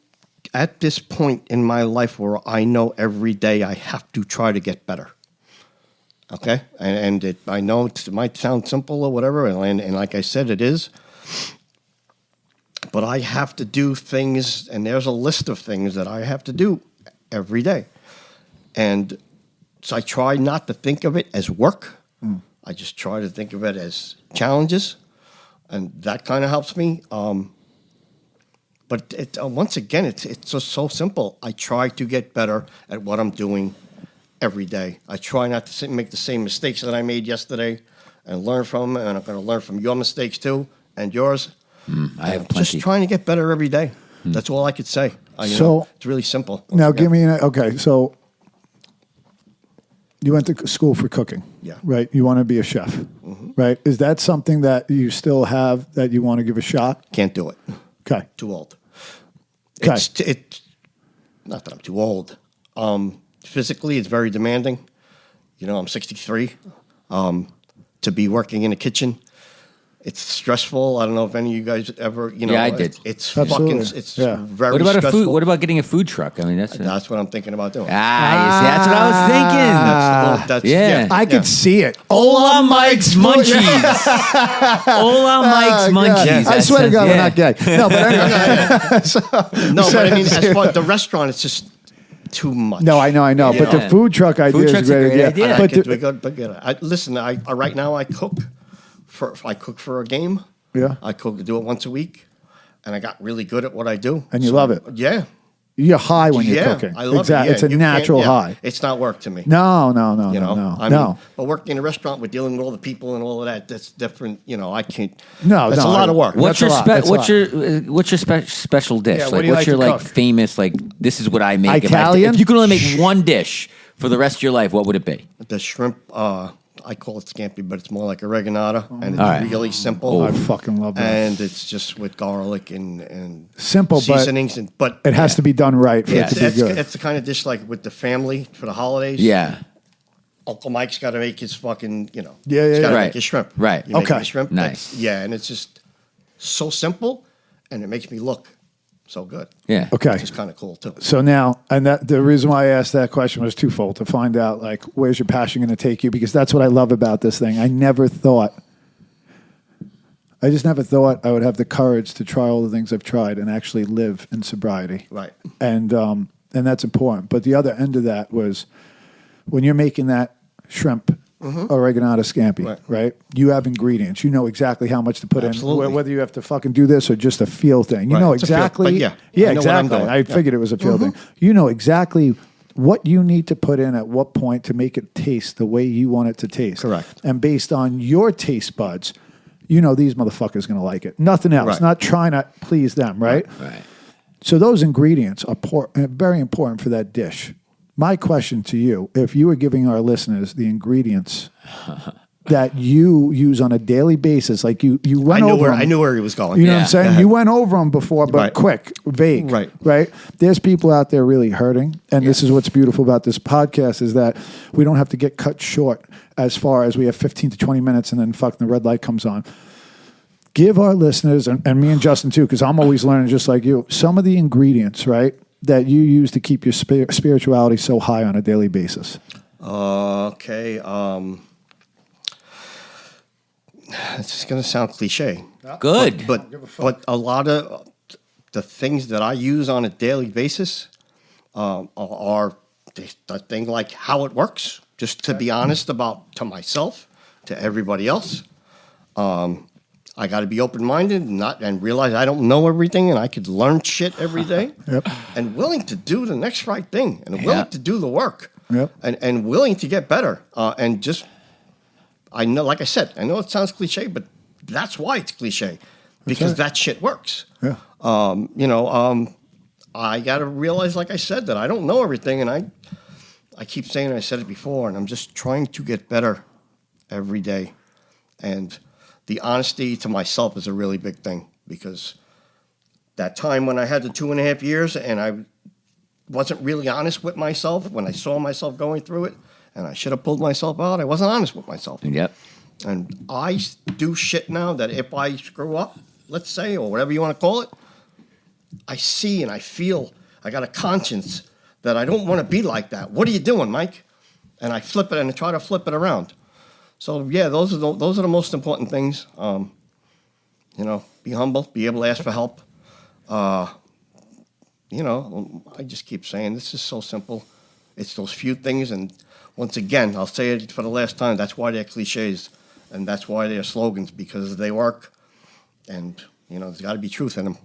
at this point in my life where I know every day I have to try to get better. Okay? And I know it might sound simple or whatever, and like I said, it is. But I have to do things, and there's a list of things that I have to do every day. And so I try not to think of it as work. I just try to think of it as challenges, and that kind of helps me. But once again, it's just so simple. I try to get better at what I'm doing every day. I try not to make the same mistakes that I made yesterday and learn from them, and I'm going to learn from your mistakes too and yours. I have plenty. Just trying to get better every day. That's all I could say. It's really simple. Now, give me so you went to school for cooking, right? You want to be a chef, right? Is that something that you still have that you want to give a shot? Can't do it. Okay. Too old. Okay. It's not that I'm too old. Physically, it's very demanding. You know, I'm 63. To be working in a kitchen, it's stressful. I don't know if any of you guys ever, Yeah, I did. It's Absolutely. fucking, it's Yeah. very What about stressful. a food? What about getting a food truck? I mean, that's That's what I'm thinking about doing. you see, that's what I was thinking. That's, Yeah. I could see it. Hola Mike's Munchies. Hola Mike's Munchies. I swear to God, we're not gay. No, but anyway. No, but I mean, as far as the restaurant, it's just too much. No, I know. But the food truck idea is truck's a great. great idea. But Listen, right now I cook for a game. Yeah. I do it once a week, and I got really good at what I do. And you love it. Yeah. You're high when you're cooking. I love it. Yeah, It's a you natural can't- high. It's not work to me. No. You know, I no. mean, but working in a restaurant with dealing with all the people and all of that, that's different. You know, I can't. No, that's a lot of work. What's That's your a lot. what's your special dish? Yeah, what like, do you what's like your to like cook? famous like? This is what I make. Italian? If you could only make one dish for the rest of your life, what would it be? The shrimp, I call it scampi, but it's more like oregano, and it's All right. really simple. I fucking love that. And it's just with garlic and Simple, but seasonings, but it has to be done right for Yeah. it to be good. It's the kind of dish like with the family for the holidays. Yeah. Uncle Mike's got to make his fucking, Yeah, he's got to Right. make his shrimp. Right. You make Okay. his shrimp. Nice. Yeah, and it's just so simple, and it makes me look so good. Yeah. Okay. Which is kind of cool too. So now, and that the reason why I asked that question was twofold: to find out like where's your passion going to take you, because that's what I love about this thing. I just never thought I would have the courage to try all the things I've tried and actually live in sobriety. Right. And that's important. But the other end of that was when you're making that shrimp oregano scampi, right? You have ingredients. You know exactly how much to put Absolutely. in, whether you have to fucking do this or just a feel thing. You Right. know It's a feel, exactly. but yeah, yeah, I know what I'm exactly. doing. I figured it was a feel thing. You know exactly what you need to put in at what point to make it taste the way you want it to taste. Correct. And based on your taste buds, you know these motherfuckers going to like it. Nothing else. Right. Not trying to please them, right? Right. So those ingredients are very important for that dish. My question to you, if you were giving our listeners the ingredients that you use on a daily basis, like you went over them. I knew where he was going. You know what I'm Yeah. saying? You went over them before, but Right. quick, vague. Right. There's people out there really hurting. And this is what's beautiful about this podcast is that we don't have to get cut short as far as we have 15 to 20 minutes and then fucking the red light comes on. Give our listeners, and me and Justin too, because I'm always learning just like you, some of the ingredients, right, that you use to keep your spirituality so high on a daily basis. Okay. It's just going to sound cliche. Good. But a lot of the things that I use on a daily basis are the thing like how it works, just to be honest about to myself, to everybody else. I got to be open-minded and realize I don't know everything and I could learn shit every day. Yep. And willing to do the next right thing and willing to do the work. Yep. And willing to get better. And just, I know, like I said, I know it sounds cliche, but that's why it's cliche. Because that shit works. Yeah. I got to realize, like I said, that I don't know everything. And I keep saying, I said it before, and I'm just trying to get better every day. And the honesty to myself is a really big thing, because that time when I had the 2.5 years and I wasn't really honest with myself, when I saw myself going through it and I should have pulled myself out, I wasn't honest with myself. Yep. And I do shit now that if I screw up, let's say, or whatever you want to call it, I see and I feel, I got a conscience that I don't want to be like that. What are you doing, Mike? And I flip it and I try to flip it around. So yeah, those are the most important things. Be humble, be able to ask for help. I just keep saying this is so simple. It's those few things, and once again, I'll say it for the last time. That's why they're cliches, and that's why they're slogans, because they work, and there's got to be truth in them.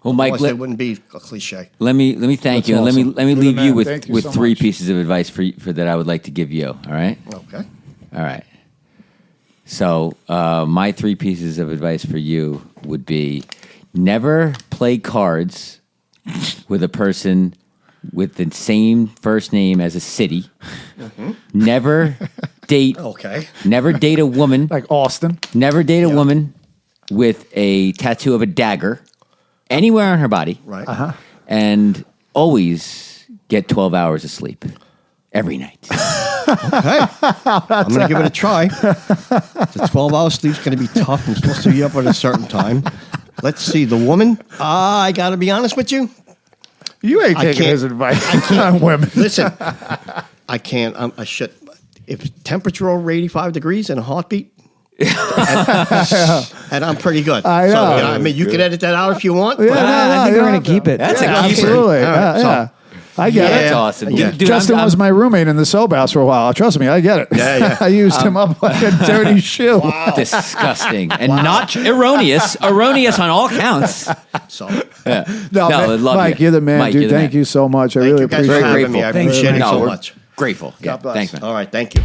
Well, Mike, it wouldn't be a cliche. Let me thank That's you. And awesome. let me You're the leave you man. with Thank you so three much. pieces of advice for that I would like to give you. All right. Okay. All right. So my 3 pieces of advice for you would be: never play cards with a person with the same first name as a city. Mm-hmm. Never date. Okay. Never date a woman. Like Austin. Never date a woman with a tattoo of a dagger anywhere on her body. Right. And always get 12 hours of sleep every night. Okay. I'm going to give it a try. The 12-hour sleep's going to be tough. I'm supposed to be up at a certain time. Let's see. The woman, I got to be honest with you. You ain't I taking can't- his advice on women. Listen, I can't. I should. If temperature over 85 degrees and a heartbeat, and I'm pretty good. I know. So, I mean, you can edit that out if you want. Yeah, but- I think you we're going have to keep it. That's a Yeah, keeper. absolutely. All right, so- Yeah. I get Yeah. it. That's awesome. Yeah. Dude, Justin was my roommate in the soap house for a while. Trust me, I get it. Yeah, yeah. I used him up like a dirty shoe. disgusting and not erroneous. Erroneous on all counts. So, Yeah. No, I man, love Mike, you. you're the man, Mike, dude. you're the Thank man. you so much. I thank really you guys appreciate for it. having me. I Thank you. appreciate it No, so we're much. Grateful. Yeah. God bless. Thanks, man. All right, thank you.